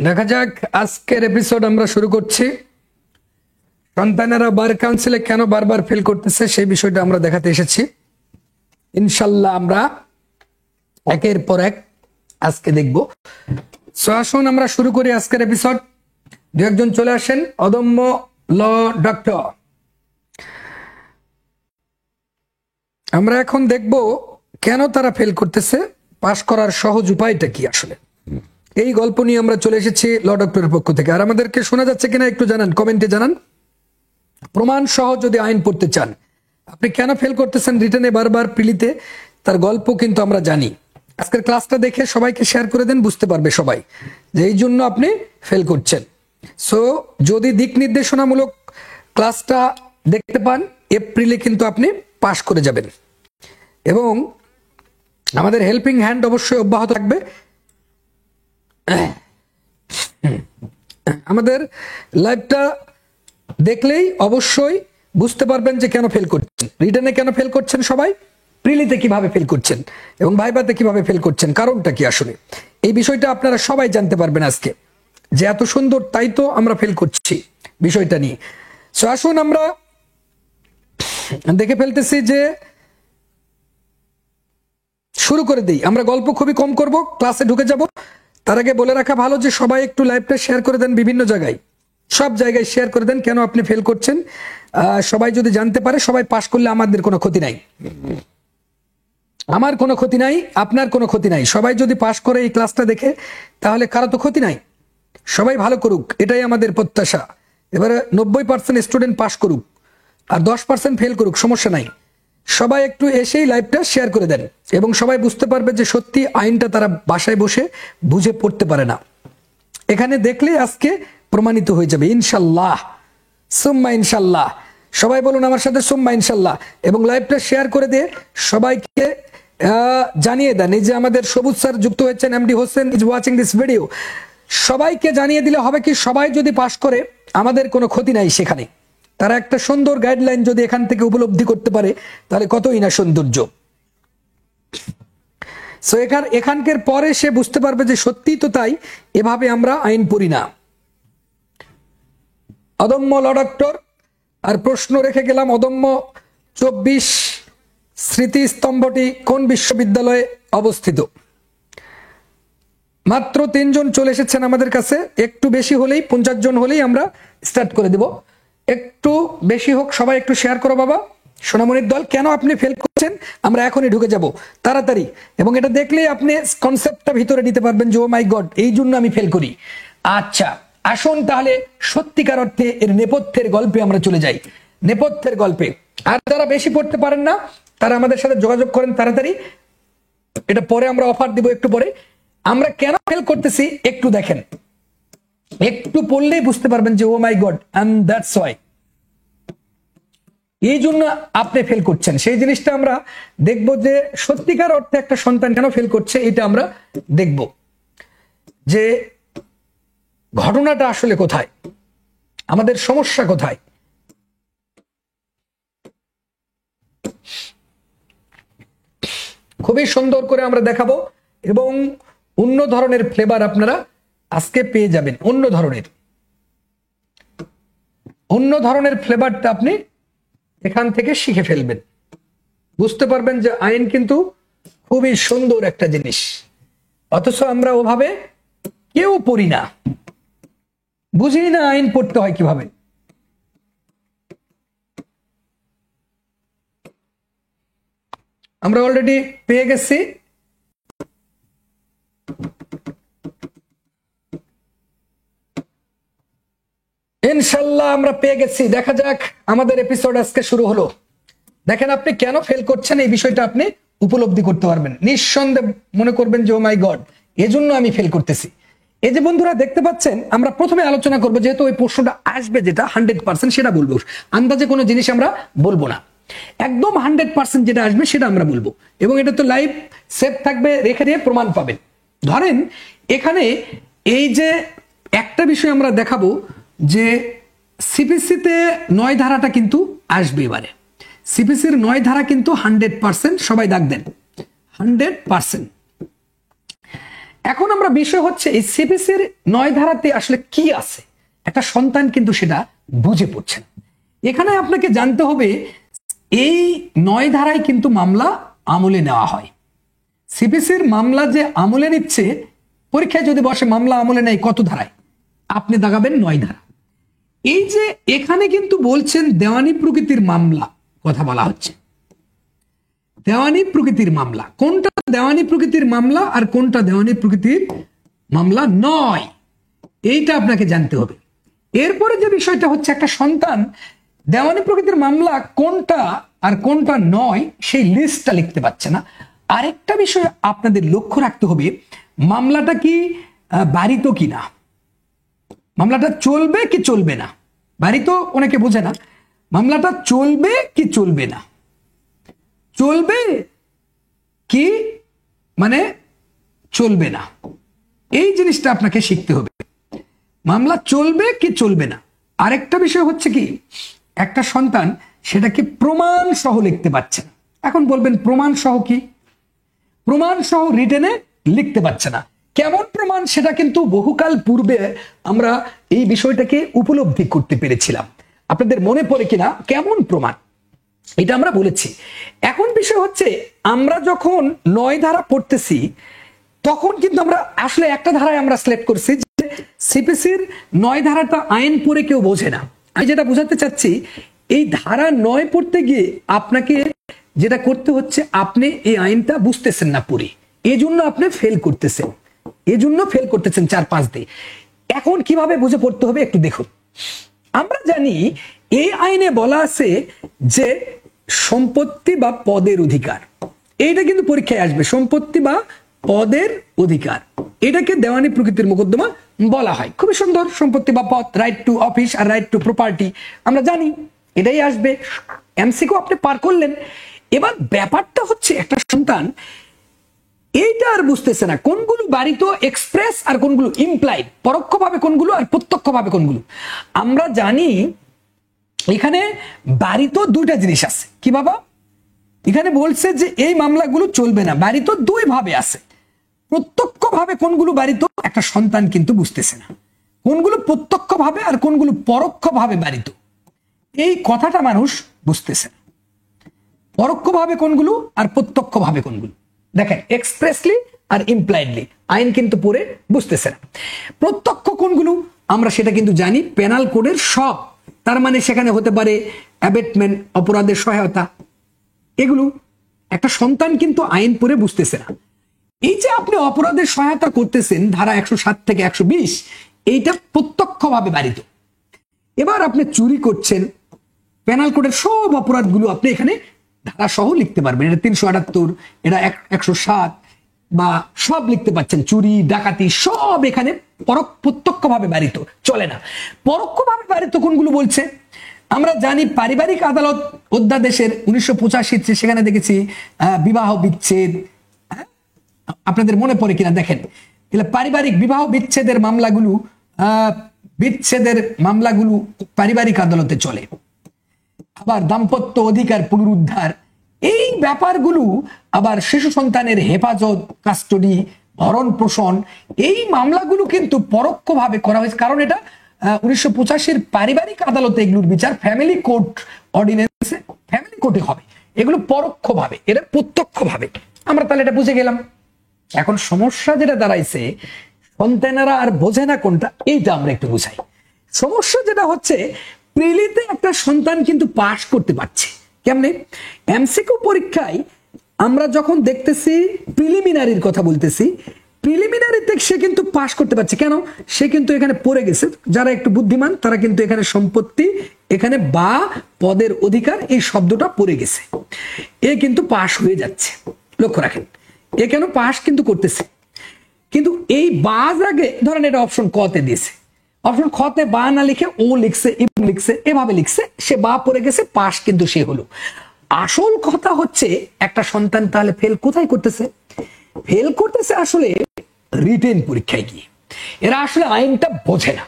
দেখা যাক আজকের এপিসোড আমরা শুরু করছি। সন্তানেরা বার কাউন্সিলে কেন বারবার ফেল করতেছে সেই বিষয়টা আমরা দেখাতে এসেছি। ইনশাল্লাহ আমরা একের পর এক আজকে দেখব। সো আসুন আমরা শুরু করি আজকের এপিসোড। দু একজন চলে আসেন। অদম্য ল ডক্টর, আমরা এখন দেখব কেন তারা ফেল করতেছে, পাশ করার সহজ উপায়টা কি আসলে। এই গল্প নিয়ে আমরা চলে এসেছি ল ডক্টরের পক্ষ থেকে। আর আমাদেরকে শোনা যাচ্ছে কিনা একটু জানান, কমেন্টে জানান। প্রমাণ সহ যদি আইন পড়তে চান, আপনি কেন ফেল করতেছেন রিটেনে বারবার প্রিলিতে, তার গল্প কিন্তু আমরা জানি। আজকের ক্লাসটা দেখে সবাইকে শেয়ার করে দেন, বুঝতে পারবে সবাই যে এই জন্য আপনি ফেল করছেন। সো যদি দিক নির্দেশনামূলক ক্লাসটা দেখতে পান, এপ্রিলে কিন্তু আপনি পাশ করে যাবেন। এবং আমাদের হেল্পিং হ্যান্ড অবশ্যই অব্যাহত থাকবে। আমাদের লাইভটা দেখলেই অবশ্যই বুঝতে পারবেন যে কেন ফেল করছেন, রিটেনে কেন ফেল করছেন, সবাই প্রিলিতে কিভাবে ফেল করছেন এবং ভাইভাতে কিভাবে ফেল করছেন, কারণটা কি আসলে। এই বিষয়টা আপনারা সবাই জানতে পারবেন আজকে, যে এত সুন্দর তাই তো আমরা ফেল করছি বিষয়টা নিয়ে। সো আসুন আমরা দেখে ফেলতেছি যে শুরু করে দিই। আমরা গল্প খুবই কম করব, ক্লাসে ঢুকে যাব। তার আগে বলে রাখা ভালো যে সবাই একটু লাইভটা শেয়ার করে দেন, বিভিন্ন জায়গায়, সব জায়গায় শেয়ার করে দেন কেন আপনি ফেল করছেন। সবাই যদি জানতে পারে, সবাই পাশ করলে আমাদের কোনো ক্ষতি নাই, আমার কোনো ক্ষতি নাই, আপনার কোনো ক্ষতি নাই। সবাই যদি পাশ করে এই ক্লাসটা দেখে, তাহলে কারো তো ক্ষতি নাই। সবাই ভালো করুক, এটাই আমাদের প্রত্যাশা। এবারে 90% স্টুডেন্ট পাশ করুক আর 10% ফেল করুক, সমস্যা নাই। সবাই একটু এসেই লাইভটা শেয়ার করে দেন এবং সবাই বুঝতে পারবে যে সত্যি আইনটা তারা বাসায় বসে বুঝে পড়তে পারে না। এখানে দেখলে আজকে প্রমাণিত হয়ে যাবে ইনশাল্লাহ, সুম্মা ইনশাল্লাহ। সবাই বলুন আমার সাথে সুম্মা ইনশাল্লাহ, এবং লাইভটা শেয়ার করে দিয়ে সবাইকে জানিয়ে দেন। এই যে আমাদের সবুজ স্যার যুক্ত হয়েছেন, MD Hossain is watching this video. সবাইকে জানিয়ে দিলে হবে কি, সবাই যদি পাশ করে আমাদের কোনো ক্ষতি নাই সেখানে। তারা একটা সুন্দর গাইডলাইন যদি এখান থেকে উপলব্ধি করতে পারে, তাহলে কতই না সৌন্দর্য। সো এখানকার পরে সে বুঝতে পারবে যে সত্যি তো তাই, এভাবে আমরা আইন পড়ি না। অদম্য ল ডক্টর, আর প্রশ্ন রেখে গেলাম, অদম্য 24 স্মৃতিস্তম্ভটি কোন বিশ্ববিদ্যালয়ে অবস্থিত? মাত্র 3 জন চলে এসেছেন আমাদের কাছে। একটু বেশি হলেই, 50 জন হলেই আমরা স্টার্ট করে দেব। একটু বেশি হোক, সবাই একটু শেয়ার করো বাবা। সোনামণির দল, কেন আপনি ফেল করছেন আমরা এখনই ঢুকে যাব তাড়াতাড়ি। এবং এটা দেখলেই আপনি কনসেপ্টটা ভিতরে নিতে পারবেন যে ও মাই গড, এই জন্য আমি ফেল করি। আচ্ছা আসুন তাহলে সত্যিকার অর্থে এর নেপথ্যের গল্পে আমরা চলে যাই, নেপথ্যের গল্পে। আর যারা বেশি পড়তে পারেন না, তারা আমাদের সাথে যোগাযোগ করেন তাড়াতাড়ি। এটা পরে আমরা অফার দিব, একটু পরে। আমরা কেন ফেল করতেছি একটু দেখেন, একটু পড়লেই বুঝতে পারবেন যে ও মাই গড, এন্ড দ্যাটস ওয়াই, এই জন্য আপনি ফেল করছেন। সেই জিনিসটা আমরা দেখব যে সত্যিকার অর্থে একটা সন্তান কেন ফেল করছে, এটা আমরা দেখব যে ঘটনাটা আসলে কোথায়, আমাদের সমস্যা কোথায়। খুবই সুন্দর করে আমরা দেখাবো এবং অন্য ধরনের ফ্লেভার আপনারা আজকে পেয়ে যাবেন। অন্য ধরনের ফ্লেভারটা আপনি এখান থেকে শিখে ফেলবেন, বুঝতে পারবেন যে আইন কিন্তু খুবই সুন্দর একটা জিনিস, অথচ আমরা ওভাবে কেউ পড়ি না, বুঝি না আইন পড়তে হয় কিভাবে। আমরা অলরেডি পেয়ে গেছি ইনশাল্লাহ, আমরা পেয়ে গেছি। দেখা যাক, আমাদের এপিসোড আজকে শুরু হলো। দেখেন আপনি কেন ফেল করছেন, এই বিষয়টা আপনি উপলব্ধি করতে পারবেন। নিঃসন্দেহে মনে করবেন যে ও মাই গড, এজন্য আমি ফেল করতেছি। এই যে বন্ধুরা দেখতে পাচ্ছেন, আমরা প্রথমে আলোচনা করবো, যেহেতু ওই প্রশ্নটা আসবে যেটা 100% সেটা বলবো, আন্দাজে কোনো জিনিস আমরা বলবো না, একদম 100% যেটা আসবে সেটা আমরা বলবো, এবং এটা তো লাইভ সেভ থাকবে, রেখে দিয়ে প্রমাণ পাবেন। ধরেন এখানে এই যে একটা বিষয় আমরা দেখাবো যে সিপিসিতে 9 ধারাটা কিন্তু আসবে। এবারে সিপিসির 9 ধারা কিন্তু 100%, সবাই দাগ দেন 100%। এখন আমরা বিষয় হচ্ছে এই সিপিসির 9 ধারাতে আসলে কি আছে, একটা সন্তান কিন্তু সেটা বুঝে পড়ছে না। এখানে আপনাকে জানতে হবে এই 9 ধারায় কিন্তু মামলা আমলে নেওয়া হয়। সিপিসির মামলা যে আমলে নিচ্ছে, পরীক্ষায় যদি বসে মামলা আমলে নেয় কত ধারায়, আপনি দাগাবেন 9 ধারা। এই যে এখানে কিন্তু বলছেন দেওয়ানি প্রকৃতির মামলা কথা বলা হচ্ছে, দেওয়ানি প্রকৃতির মামলা, কোনটা দেওয়ানি প্রকৃতির মামলা আর কোনটা দেওয়ানি প্রকৃতির মামলা নয়, এইটা আপনাকে জানতে হবে। এরপরে যে বিষয়টা হচ্ছে একটা সন্তান দেওয়ানি প্রকৃতির মামলা কোনটা আর কোনটা নয় সেই লিস্টটা লিখতে পারছে না। আরেকটা বিষয় আপনাদের লক্ষ্য রাখতে হবে, মামলাটা কি বাড়িত কিনা, মামলাটা চলবে কি চলবে না। বাড়িত অনেকে বোঝে না, মামলাটা চলবে কি চলবে না, চলবে কি মানে চলবে না, এই জিনিসটা আপনাকে শিখতে হবে। মামলা চলবে কি চলবে না। আরেকটা বিষয় হচ্ছে কি, একটা সন্তান সেটাকে প্রমাণ সহ লিখতে পারছে না। এখন বলবেন প্রমাণ সহ কি, প্রমাণ সহ রিটেনে লিখতে পারছে না। কেমন প্রমাণ, সেটা কিন্তু বহুকাল পূর্বে আমরা এই বিষয়টাকে উপলব্ধি করতে পেরেছিলাম। আপনাদের মনে পড়ে কিনা কেমন প্রমাণ, এটা আমরা বলেছি। এখন বিষয় হচ্ছে আমরা যখন 9 ধারা পড়তেছি তখন কিন্তু আমরা আসলে একটা ধারায় আমরা সিলেক্ট করছি যে সিপিসির 9 ধারাটা আইন পড়ে কেউ বোঝে না। আমি যেটা বোঝাতে চাচ্ছি, এই ধারা 9 পড়তে গিয়ে আপনাকে যেটা করতে হচ্ছে, আপনি এই আইনটা বুঝতেছেন না পড়ে, এজন্য আপনি ফেল করতেছেন, এজন্য ফেল করতেছেন 4-5 দিয়ে। এখন কিভাবে বুঝে পড়তে হবে একটু দেখুন। আমরা জানি এই আইনে বলা আছে যে সম্পত্তি বা পদের অধিকার, এইটা কিন্তু পরীক্ষায় আসবে, সম্পত্তি বা পদের অধিকার, এটাকে দেওয়ানি প্রকৃতির মোকদ্দমা বলা হয়। খুবই সুন্দর, সম্পত্তি বা পদ, রাইট টু অফিস আর রাইট টু প্রপার্টি, আমরা জানি এটাই আসবে। এমসিকিউ আপনি পার করলেন। এবার ব্যাপারটা হচ্ছে একটা সন্তান এইটা আর বুঝতেছে না কোনগুলো বাড়িতে এক্সপ্রেস আর কোনগুলো ইমপ্লাইড, পরোক্ষভাবে কোনগুলো আর প্রত্যক্ষভাবে কোনগুলো। আমরা জানি এখানে বাড়িতে দুইটা জিনিস আছে। কি বাবা, এখানে বলছে যে এই মামলাগুলো চলবে না, বাড়িতে 2 ভাবে আছে। প্রত্যক্ষভাবে কোনগুলো বাড়িতে একটা সন্তান কিন্তু বুঝতেছে না, কোনগুলো প্রত্যক্ষভাবে আর কোনগুলো পরোক্ষভাবে বাড়িতে, এই কথাটা মানুষ বুঝতেছে না। পরোক্ষভাবে কোনগুলো আর প্রত্যক্ষভাবে কোনগুলো, দেখেন এক্সপ্রেসলি আর ইমপ্লাইডলি আইন কিন্তু পড়ে বুঝতেছে না। প্রত্যক্ষ কোনগুলো আমরা সেটা কিন্তু জানি, পেনাল কোডের সব, তার মানে সেখানে হতে পারে অ্যাবেটমেন্ট, অপরাধের সহায়তা, এগুলো একটা সন্তান কিন্তু আইন পড়ে বুঝতেছে না। এই যে আপনি অপরাধের সহায়তা করতেছেন ধারা 107 থেকে 120, এইটা প্রত্যক্ষভাবে বাড়িত। এবার আপনি চুরি করছেন, পেনাল কোডের সব অপরাধগুলো আপনি এখানে ধারা সহ লিখতে পারবেন। এটা 378, এটা 107 বা সব লিখতে পাচ্ছেন, চুরি ডাকাতি সব এখানে প্রত্যক্ষভাবে বাড়িত চলে না। পরোক্ষভাবে বাড়িত কোনগুলো বলছে আমরা জানি, পারিবারিক আদালত অধ্যাদেশের 1985, সেখানে দেখেছি বিবাহ বিচ্ছেদ, আপনাদের মনে পড়ে কিনা দেখেন, পারিবারিক বিবাহ বিচ্ছেদের মামলাগুলো, বিচ্ছেদের মামলাগুলো পারিবারিক আদালতে চলে। আবার দাম্পত্য অধিকার পুনরুদ্ধার, এই ব্যাপারগুলো, আবার শিশু সন্তানের হেফাজত, কাস্টডি, ভরণ পোষণ, এই মামলাগুলো কিন্তু পরোক্ষভাবে করা হয়েছে, কারণ এটা 1985 পারিবারিক আদালতে এগুলোর বিচার ফ্যামিলি কোর্ট অর্ডিন্যান্সে, ফ্যামিলি কোর্টে হবে। এগুলো পরোক্ষভাবে, এটা প্রত্যক্ষভাবে। আমরা তাহলে এটা বুঝে গেলাম। এখন সমস্যা যেটা দাঁড়াইছে, সন্তানেরা আর বোঝে না কোনটা, এইটা আমরা একটু বুঝাই। সমস্যা যেটা হচ্ছে, প্রিলিতে একটা সন্তান কিন্তু পাশ করতে পারছে কেমনে। এমসিকিউ পরীক্ষায় আমরা যখন দেখতেছি, প্রিলিমিনারির কথা বলতেছি, প্রিলিমিনারিতে সে কিন্তু পাশ করতে পারছে, কেন, সে কিন্তু এখানে পড়ে গেছে। যারা একটু বুদ্ধিমান তারা কিন্তু এখানে সম্পত্তি, এখানে বা পদের অধিকার, এই শব্দটা পড়ে গেছে, এ কিন্তু পাশ হয়ে যাচ্ছে। লক্ষ্য রাখেন, এ কেন পাশ কিন্তু করতেছে। কিন্তু এই বাজ আগে ধরেন এটা অপশন ক তে দিয়েছে, অপশন খ তে বা না লিখে ও লিখছে, ইবন লিখছে, এভাবে লিখছে, সে বা পড়ে গেছে, পাশ কিন্তু সে হলো। আসল কথা হচ্ছে একটা সন্তান তাহলে ফেল কোথায় করতেছে? ফেল করতেছে আসলে রিটেন পরীক্ষায় গিয়ে। এরা আসলে আইনটা বোঝে না,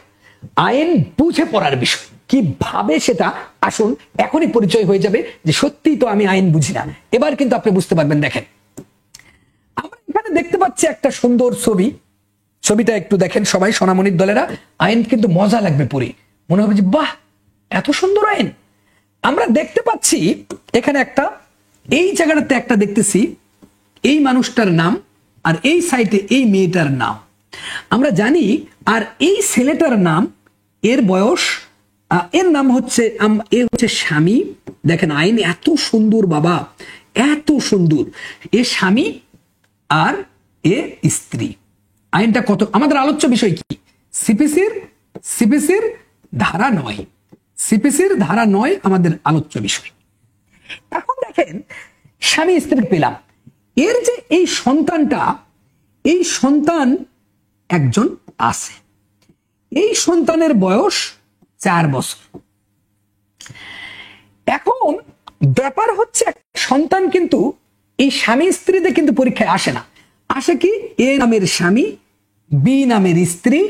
আইন বুঝে পড়ার বিষয় কিভাবে সেটা আসুন এখনই পরিচয় হয়ে যাবে যে সত্যি তো আমি আইন বুঝি না। এবার কিন্তু আপনি বুঝতে পারবেন। দেখেন আমরা এখানে দেখতে পাচ্ছি একটা সুন্দর ছবি, ছবিটা একটু দেখেন সবাই, সোনামণির দলেরা, আইন কিন্তু মজা লাগবে পড়ে, মনে হবে যে বাহ এত সুন্দর আইন। আমরা দেখতে পাচ্ছি এখানে একটা, এই জায়গাটাতে একটা দেখতেছি এই মানুষটার নাম, আর এই সাইটে এই মেয়েটার নাম আমরা জানি, আর এই ছেলেটার নাম, এর বয়স, এর নাম হচ্ছে এ হচ্ছে স্বামী। দেখেন আইন এত সুন্দর বাবা, এত সুন্দর, এ স্বামী আর এ স্ত্রী। আইনটা কত, আমাদের আলোচ্য বিষয় কি? সিপিসির ধারা 9, সিপিসির ধারা 9 আমাদের আলোচ্য বিষয়। এখন দেখেন স্বামী স্ত্রী পেলাম, এর যে এই সন্তানটা, এই সন্তান একজন আছে, এই সন্তানের বয়স 4 বছর। এখন ব্যাপার হচ্ছে সন্তান কিন্তু এই স্বামী স্ত্রীতে কিন্তু পরীক্ষায় আসে না, আসে কি এ নামের স্বামী, বি নামের স্ত্রী,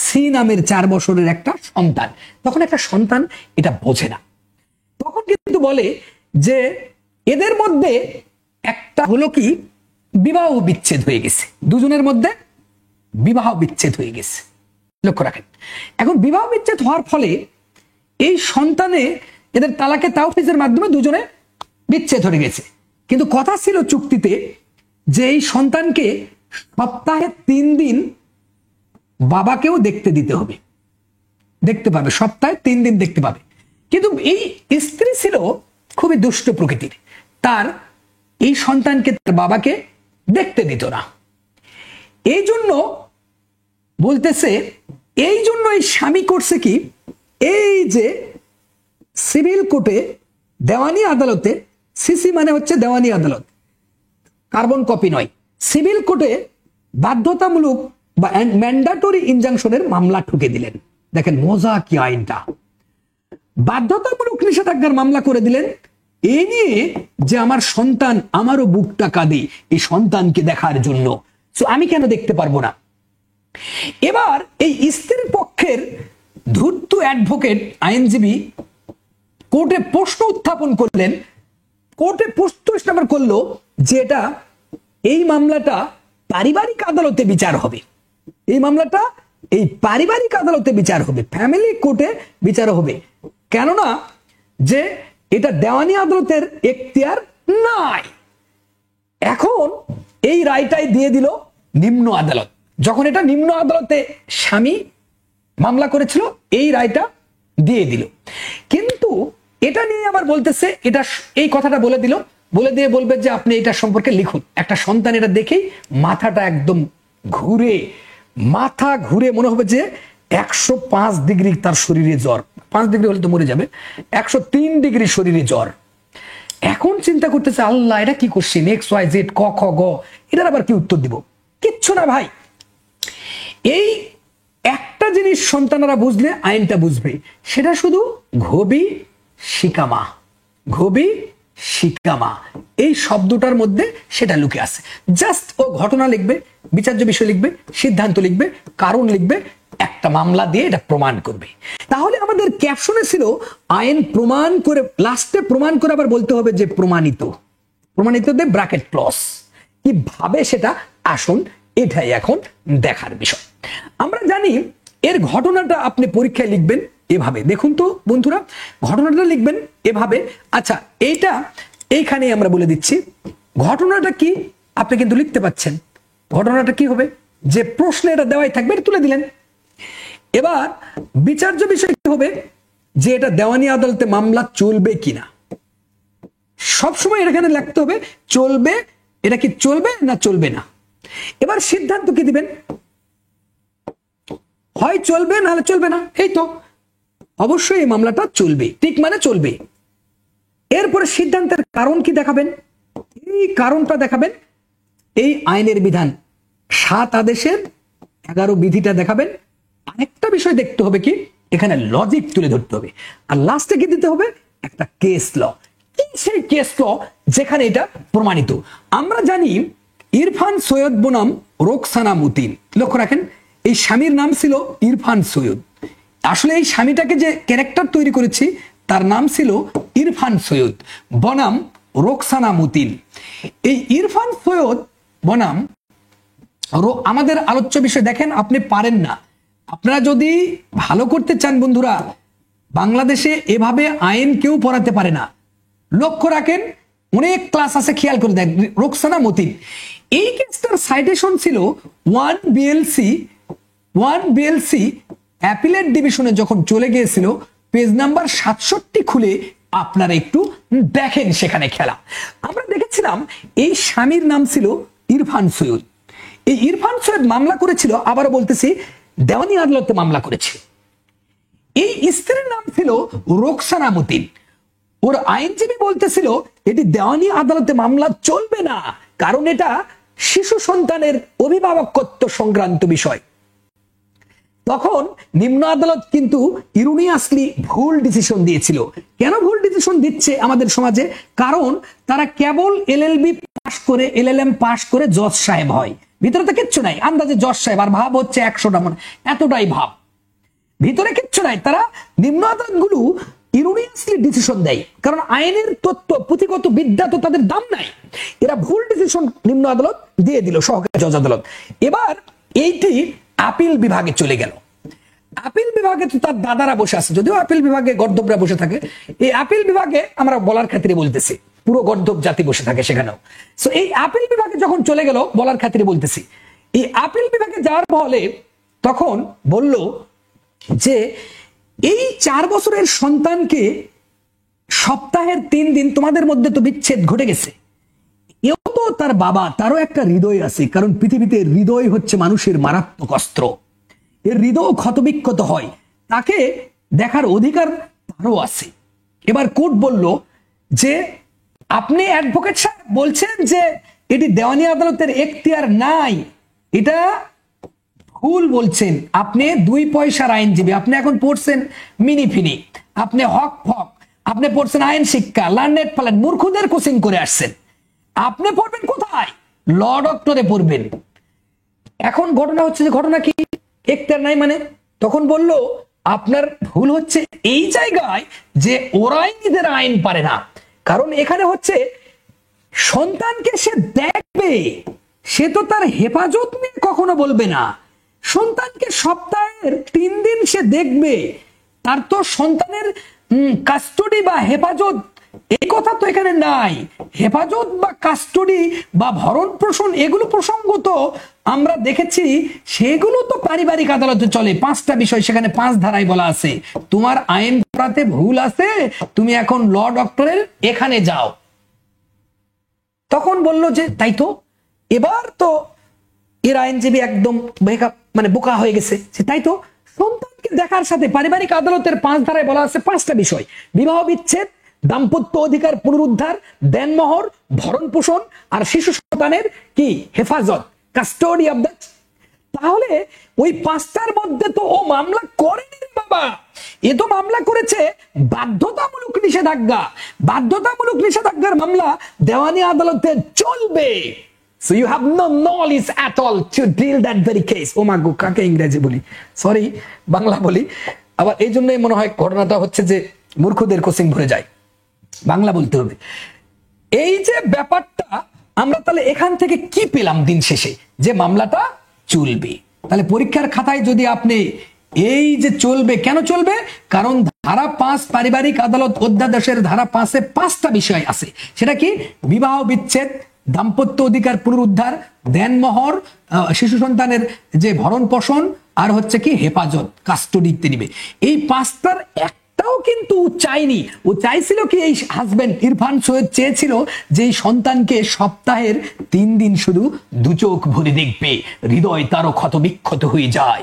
সি নামের 4 বছরের একটা সন্তান। তখন একটা সন্তান এটা বোঝে না, তখন কিন্তু বলে যে এদের মধ্যে একটা হলো কি বিবাহ বিচ্ছেদ হয়ে গেছে, দুজনের মধ্যে বিবাহ বিচ্ছেদ হয়ে গেছে। লক্ষ্য রাখেন, এখন বিবাহ বিচ্ছেদ হওয়ার ফলে এই সন্তানে এদের তালাকে তাওফিজের মাধ্যমে দুজনে বিচ্ছেদ হয়ে গেছে। কিন্তু কথা ছিল চুক্তিতে যে এই সন্তানকে সপ্তাহে 3 দিন বাবাকেও দেখতে দিতে হবে, দেখতে পাবে, সপ্তাহে 3 দিন দেখতে পাবে। কিন্তু এই স্ত্রী ছিল খুবই দুষ্ট প্রকৃতির, তার এই সন্তানকে তার বাবাকে দেখতে দিত না। এই জন্য বলতেছে, এই জন্য এই স্বামী করছে কি, এই যে সিভিল কোর্টে, দেওয়ানি আদালতে, সিসি মানে হচ্ছে দেওয়ানি আদালত, কার্বন কপি নয়, সিভিল কোর্টে বাধ্যতামূলক বা ম্যান্ডাটরি ইনজাংশনের মামলা ঠুকে দিলেন। দেখেন মজা কি আইনটা, বাধ্যতামূলক নিষেধাজ্ঞার মামলা করে দিলেন এই নিয়ে যে আমার সন্তান, আমারও বুকটা কাঁদে এই সন্তানকে দেখার জন্য, আমি কেন দেখতে পারবো না? এবার এই স্ত্রীর পক্ষের ধূর্ত অ্যাডভোকেট আইনজীবী কোর্টে প্রশ্ন উত্থাপন করলেন, কোর্টে প্রশ্ন করলো যে এটা, এই মামলাটা পারিবারিক আদালতে বিচার হবে, এই মামলাটা এই পারিবারিক আদালতে বিচার হবে, ফ্যামিলি কোর্টে বিচার হবে, কেননা যে এটা দেওয়ানি আদালতের এখতিয়ার নাই। এখন এই রায়টাই দিয়ে দিল নিম্ন আদালত। যখন এটা নিম্ন আদালতে স্বামী মামলা করেছিল, এই রায়টা দিয়ে দিল। কিন্তু এটা নিয়ে আবার বলতেছে, এটা এই কথাটা বলে দিল, বলে দিয়ে বলবে যে আপনি এটা সম্পর্কে লিখুন। একটা সন্তান এটা দেখেই মাথাটা একদম ঘুরে, মাথা ঘুরে মনে হবে যে 105 ডিগ্রি তার শরীরে জ্বর, 5 ডিগ্রি হলে তো মরে যাবে, 103 ডিগ্রি শরীরে জ্বর। এখন চিন্তা করতেছে আল্লাহ এটা কি করছি, এক্স ওয়াই জেড ক খ গ, এটার আবার কি উত্তর দিব? কিচ্ছু না ভাই, এই একটা জিনিস সন্তানরা বুঝলে আইনটা বুঝবে, সেটা শুধু ঘবি শিকামা, ঘবি শিকামা এই শব্দটার মধ্যে সেটা লুকে আছে। জাস্ট ও ঘটনা লিখবে, বিচার্য বিষয় লিখবে, সিদ্ধান্ত লিখবে, কারণ লিখবে, একটা মামলা দিয়ে এটা প্রমাণ করবে। তাহলে আমাদের ক্যাপশনে ছিল আইন প্রমাণ করে, লাস্টে প্রমাণ করে আবার বলতে হবে যে প্রমাণিত, প্রমাণিত দিয়ে ব্র্যাকেট ক্লজ, কিভাবে সেটা আসুন এটাই এখন দেখার বিষয়। আমরা জানি এর ঘটনাটা আপনি পরীক্ষায় লিখবেন এভাবে, দেখুন তো বন্ধুরা, ঘটনাটা লিখবেন এভাবে। আচ্ছা এইটা এইখানে আমরা বলে দিচ্ছি ঘটনাটা কি, আপনি কিন্তু লিখতে পাচ্ছেন ঘটনাটা কি হবে, যে প্রশ্নে এটা দেওয়াই থাকবে, এটা তুলে দিলেন। এবার বিচার্য বিষয় কি হবে, যে এটা দেওয়ানি আদালতে মামলা চলবে কিনা, সবসময় এখানে লিখতে হবে চলবে, এটা কি চলবে না চলবে না। এবার সিদ্ধান্ত কি দিবেন, হয় চলবে নাহলে চলবে না, এই তো অবশ্যই এই মামলাটা চলবে, ঠিক মানে চলবে। এরপরে সিদ্ধান্তের কারণ কি দেখাবেন, এই কারণটা দেখাবেন, এই আইনের বিধান 7 আদেশের 11 বিধিটা দেখাবেন। আরেকটা বিষয় দেখতে হবে কি, এখানে লজিক তুলে ধরতে হবে, আর লাস্টে কি দিতে হবে, একটা কেস ল। সেই কেস ল যেখানে এটা প্রমাণিত। আমরা জানি ইরফান সৈয়দ বনাম রোকসানা মতিন। লক্ষ্য রাখেন, এই স্বামীর নাম ছিল ইরফান সৈয়দ। আসলে এই স্বামীটাকে যে ক্যারেক্টার তৈরি করেছি তার নাম ছিল ইরফান সৈয়দ বনাম রোকসানা মতিন। এই ইরফান সৈয়দ বনাম আমাদের আলোচ্য বিষয় দেখেন, আপনি পারেন না। আপনারা যদি ভালো করতে চান বন্ধুরা, বাংলাদেশে এভাবে আইন কেউ পড়াতে পারে না। লক্ষ্য রাখেন, অনেক ক্লাস আছে, খেয়াল করে দেখ। রোকসানা মতিন, এই কেসটার সাইটেশন ছিল 1 বিএলসি অ্যাপিলেট ডিভিশনে যখন চলে গিয়েছিল, পেজ নাম্বার 67 খুলে আপনারা একটু দেখেন সেখানে খেলা। আমরা দেখেছিলাম এই স্বামীর নাম ছিল ইরফান সৈয়দ। এই ইরফান সৈয়দ মামলা করেছিল, আবারও বলতেছি, দেওয়ানি আদালতে মামলা করেছে। এই স্ত্রীর নাম ছিল রোকসানা মতিন। ওর আইনজীবী বলতেছিল এটি দেওয়ানি আদালতে মামলা চলবে না, কারণ এটা শিশু সন্তানের অভিভাবকত্ব সংক্রান্ত বিষয়। তখন নিম্ন আদালত কিন্তু ইরোনিয়াসলি ভুল ডিসিশন দিয়েছিল। কেন ভুল ডিসিশন দিচ্ছে আমাদের সমাজে? কারণ তারা কেবল এলএলবি পাশ করে, এলএলএম পাশ করে জজ সাহেব হয়, ভিতরে তো কিচ্ছু নাই, আন্দাজে জজ সাহেব, আর ভাব হচ্ছে 100টা, মানে এতটাই ভাব, ভিতরে কিচ্ছু নাই। তারা নিম্ন আদালতগুলো ইরোনিয়াসলি ডিসিশন দেয়, কারণ আইনের তত্ত্ব, পুঁথিগত বিদ্যা তো তাদের দাম নাই। এরা ভুল ডিসিশন নিম্ন আদালত দিয়ে দিল, সহকারী জজ আদালত। এবার এইটি আপিল বিভাগে চলে গেল। আপিল বিভাগে তো তার দাদারা বসে আছে, যদিও আপিল বিভাগে গর্দবরা বসে থাকে। এই আপিল বিভাগে আমরা বলার খাতিরে বলতেছি, পুরো গর্দব জাতি বসে থাকে সেখানেও। সো এই আপিল বিভাগে যখন চলে গেল, বলার খাতিরে বলতেছি, এই আপিল বিভাগে যাওয়ার ফলে তখন বলল যে এই 4 বছরের সন্তানকে সপ্তাহের 3 দিন, তোমাদের মধ্যে তো বিচ্ছেদ ঘটে গেছে, এও তো তার বাবা, তারও একটা হৃদয় আছে, কারণ পৃথিবীতে হৃদয় হচ্ছে মানুষের মারাত্মক অস্ত্র। এর হৃদয় ক্ষতবিক্ষত হয়, তাকে দেখার অধিকার তারও আছে। এবার কোর্ট বলল যে আপনি অ্যাডভোকেট সাহেব বলছেন যে এটি দেওয়ানি আদালতের এখতিয়ার নাই, এটা ভুল বলছেন। আপনি 2 পয়সার আইনজীবী, আপনি এখন পড়ছেন মিনি ফিনি, আপনি হক ফক, আপনি পড়ছেন আইন শিক্ষা, লার্নেট ফালান, মূর্খদের কোচিং করে আসছেন। আপনি পড়বেন কোথায়? ল ডক্টরে পড়বেন। এখন ঘটনা হচ্ছে যে, ঘটনা কি, এখতিয়ার নাই মানে? তখন বলল আপনার ভুল হচ্ছে এই জায়গায় যে ওরাই নিজের আইন পারে না। কারণ এখানে হচ্ছে সন্তানকে সে দেখবে, সে তো তার হেফাজত নিয়ে কখনো বলবে না। সন্তানকে সপ্তাহের 3 দিন সে দেখবে, তার তো সন্তানের কাস্টডি বা হেফাজত, এই কথা তো এখানে নাই। হেফাজত বা কাস্টডি বা ভরণ পোষণ, এগুলো প্রসঙ্গ তো আমরা দেখেছি, সেগুলো তো পারিবারিক আদালতে চলে। 5টা বিষয় সেখানে 5 ধারায় বলা আছে। তোমার আইন পড়াতে ভুল আছে, তুমি এখন ল ডক্টরের এখানে যাও। তখন বলল যে তাই তো। এবার তো এর আইনজীবী একদম মানে বোকা হয়ে গেছে, যে তাই তো, সন্তানকে দেখার সাথে পারিবারিক আদালতের 5 ধারায় বলা আছে 5টা বিষয়: বিবাহ বিচ্ছেদ, দাম্পত্য অধিকার পুনরুদ্ধার, দেনমোহর, ভরণ পোষণ, আর শিশু সন্তানের কি হেফাজত, কাস্টোডি অফ দ্য। তাহলে ওই 5টার মধ্যে তো ও মামলা করেনি রে বাবা, এ তো মামলা করেছে বাধ্যতামূলক নিষেধাজ্ঞা। বাধ্যতামূলক নিষেধাজ্ঞার মামলা দেওয়ানি আদালতে চলবে। So you have no knowledge at all to deal that very case. ও মা গো, কাকে ইংরেজি বলি, সরি, বাংলা বলি। আবার এই জন্যই মনে হয় ঘটনাটা হচ্ছে যে মূর্খদের কোচিং ভরে যায়, বাংলা বলতে হবে। এই যে ব্যাপারটা, আমরা তাহলে এখান থেকে কি পেলাম দিন শেষে? যে মামলাটা চলবে। তাহলে পরীক্ষার খাতায় যদি আপনি এই যে চলবে, কেন চলবে? কারণ ধারা 5 পারিবারিক আদালত অধ্যাদেশের ধারা 5-এ 5টা বিষয় আছে। সেটা কি? বিবাহ বিচ্ছেদ, দাম্পত্য অধিকার পুনরুদ্ধার, দেনমোহর, শিশু সন্তানের যে ভরণ পোষণ, আর হচ্ছে কি হেফাজত, কাস্টডিতে নিবে। এই 5টার একটাও কিন্তু চাইনি। ও চাইছিল কি, এই হাজবেন্ড ইরফান সৈয়দ চেয়েছিল যে এই সন্তানকে সপ্তাহের 3 দিন শুধু 2 চোখ ভরে দেখবে, হৃদয় তারও ক্ষত বিক্ষত হয়ে যায়।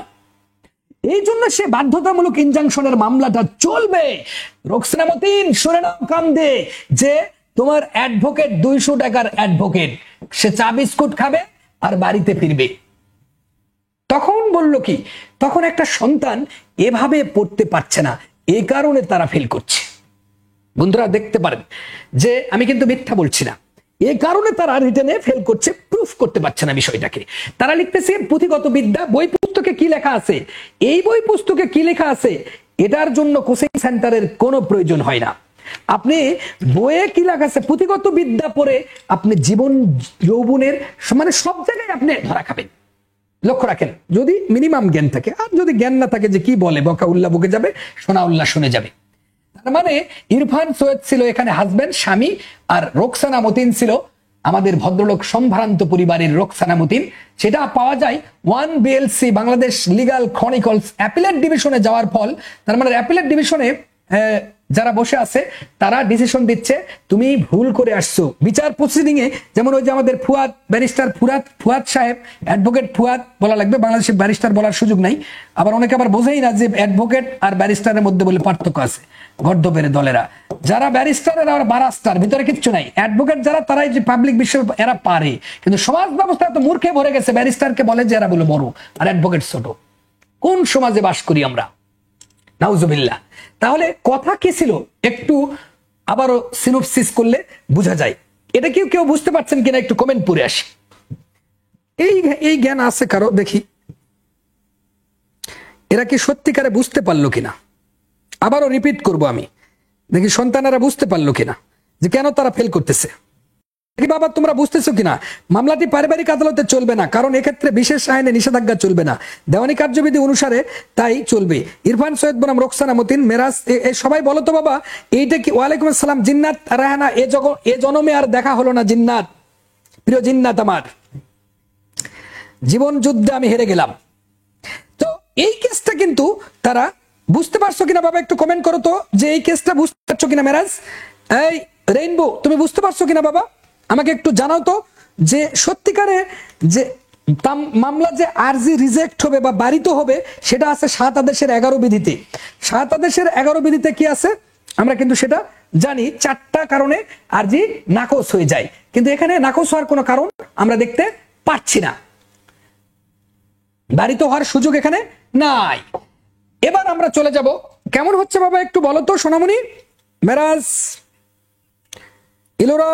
এই জন্য সে বাধ্যতামূলক ইনজাংশনের মামলাটা চলবে। রোকসানা মতিন, শুনে নাও কান দে, যে তোমার অ্যাডভোকেট 200 টাকার অ্যাডভোকেট, সে চা বিস্কুট খাবে আর বাড়িতে ফিরবে। তখন বলল কি, তখন একটা সন্তান এভাবে পড়তে পারছে না, এই কারণে তারা ফেল করছে। বন্ধুরা দেখতে পারেন যে আমি কিন্তু মিথ্যা বলছি না, এই কারণে তারা রিটেনে ফেল করছে, প্রুফ করতে পারছে না বিষয়টাকে। তারা লিখতেছে পুঁথিগত বিদ্যা, বই পুস্তকে কি লেখা আছে, এই বই পুস্তকে কি লেখা আছে এটার জন্য কোচিং সেন্টারের কোনো প্রয়োজন হয় না। আপনি বইয়ে কি লেখা আছে, পুঁথিগত বিদ্যা পড়ে আপনি জীবন যৌবনের মানে সব জায়গায় আপনি ধরা খাবেন। লক্ষ্য রাখেন, যদি মিনিমাম জ্ঞান থাকে, আর যদি জ্ঞান না থাকে যে কি বলে বকা উল্লাহ বকে যাবে, সোনা উল্লাহ শুনে যাবে। তার মানে ইরফান সৈয়দ ছিল এখানে হাজবেন্ড, স্বামী, আর রোকসানা মতিন ছিল আমাদের ভদ্রলোক সম্ভ্রান্ত পরিবারের রোকসানা মতিন। সেটা পাওয়া যায় 1 BLC Bangladesh legal chronicles appellate ডিভিশনে যাওয়ার ফল। তার মানে অ্যাপিলেট ডিভিশনে যারা বসে আছে তারা ডিসিশন দিচ্ছে তুমি ভুল করে আসছো বিচার প্রসিডিং এ। যেমন ওই যে আমাদের ফুয়াদ ব্যারিস্টার ফুয়াদ সাহেব, অ্যাডভোকেট ফুয়াদ বলা লাগবে, বাংলাদেশে ব্যারিস্টার বলার সুযোগ নাই। আবার অনেকে আবার বোঝেই না যে অ্যাডভোকেট আর ব্যারিস্টারের মধ্যে বলে পার্থক্য আছে। গর্দপের দলেরা যারা ব্যারিস্টার এরা বারাস্টার, ভিতরে কিচ্ছু নাই। অ্যাডভোকেট যারা তারাই যে পাবলিক বিষয় এরা পারে, কিন্তু সমাজ ব্যবস্থা এত মূর্খে ভরে গেছে, ব্যারিস্টারকে বলে যে এরা বলে বড় আর অ্যাডভোকেট ছোট। কোন সমাজে বাস করি আমরা, নাউজুবিল্লাহ। তাহলে কথা কি ছিল একটু আবারও সিনোপসিস করলে বোঝা যায়। এটা কেউ বুঝতে পারছেন কিনা একটু কমেন্ট পড়ে আসি। এই জ্ঞান আছে কারো, দেখি এরা কি সত্যিকারে বুঝতে পারলো কিনা। আবারও রিপিট করব আমি, দেখি সন্তানেরা বুঝতে পারলো কিনা যে কেন তারা ফেল করতেছে। বাবা তোমরা বুঝতেছো কিনা, মামলাটি পারিবারিক আদালতে চলবে না, কারণ এক্ষেত্রে বিশেষ আইনে নিষেধাজ্ঞা চলবে না, দেওয়ানি কার্যবিধি অনুসারে তাই চলবে। ইরফান সৈয়দ বনাম রোকসানা মতিন মেরাজ, সবাই বলো তো বাবা এইটা কি। ওয়ালাইকুম আসসালাম। জিন্নাত রাহানা, এ জনমে আর দেখা হলো না জিন্নাত, প্রিয় জিন্নাত আমার, জীবন যুদ্ধে আমি হেরে গেলাম। তো এই কেসটা কিন্তু তারা বুঝতে পারছো কিনা বাবা একটু কমেন্ট করো তো, যে এই কেসটা বুঝতে পারছো কিনা। মেরাজ, এই রেইনবো তুমি বুঝতে পারছো কিনা বাবা, আমাকে একটু জানাও তো, যে সত্যিকারে যে মামলা যে আরজি রিজেক্ট হবে বা বারিত হবে সেটা আছে 7 আদেশের 11 বিধিতে। 7 আদেশের 11 বিধিতে কি আছে আমরা কিন্তু সেটা জানি। 4টা কারণে আরজি নাকচ হয়ে যায়, কিন্তু এখানে নাকচ হওয়ার কোনো কারণ আমরা দেখতে পাচ্ছি না, বারিত হওয়ার সুযোগ এখানে নাই। এবার আমরা চলে যাব, কেমন হচ্ছে বাবা একটু বলো তো সোনামণি, মেরাজ, ইলোরা,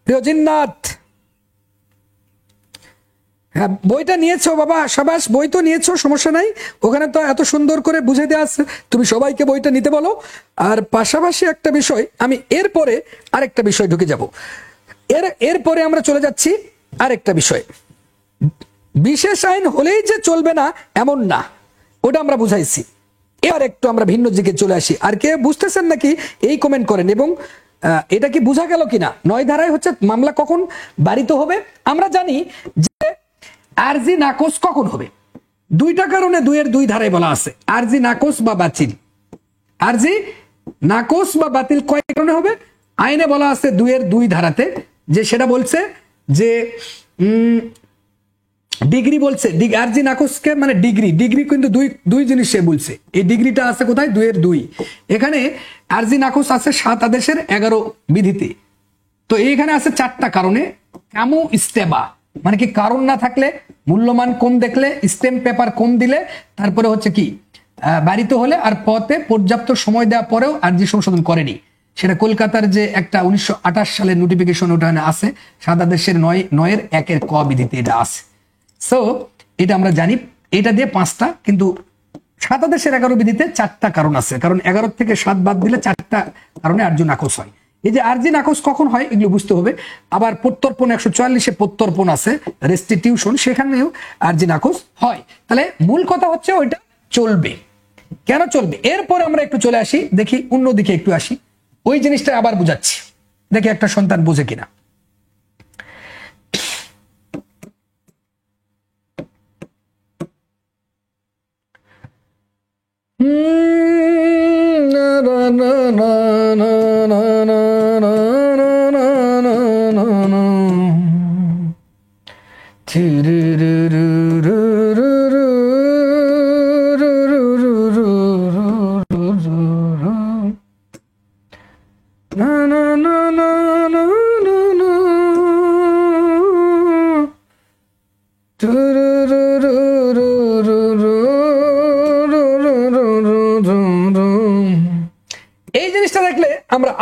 প্রিয় জিন্নাত। হ্যাঁ বইটা নিয়েছো বাবা, সাবাস, বই তো নিয়েছো, সমস্যা নাই, ওখানে তো এত সুন্দর করে বুঝে দেওয়া আছে, তুমি সবাইকে বইটা নিতে বলো। আর পাশাপাশি একটা বিষয়, আমি এরপরে আরেকটা বিষয় ঢুকে যাব, এরপরে আমরা চলে যাচ্ছি আরেকটা বিষয়। বিশেষ আইন হলেই যে চলবে না এমন না, ওটা আমরা বুঝাইছি। এবার একটু আমরা ভিন্ন দিকে চলে আসি। আর কে বুঝতেছেন নাকি এই কমেন্ট করেন, এবং এটা কি বোঝা গেল কিনা। 9 ধারায় হচ্ছে মামলা কখন বারিত হবে। আমরা জানি যে আরজি নাকচ কখন হবে, 2টা কারণে 2 ধারায় বলা আছে আরজি নাকচ বা বাতিল। আরজি নাকচ বা বাতিল কয় কারণে হবে, আইনে বলা আছে 2 ধারাতে, যে সেটা বলছে যে ডিগ্রি বলছে, আরজি নাকচকে মানে ডিগ্রি কিন্তু দুই জিনিস সে বলছে। এই ডিগ্রিটা আছে কোথায়, 2 এখানে আরজি নাকচ আছে 7 আদেশের 11 বিধিতে। তো এইখানে আছে 4টা কারণে, কামু ইস্তেবা মানে কি কারণ না থাকলে, মূল্যমান কম দেখলে, স্ট্যাম্প পেপার কম দিলে, তারপরে হচ্ছে কি বাড়িতে হলে, আর পথে পর্যাপ্ত সময় দেওয়া পরেও আরজি সংশোধন করেনি। সেটা কলকাতার যে একটা 1928 সালের নোটিফিকেশন, ওটা আছে 7 আদেশের 9 1 ক বিধিতে এটা আছে। সো এটা আমরা জানি, এটা দিয়ে 5টা, কিন্তু 7 আদেশের 11 বিধিতে 4টা কারণ আছে, কারণ 11 থেকে 7 বাদ দিলে 4টা কারণে আরজি নাকচ হয়। এই যে আরজি নাকচ কখন হয় এগুলো বুঝতে হবে। আবার প্রত্যর্পণ 144 প্রত্যর্পণ আছে, রেস্টিটিউশন, সেখানেও আরজি নাকচ হয়। তাহলে মূল কথা হচ্ছে ওইটা চলবে, কেন চলবে। এরপর আমরা একটু চলে আসি, দেখি অন্যদিকে একটু আসি, ওই জিনিসটা আবার বুঝাচ্ছি, দেখি একটা সন্তান বোঝে কিনা।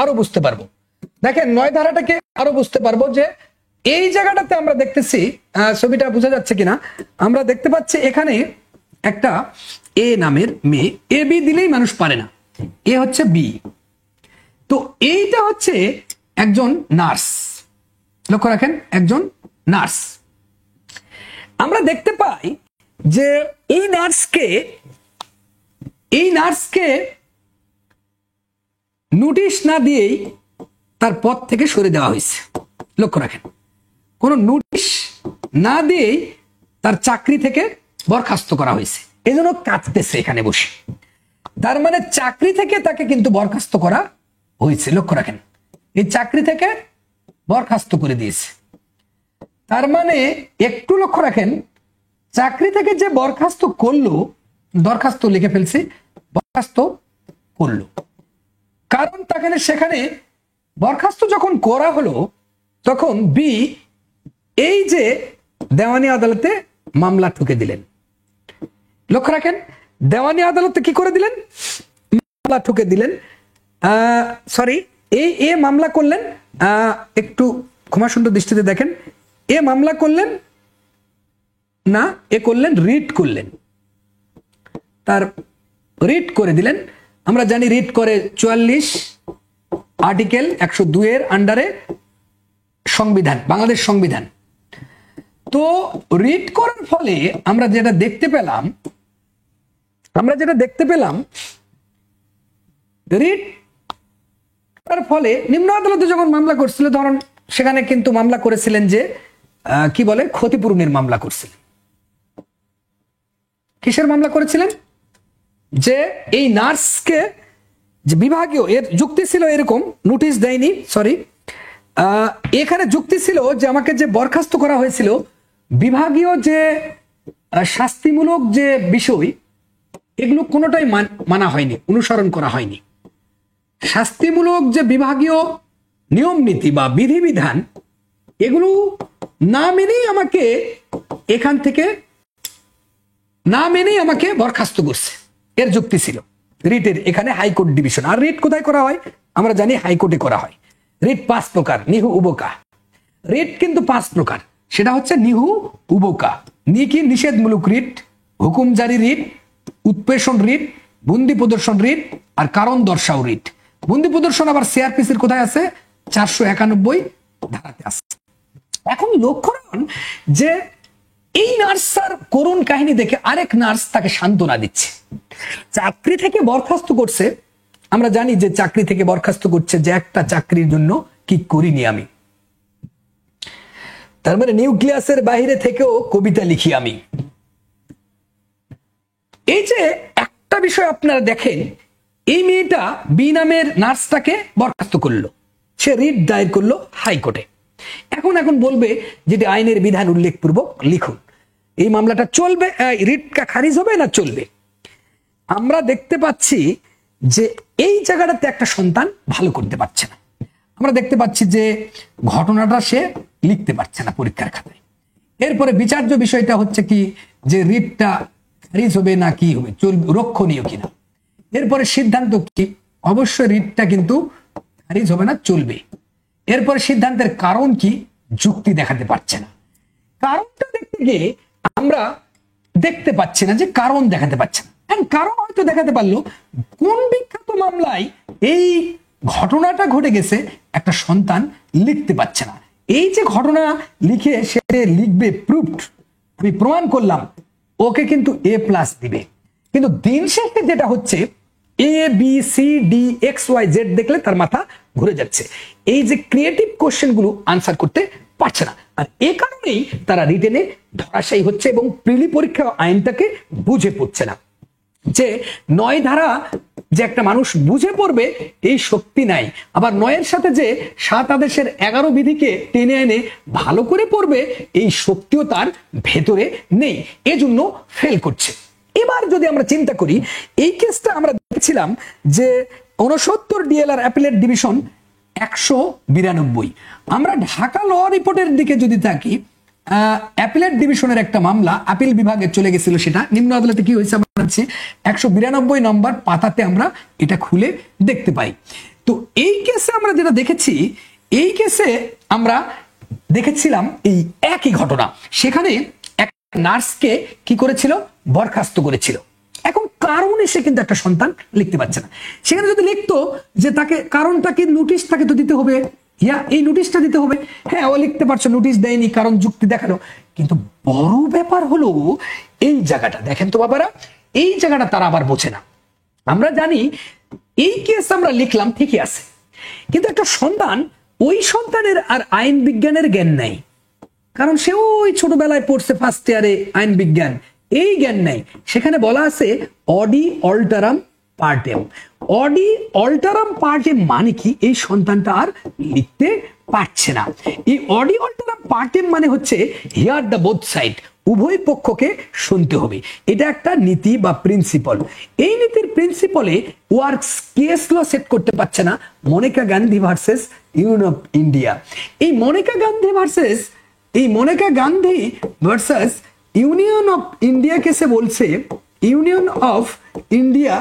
আরো বুঝতে পারবো। দেখেন 9 ধারাটাকে আরো বুঝতে পারবো যে এই জায়গাটাতে আমরা দেখতেছি, ছবিটা বোঝা যাচ্ছে কিনা, আমরা দেখতে পাচ্ছি এখানে একটা এ নামের মেয়ে, এ বি দিলেই মানুষ পারে না, এ হচ্ছে বি, তো এইটা হচ্ছে একজন নার্স। লক্ষ্য রাখেন, একজন নার্স। আমরা দেখতে পাই যে এই নার্সকে নোটিশ না দিয়েই তার পদ থেকে সরে দেওয়া হয়েছে। লক্ষ্য রাখেন, কোন নোটিশ না দিয়েই তার চাকরি থেকে বরখাস্ত করা হয়েছে, এজন্য কাঁদতেছে এখানে বসে। তার মানে চাকরি থেকে তাকে কিন্তু বরখাস্ত করা হয়েছে। লক্ষ্য রাখেন, এই চাকরি থেকে বরখাস্ত করে দিয়েছে। তার মানে একটু লক্ষ্য রাখেন, চাকরি থেকে যে বরখাস্ত করলো, দরখাস্ত লিখে ফেলছে, বরখাস্ত করলো, কারণ তাকে সেখানে বরখাস্ত যখন করা হলো তখন বি এই যে দেওয়ানি আদালতে মামলা ঠুকে দিলেন। লক্ষ্য রাখেন, দেওয়ানি আদালতে কি করে দিলেন, মামলা ঠুকে দিলেন। সরি, এ মামলা করলেন, একটু ক্ষমাসুন্দর দৃষ্টিতে দেখেন, এ মামলা করলেন না, এ করলেন রিট করলেন, তার রিট করে দিলেন। আমরা জানি রিট করে 44 আর্টিকেল 102 এর আন্ডারে সংবিধান, বাংলাদেশ সংবিধান। তো রিট করার ফলে আমরা যেটা দেখতে পেলাম, রিট করার ফলে নিম্ন আদালতে যখন মামলা করছিল, ধরুন সেখানে কিন্তু মামলা করেছিলেন যে কি বলে, ক্ষতিপূরণের মামলা করছিলেন। কিসের মামলা করেছিলেন, যে এই নার্সকে যে বিভাগীয়, এর যুক্তি ছিল এরকম, নোটিশ দেয়নি, সরি, এখানে যুক্তি ছিল যে আমাকে যে বরখাস্ত করা হয়েছিল, বিভাগীয় যে শাস্তিমূলক যে বিষয়, এগুলো কোনোটাই মানা হয়নি, অনুসরণ করা হয়নি। শাস্তিমূলক যে বিভাগীয় নিয়ম নীতি বা বিধিবিধান, এগুলো না মেনেই আমাকে এখান থেকে বরখাস্ত করছে, এর যুক্তি ছিল রিটের। এখানে হাইকোর্ট ডিভিশন। আর রিট কোথায় করা হয় আমরা জানি, হাইকোর্টে করা হয়। রিট 5 প্রকার, নিহু উবকা। রিট কিন্তু 5 প্রকার, সেটা হচ্ছে নিহু উবকা। কি নিষেধমূলক রিট, হুকুম জারি রিট, উৎপেষণ রিট, বন্দি প্রদর্শন রিট, আর কারণ দর্শাও রিট। বন্দি প্রদর্শন আবার সিআরপিসির কোথায় আছে, 491 ধারাতে আছে। এখন লক্ষ্য রাখুন যে এই নার্সার করুণ কাহিনী দেখে আরেক নার্স তাকে সান্ত্বনা দিচ্ছে। চাকরি থেকে বরখাস্ত করছে, আমরা জানি যে চাকরি থেকে বরখাস্ত করছে যে একটা চাকরির জন্য কি করিনি আমি, তার মানে নিউক্লিয়াসের বাইরে থেকেও কবিতা লিখি আমি। এই যে একটা বিষয় আপনারা দেখেন, এই মেয়েটা বি নামের নার্সটাকে বরখাস্ত করলো, সে রিট দায়ের করলো হাইকোর্টে। এখন বলবে যেটি আইনের বিধান উল্লেখপূর্বক লিখুন, এই মামলাটা চলবে, রিটটা খারিজ হবে না চলবে। আমরা দেখতে পাচ্ছি যে এই জায়গাটাতে একটা সন্তান ভালো করতে পারছে না। আমরা দেখতে পাচ্ছি যে ঘটনাটা সে লিখতে পারছে না পরীক্ষার খাতায়। এরপরে বিচার্য বিষয়টা হচ্ছে কি, যে রিটটা খারিজ হবে না কি হবে, চলবে, রক্ষণীয় কিনা। এরপরে সিদ্ধান্ত কি, অবশ্যই রিটটা কিন্তু খারিজ হবে না, চলবে। এরপরে সিদ্ধান্তের কারণ কি, যুক্তি দেখাতে পারছে না। কারণটা দেখতে গিয়ে আমরা দেখতে পাচ্ছি না যে কারণ দেখাতে পারছে না। কারণ হয়তো দেখাতে পারলো, কোন বিখ্যাত মামলায় এই ঘটনাটা ঘটে গেছে একটা সন্তান লিখতে পারছে না। এই যে ঘটনা লিখে সে লিখবে, প্রুফড, আমি প্রমাণ করলাম, ওকে কিন্তু A+ দিবে। কিন্তু দিন শেষে যেটা হচ্ছে, ABCDXYZ দেখলে তার মাথা ঘুরে যাচ্ছে। এই যে ক্রিয়েটিভ কোশ্চেন গুলো আনসার করতে পারছে না, আর এ কারণেই তারা রিটেনে ধরাশায়ী হচ্ছে এবং প্রিলি পরীক্ষা আইনটাকে বুঝে পড়ছে না। যে 9 ধারা যে একটা মানুষ বুঝে পড়বে এই শক্তি নাই, আবার 9-এর সাথে যে 7 আদেশের 11 বিধিকে টেনে এনে ভালো করে পড়বে এই শক্তিও তার ভেতরে নেই, এজন্য ফেল করছে। এবার যদি আমরা চিন্তা করি, এই কেসটা আমরা দেখছিলাম যে 69 ডিএলআর অ্যাপিলেট ডিভিশন 192। আমরা ঢাকা ল রিপোর্টের দিকে যদি থাকি, অ্যাপিলেট ডিভিশনের একটা মামলা আপিল বিভাগে চলে গেছিল, সেটা নিম্ন আদালতে কি হয়েছে আমরা জানছি। 192 নম্বর পাতাতে আমরা এটা খুলে দেখতে পাই তো এই কেসে আমরা যেটা দেখেছি, এই কেসে আমরা দেখেছিলাম এই একই ঘটনা। সেখানে এক নার্সকে কি করেছিল, বরখাস্ত করেছিল। এখন কারণ এসে কিন্তু একটা সন্তান লিখতে পারছে না। সেখানে যদি লিখতো যে তাকে কারণটাকে, নোটিশ তাকে তো দিতে হবে, এই নোটিশটা দিতে হবে, হ্যাঁ ও লিখতে পারছো, নোটিশ দেয়নি, কারণ যুক্তি দেখালো। কিন্তু বড় ব্যাপার হলো এই জায়গাটা, দেখেন তো বাবারা, এই জায়গাটা তারা আবার বোঝে না। আমরা জানি এই কেস আমরা লিখলাম ঠিকই আছে, কিন্তু একটা সন্তান, ওই সন্তানের আর আইন বিজ্ঞানের জ্ঞান নাই, কারণ সে ওই ছোটবেলায় পড়ছে ফার্স্ট ইয়ারে আইন বিজ্ঞান, এই জ্ঞান নাই। সেখানে বলা আছে অডি অল্টারাম পার্টেম। অডি অল্টারাম পার্টেম মানে কি, এই সন্তানটা আর লিখতে পারছে না। এই অডি অল্টারাম পার্টেম মানে হচ্ছে হিয়ার দ্য বোথ সাইড, উভয় পক্ষকে শুনতে হবে। এটা একটা নীতি বা প্রিন্সিপাল। এই নীতির প্রিন্সিপালে ওয়ার্কস কেস ল সেট করতে পারছে না। Maneka Gandhi versus Union of India, এই Maneka Gandhi versus Union of India কেসে বলছে, ইউনিয়ন অফ ইন্ডিয়া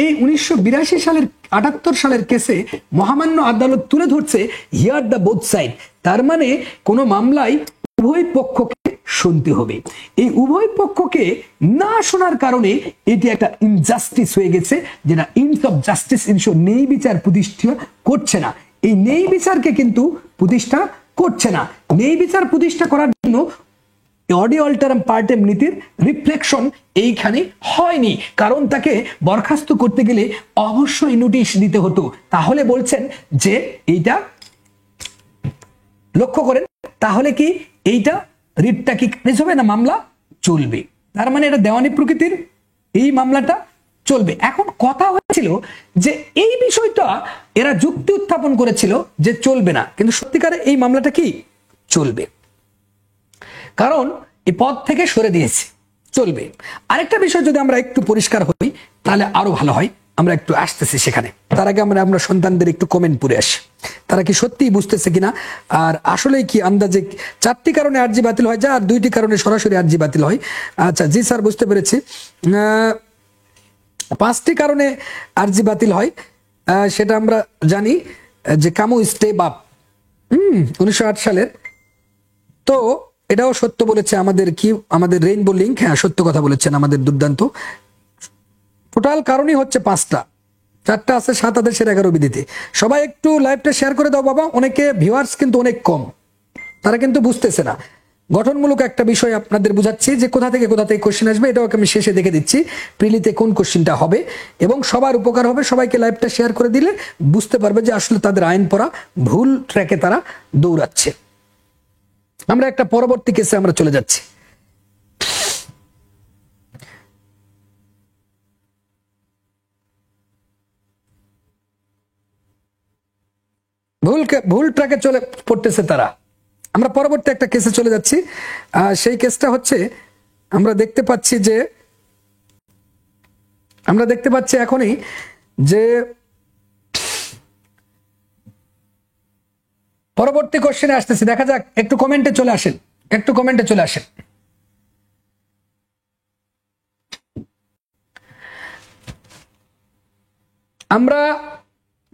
এই 1982 সালের 78 সালের কেসে মহামান্য আদালত তুলে ধরছে হিয়ার দ্য বোথ সাইড। তার মানে কোন মামলায় উভয় পক্ষকে শুনতে হবে। এই উভয় পক্ষকে না শোনার কারণে এটি একটা ইনজাস্টিস হয়ে গেছে, যেটা ইনস অফ জাস্টিস ইনশো, নেই বিচার প্রতিষ্ঠা করছে না। এই নেই বিচারকে কিন্তু প্রতিষ্ঠা করছে না। নেই বিচার প্রতিষ্ঠা করার জন্য অডি অল্টারাম পার্টেম নীতির রিফ্লেকশন এইখানে হয়নি, কারণ তাকে বরখাস্ত করতে গেলে অবশ্যই নোটিশ দিতে হতো। তাহলে বলছেন যে এইটা লক্ষ্য করেন, তাহলে কি এইটা রিটটা কি খারিজ হবে না মামলা চলবে। তার মানে এটা দেওয়ানি প্রকৃতির, এই মামলাটা চলবে। এখন কথা হয়েছিল যে এই বিষয়টা এরা যুক্তি উত্থাপন করেছিল যে চলবে না, কিন্তু সত্যিকারে এই মামলাটা কি চলবে, কারণ এই পদ থেকে সরে দিয়েছে, চলবে। আরেকটা বিষয় যদি আমরা একটু পরিষ্কার হই তাহলে আরো ভালো হয়। আমরা একটু আসতেছি সেখানে, তার আগে আমরা সন্তানদের একটু কমেন্ট পড়ে আসি, তারা কি সত্যি বুঝতেছে কিনা, আর আসলে কি আন্দাজে 4টি কারণে আরজি বাতিল হয়, যা আর 2টি কারণে সরাসরি আরজি বাতিল হয়। আচ্ছা জি স্যার, বুঝতে পেরেছি। 5টি কারণে আরজি বাতিল হয়, সেটা আমরা জানি যে কামু স্টেপ আপ 1908 সালের। তো এটাও সত্য বলেছে আমাদের রেইনবো লিঙ্ক, হ্যাঁ সত্য কথা বলেছেন আমাদের দুর্দান্ত। টোটাল কারণই হচ্ছে 5টা, 4টা আছে 7 আদেশের 11 বিধিতে। সবাই একটু লাইভটা শেয়ার করে দাও বাবা, অনেকে ভিউয়ার্স কিন্তু অনেক কম, তারা কিন্তু বুঝতেছে না। গঠনমূলক একটা বিষয় আপনাদের বুঝাচ্ছি যে কোথা থেকে কোশ্চেন আসবে, এটাও আমি শেষে দেখে দিচ্ছি প্রিলিতে কোন কোশ্চেনটা হবে, এবং সবার উপকার হবে। সবাইকে লাইভটা শেয়ার করে দিলে বুঝতে পারবে যে আসলে তাদের আইন পড়া ভুল ট্র্যাকে তারা দৌড়াচ্ছে। আমরা একটা পরবর্তী কেসে আমরা চলে যাচ্ছি। ভুল ট্র্যাকে চলে পড়তেছে তারা। আমরা পরবর্তী একটা কেসে চলে যাচ্ছি। সেই কেসটা হচ্ছে আমরা দেখতে পাচ্ছি এখনই যে পরবর্তী কোশ্চেনে আসতেছি, দেখা যাক। একটু কমেন্টে চলে আসেন, আমরা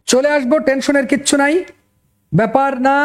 চলে আসবো, টেনশনের কিচ্ছু নাই, ব্যাপার না।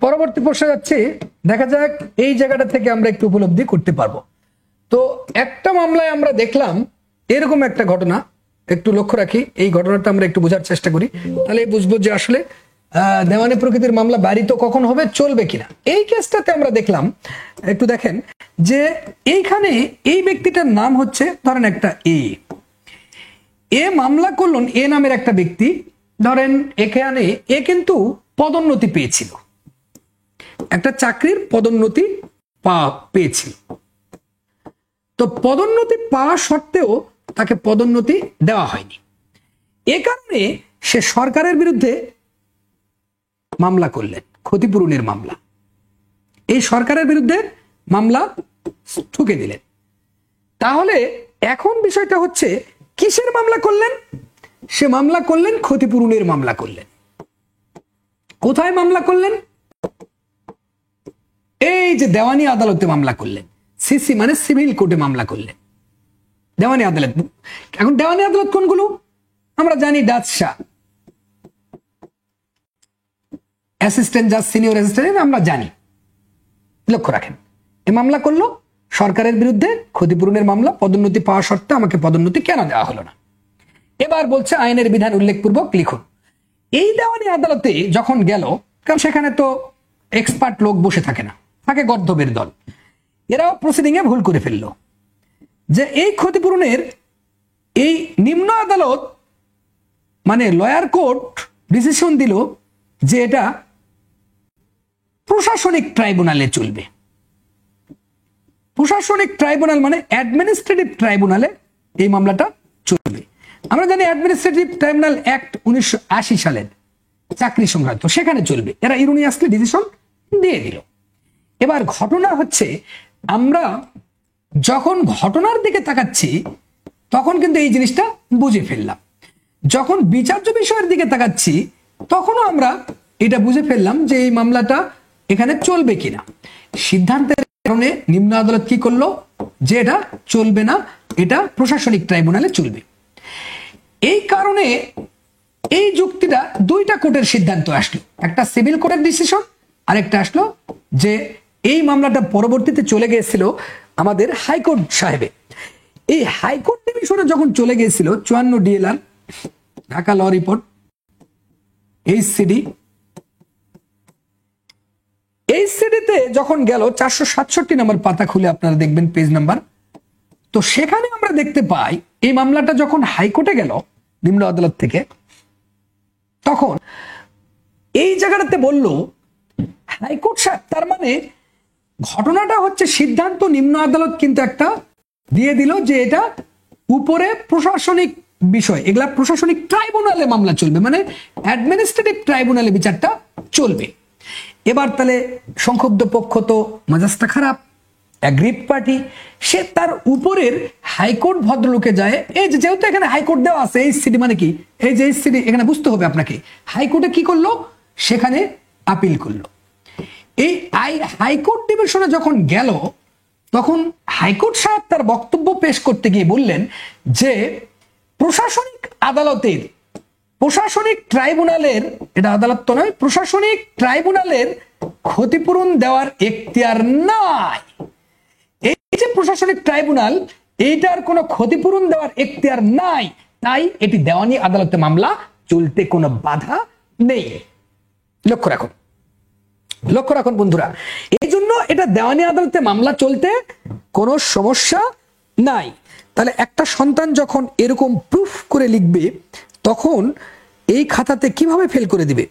পরবর্তী প্রশ্নে যাচ্ছি, দেখা যাক এই জায়গাটা থেকে আমরা একটু উপলব্ধি করতে পারবো। তো একটা মামলায় আমরা দেখলাম এরকম একটা ঘটনা, একটু লক্ষ্য রাখি, এই ঘটনাটা আমরা একটু বোঝার চেষ্টা করি, তাহলে বুঝবো যে আসলে দেওয়ানি প্রকৃতির মামলা বাড়িত কখন হবে, চলবে কিনা। এই কেসটাতে আমরা দেখলাম, একটু দেখেন যে এইখানে এই ব্যক্তিটার নাম হচ্ছে ধরেন একটা এ মামলা করলেন, এ নামের একটা ব্যক্তি ধরেন এখানে এ কিন্তু পদোন্নতি পেয়েছিল, একটা চাকরির পদোন্নতি পেয়েছিল, তো পদোন্নতি পাওয়া সত্ত্বেও তাকে পদোন্নতি দেওয়া হয়নি। এ কারণে সে সরকারের বিরুদ্ধে মামলা করলেন, ক্ষতিপূরণের মামলা। এই সরকারের বিরুদ্ধে মামলা ঠুকে দিলেন। তাহলে এখন বিষয়টা হচ্ছে কিসের মামলা করলেন? সে মামলা করলেন ক্ষতিপূরণের মামলা করলেন। কোথায় মামলা করলেন? এই যে দেওয়ানি আদালতে মামলা করলেন, সিসি মানে সিভিল কোর্টে মামলা করলেন, দেওয়ানি আদালত। এখন দেওয়ানি আদালত কোনগুলো আমরা জানি? ডাচ শাহ, অ্যাসিস্ট্যান্ট জাজ, সিনিয়র অ্যাসিস্ট্যান্ট, আমরা জানি। লক্ষ্য রাখেন, এই মামলা করলো সরকারের বিরুদ্ধে ক্ষতিপূরণের মামলা, পদোন্নতি পাওয়া সত্ত্বেও আমাকে পদোন্নতি কেন দেওয়া হলো না। এবার বলছে আইনের বিধান উল্লেখপূর্বক লিখুন। এই দেওয়ানি আদালতে যখন গেল, কারণ সেখানে তো এক্সপার্ট লোক বসে থাকে না, থাকে গর্ধবের দল, এরাও প্রসিডিং এ ভুল করে ফেললো যে এই ক্ষতিপূরণের এই নিম্ন আদালত মানে লয়ার কোর্ট ডিসিশন দিল যে এটা প্রশাসনিক ট্রাইব্যুনালে চলবে। প্রশাসনিক ট্রাইব্যুনাল মানে অ্যাডমিনিস্ট্রেটিভ ট্রাইব্যুনালে এই মামলাটা চলবে। আমরা জানি অ্যাডমিনিস্ট্রেটিভ ট্রাইব্যুনাল অ্যাক্ট 1980 সালের চাকরি সংক্রান্ত, সেখানে চলবে। এরা ইরোনিয়াসলি ডিসিশন দিয়ে দিল। এবার ঘটনা হচ্ছে, আমরা যখন ঘটনার দিকে তাকাচ্ছি তখন কিন্তু এই জিনিসটা বুঝে ফেললাম, যখন বিচার্য বিষয়ের দিকে তাকাচ্ছি তখনও আমরা এটা বুঝে ফেললাম যে এই মামলাটা এখানে চলবে কিনা। সিদ্ধান্তের কারণে নিম্ন আদালত কি করলো যে এটা চলবে না, এটা প্রশাসনিক ট্রাইব্যুনালে চলবে। এই কারণে এই যুক্তিটা দুইটা কোর্টের সিদ্ধান্ত আসলো, একটা সিভিল কোর্টের ডিসিশন আর একটা আসলো যে এই মামলাটা পরবর্তীতে চলে গিয়েছিল আমাদের হাইকোর্ট সাহেবে। এই হাইকোর্ট ডিভিশনে যখন চলে গিয়েছিল 54 DLR ঢাকা ল রিপোর্ট এইচসিডিতে যখন গেল 467 নম্বর পাতা খুলে আপনারা দেখবেন পেজ নাম্বার, তো সেখানে আমরা দেখতে পাই এই মামলাটা যখন হাইকোর্টে গেল নিম্ন আদালত থেকে, তখন এই জায়গাটাতে বলল হাইকোর্ট সাহেব, তার মানে ঘটনাটা হচ্ছে সিদ্ধান্ত নিম্ন আদালত কিন্তু একটা দিয়ে দিল যে এটা উপরে প্রশাসনিক বিষয়, এগুলা প্রশাসনিক ট্রাইব্যুনালে মামলা চলবে, মানে অ্যাডমিনিস্ট্রেটিভ ট্রাইব্যুনালে বিচারটা চলবে। এবার তাহলে সংক্ষুব্ধ পক্ষ তো মেজাজটা খারাপ, অ্যাগ্রিভ পার্টি, সে তার উপরের হাইকোর্ট ভদ্রলোকে যায়, এই যে যেহেতু এখানে হাইকোর্ট দেওয়া আছে, এইচসিডি মানে কি, এই যে এইচসিডি এখানে বুঝতে হবে আপনাকে, হাইকোর্টে কি করলো, সেখানে আপিল করলো। এই হাইকোর্ট ডিভিশনে যখন গেল তখন হাইকোর্ট সাহেব তার বক্তব্য পেশ করতে গিয়ে বললেন যে প্রশাসনিক আদালতের, প্রশাসনিক ট্রাইব্যুনালের, এটা আদালত তো নয়, প্রশাসনিক ট্রাইব্যুনালের ক্ষতিপূরণ দেওয়ার এখতিয়ার নাই। এই যে প্রশাসনিক ট্রাইব্যুনাল, এইটার কোনো ক্ষতিপূরণ দেওয়ার এখতিয়ার নাই, তাই এটি দেওয়ানি আদালতে মামলা চলতে কোনো বাধা নেই। লক্ষ্য রাখুন, লক্ষ্য রাখুন বন্ধুরা, এই জন্য এটা দেওয়ানি আদালতে মামলা চলতে কোনো সমস্যা নাই। তাহলে একটা সন্তান যখন এরকম প্রুফ করে লিখবে তখন এই খাতাতে কিভাবে ফেল করে দিবে?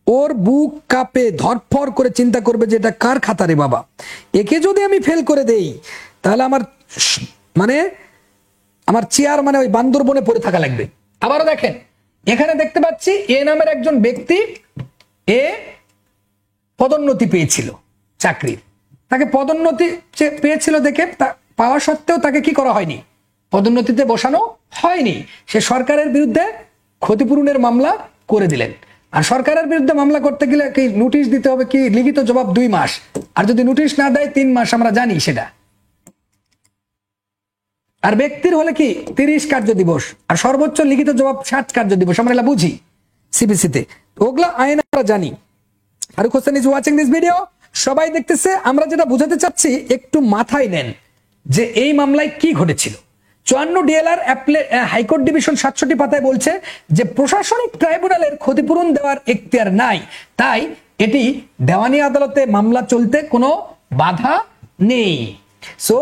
ওর বুক কাঁপে, ধরফর করে চিন্তা করবে যে এটা কার খাতা রে বাবা, একে যদি আমি ফেল করে দেই তাহলে আমার চেয়ার মানে ওই বান্দরবনে পড়ে থাকা লাগবে। আবারও দেখেন, এখানে দেখতে পাচ্ছি এ নামের একজন ব্যক্তি, এ পদোন্নতি পেয়েছিল চাকরির, তাকে পদোন্নতি পেয়েছিল দেখে পাওয়া সত্ত্বেও তাকে কি করা হয়নি, পদোন্নতিতে বসানো হয়নি। সে সরকারের বিরুদ্ধে ক্ষতিপূরণের মামলা করে দিলেন। আর সরকারের বিরুদ্ধে মামলা করতে গেলে কি নোটিশ দিতে হবে, কি লিখিত জবাব 2 মাস, আর যদি নোটিশ না দেয় 3 মাস, আমরা জানি সেটা। আর ব্যক্তির হলে কি 30 কার্য দিবস, আর সর্বোচ্চ লিখিত জবাব 60 কার্য দিবস, আমরা এটা বুঝি সিপিসিতে, ওগুলা আইন আমরা জানি। আর question is watching this video, সবাই দেখতেছে, আমরা যেটা বোঝাতে চাচ্ছি একটু মাথায় নেন যে এই মামলায় কি ঘটেছিল। 54 DLR হাইকোর্ট ডিভিশন 67 পাতায় বলছে যে প্রশাসনিক ট্রাইব্যুনালের ক্ষতিপূরণ দেওয়ার এখতিয়ার নাই, তাই এটি দেওয়ানি আদালতে মামলা চলতে কোনো বাধা নেই। সো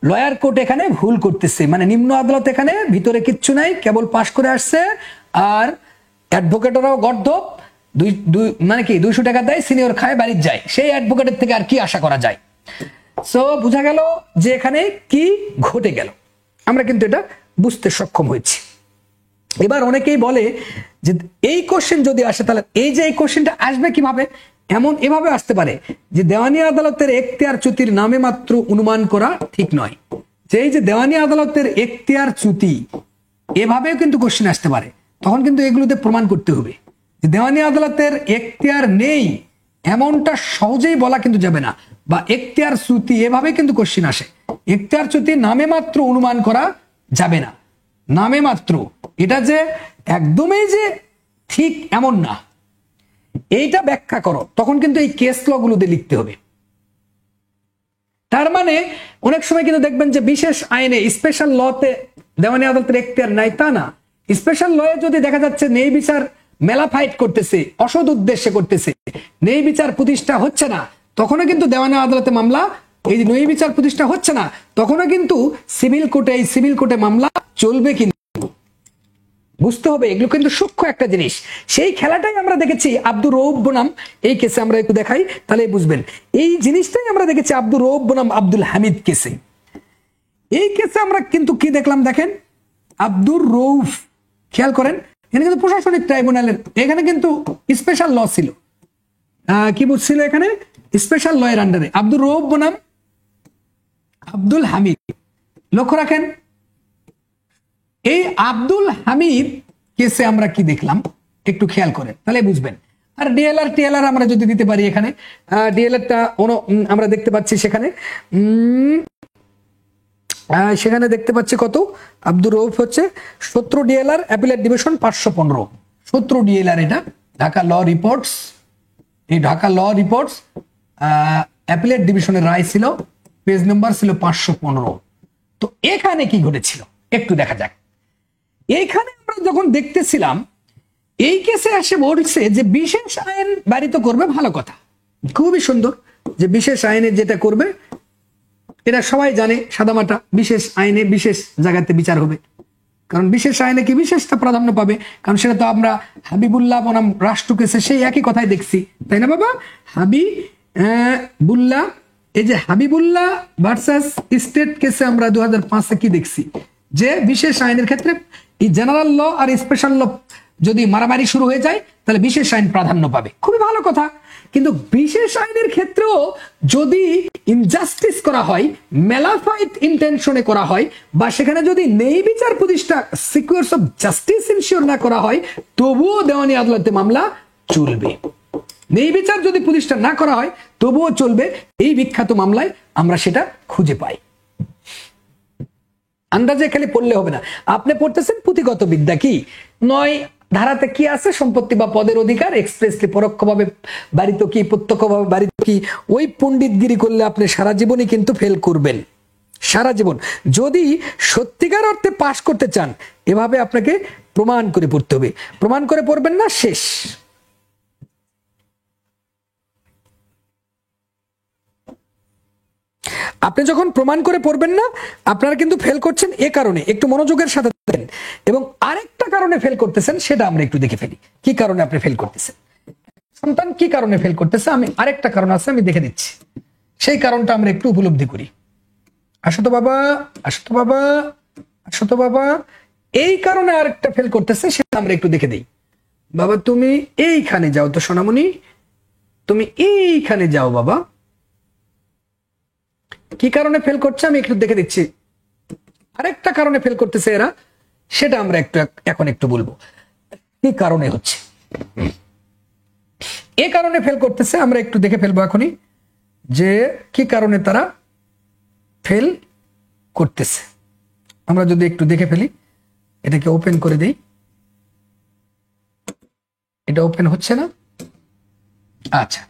লয়ার কোর্ট এখানে ভুল করতেছে, মানে নিম্ন আদালত এখানে ভিতরে কিচ্ছু নাই, কেবল পাশ করে আসছে, আর অ্যাডভোকেটরাও গর্ধপ, মানে কি 200 টাকা দেয়, সিনিয়র খায়, বাড়ির যায়। সেই অ্যাডভোকেটের থেকে আর কি আশা করা যায়? সো বোঝা গেল যে এখানে কি ঘটে গেল, আমরা কিন্তু এটা বুঝতে সক্ষম হয়েছি। এবার অনেকেই বলে যে এই কোশ্চেন যদি আসে তাহলে এই যে এই কোশ্চেনটা আসবে কিভাবে, এভাবে আসতে পারে যে দেওয়ানি আদালতের এখতিয়ারচ্যুতির নামে মাত্র অনুমান করা ঠিক নয়। যে এই যে দেওয়ানি আদালতের এখতিয়ারচ্যুতি, এভাবেও কিন্তু কোশ্চেন আসতে পারে। তখন কিন্তু এগুলোতে প্রমাণ করতে হবে যে দেওয়ানি আদালতের এখতিয়ার নেই, এমনটা সহজেই বলা কিন্তু যাবে না। বা এখতিয়ারচ্যুতি, এভাবে কিন্তু কোশ্চেন আসে। এখতিয়ারচ্যুতি নামে মাত্র অনুমান করা যাবে না, নামে মাত্র, এটা যে একদমই যে ঠিক এমন না, এইটা ব্যাখ্যা করো, তখন কিন্তু এই কেস ল গুলোতে লিখতে হবে। তার মানে অনেক সময় কিন্তু দেখবেন যে বিশেষ আইনে, স্পেশাল লতে দেওয়ানি আদালতের এখতিয়ার নাই, তা না। স্পেশাল লয়ে যদি দেখা যাচ্ছে ন্যায় বিচার মেলা ফাইট করতেছে, অসৎ উদ্দেশ্যে করতেছে, ন্যায় বিচার প্রতিষ্ঠা হচ্ছে না, তখনও কিন্তু দেওয়ানি আদালতে মামলা, এই যে ন্যায় বিচার প্রতিষ্ঠা হচ্ছে না, তখনও কিন্তু সিভিল কোর্টে মামলা চলবে। কিন্তু বুঝতে হবে এগুলো কিন্তু সূক্ষ্ম একটা জিনিস। সেই খেলাটাই আমরা দেখেছি আব্দুর রউফ বনাম, এই কেসে আমরা একটু দেখাই তাহলে বুঝবেন। এই জিনিসটাই আমরা দেখেছি আব্দুর রউফ বনাম আব্দুল হামিদ কেসে। এই কেসে আমরা কিন্তু কি দেখলাম দেখেন, আব্দুর রউফ, খেয়াল করেন, এখানে কিন্তু প্রশাসনিক ট্রাইব্যুনালের, এখানে কিন্তু স্পেশাল ল ছিল, কি বুঝছিল এখানে, স্পেশাল ল এর আন্ডারে আব্দুর রউফ বনাম আব্দুল হামিদ। লক্ষ্য রাখেন, এই আব্দুল হামিদ কেসে আমরা কি দেখলাম একটু খেয়াল করেন তাহলে বুঝবেন। আর টিএলআর আমরা যদি দিতে পারি, এখানে ডিএলআরটা আমরা দেখতে পাচ্ছি, সেখানে দেখতে পাচ্ছি কত, আব্দুর রউফ হচ্ছে 17 ডিএলআর, অ্যাপিলেট ডিভিশন 515, 17 ডিএলআর, এটা ঢাকা ল রিপোর্টস, এই ঢাকা ল রিপোর্টস অ্যাপিলেট ডিভিশনের রায় ছিল, পেজ নাম্বার ছিল 515। তো এখানে কি ঘটেছিল একটু দেখা যাক। এইখানে আমরা যখন দেখতেছিলাম, এই কেসে এসে বলছে যে বিশেষ আইন বাড়িতে করবে, ভালো কথা, খুবই সুন্দর, যে বিশেষ আইনে যেটা করবে এটা সবাই জানে, সাদামাটা, বিশেষ আইনে বিশেষ জায়গাতে বিচার হবে। কারণ বিশেষ আইনে কি বিশেষটা প্রাধান্য পাবে, কারণ সেটা তো আমরা হাবিবুল্লাহ বনাম রাষ্ট্র কেসে সেই একই কথাই দেখছি, তাই না বাবা? হাবিবুল্লাহ, এই যে হাবিবুল্লাহ ভার্সাস স্টেট কেসে আমরা 2005-এ কি দেখছি, যে বিশেষ আইনের ক্ষেত্রে এই জেনারেল ল আর স্পেশাল ল যদি মারামারি শুরু হয়ে যায় তাহলে বিশেষ আইন প্রাধান্য পাবে, খুবই ভালো কথা। কিন্তু বিশেষ আইনের ক্ষেত্রেও যদি ইনজাস্টিস করা হয়, মেলাফাইট ইন্টেনশনে করা হয়, বা সেখানে যদি ন্যায় বিচার প্রতিষ্ঠা, সিকিউরস অফ জাস্টিস ইনশিওর না করা হয়, তবুও দেওয়ানি আদালতে মামলা চলবে। ন্যায় বিচার যদি প্রতিষ্ঠা না করা হয় তবুও চলবে। এই বিখ্যাত মামলায় আমরা সেটা খুঁজে পাই। আন্দাজে খালি পড়লে হবে না, আপনি পড়তেছেন পুঁথিগত বিদ্যা, কি 9 ধারাতে কি আছে, সম্পত্তি বা পদের অধিকার, এক্সপ্রেসলি পরোক্ষভাবে বাড়িতে কি, প্রত্যক্ষভাবে বাড়িতে কি, ওই পণ্ডিতগিরি করলে আপনি সারা জীবনই কিন্তু ফেল করবেন, সারা জীবন। যদি সত্যিকার অর্থে পাশ করতে চান, এভাবে আপনাকে প্রমাণ করে পড়তে হবে, প্রমাণ করে পড়বেন না, শেষ। আপনি যখন প্রমাণ করে পড়বেন না, আপনারা কিন্তু ফেল করছেন এ কারণে, একটু মনোযোগের সাথে দেন। এবং আরেকটা কারণে ফেল করতেছেন, সেটা আমরা একটু দেখে ফেলি, কি কারণে আপনি ফেল করতেছেন, সন্তান কি কারণে ফেল করতেছে। আমি আরেকটা কারণ আছে, আমি দেখে দিচ্ছি, সেই কারণটা আমরা একটু উপলব্ধি করি। আসো তো বাবা, আসো তো বাবা, আসো তো বাবা, এই কারণে আরেকটা ফেল করতেছে, সেটা আমরা একটু দেখে দিই। বাবা তুমি এইখানে যাও তো সোনামণি, তুমি এইখানে যাও বাবা। কি কারণে ফেল করছে আমি একটু দেখে দিচ্ছি। আরেকটা কারণে ফেল করতেছে এরা, সেটা আমরা এখন একটু বলবো কি কারণে হচ্ছে। এ কারণে ফেল করতেছে আমরা একটু দেখে ফেলবো এখনই, যে কি কারণে তারা ফেল করতেছে। আমরা যদি একটু দেখে ফেলি, এটাকে ওপেন করে দেই, এটা ওপেন হচ্ছে না, আচ্ছা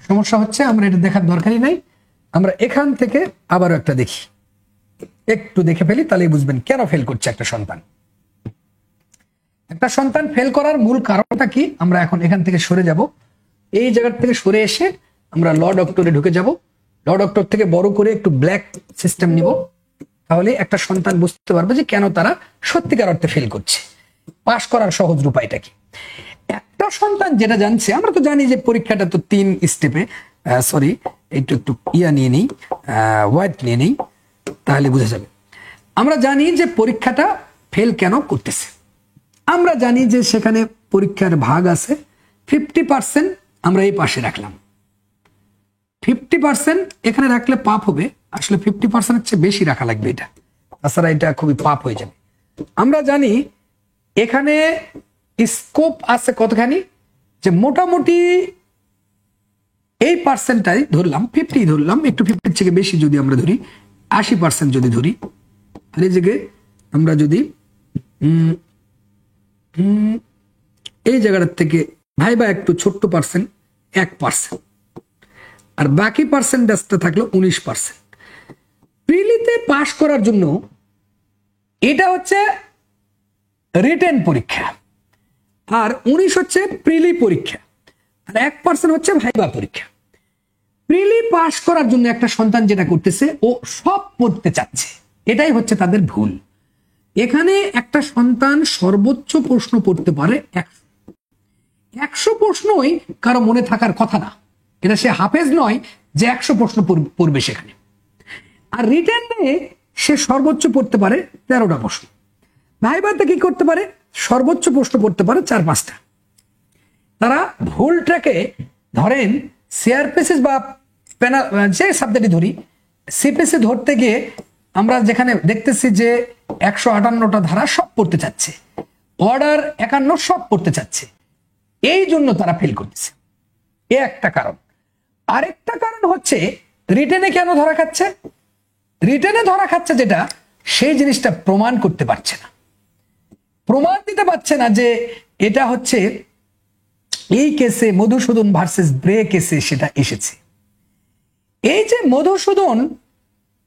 সমস্যা হচ্ছে, আমরা এটা দেখার দরকারই নাই। আমরা এখান থেকে আবারও একটা দেখি, একটু দেখে ফেলি, তাহলেই বুঝবেন কেন ফেল করছে একটা সন্তান। একটা সন্তান ফেল করার মূল কারণটা কি, আমরা এখন এখান থেকে সরে যাব, এই জায়গা থেকে সরে এসে আমরা ল ডক্টরে ঢুকে যাব। ল ডক্টর থেকে বড় করে একটু ব্ল্যাক সিস্টেম নিব, তাহলে একটা সন্তান বুঝতে পারবে যে কেন তারা সত্যিকার অর্থে ফেল করছে, পাশ করার সহজ উপায়টা কি। একটা সন্তান যেটা জানছে, আমরা তো জানি যে পরীক্ষাটা তো 3 স্টেপে, সরি একটু একটু নিয়ে নেই, হোয়াইট নিয়ে নেই, তাহলে বোঝা যাবে। আমরা জানি যে পরীক্ষাটা ফেল কেন করতেছে। আমরা জানি যে সেখানে পরীক্ষার ভাগ আছে 50%, আমরা এই পাশে রাখলাম 50%। এখানে রাখলে পাপ হবে, আসলে 50% চেয়ে বেশি রাখা লাগবে, এটা তাছাড়া এটা খুবই পাপ হয়ে যাবে। আমরা জানি এখানে স্কোপ আছে কতখানি, যে মোটামুটি এই পার্সেন্টটাই ধরলাম, 50 ধরলাম, একটু 50 থেকে বেশি যদি আমরা ধরি, 80% যদি ধরি, আর এই জায়গায় আমরা যদি এই জায়গাটার থেকে ভাইবা একটু ছোট্ট পার্সেন্ট 1%, আর বাকি পার্সেন্টেজটা থাকলো 19%। প্রিলিতে পাশ করার জন্য এটা হচ্ছে রিটেন পরীক্ষা, আর 19 হচ্ছে প্রিলি পরীক্ষা, আর 1% হচ্ছে ভাইবা পরীক্ষা। প্রিলি পাশ করার জন্য একটা সন্তান যেটা করতেছে, ও সব পড়তে চাচ্ছে, এটাই হচ্ছে তাদের ভুল। এখানে একটা সন্তান সর্বোচ্চ প্রশ্ন পড়তে পারে 100 প্রশ্নই কারো মনে থাকার কথা না, এটা সে হাফেজ নয় যে 100 প্রশ্ন পড়বে সেখানে। আর রিটেনে সে সর্বোচ্চ পড়তে পারে 13টা প্রশ্ন। ভাইবাতে কি করতে পারে, সর্বোচ্চ প্রশ্ন পড়তে পারে 4-5টা। তারা ভুলটাকে ধরেন সিআরপিসি বা যে সাবজেক্টে ধরি, সিপিসি ধরতে গিয়ে আমরা যেখানে দেখতেছি যে 158টা ধারা সব পড়তে চাচ্ছে, অর্ডার 51 সব পড়তে চাচ্ছে, এই জন্য তারা ফেল করতেছে। এ একটা কারণ। আরেকটা কারণ হচ্ছে রিটেনে কেন ধরা খাচ্ছে, রিটেনে ধরা খাচ্ছে যেটা, সেই জিনিসটা প্রমাণ করতে পারছে না, প্রমাণ দিতে পারছে না যে এটা হচ্ছে এই কেসে মধুসূদন ভার্সেস ব্রে কেসে সেটা এসেছে। এই যে মধুসূদন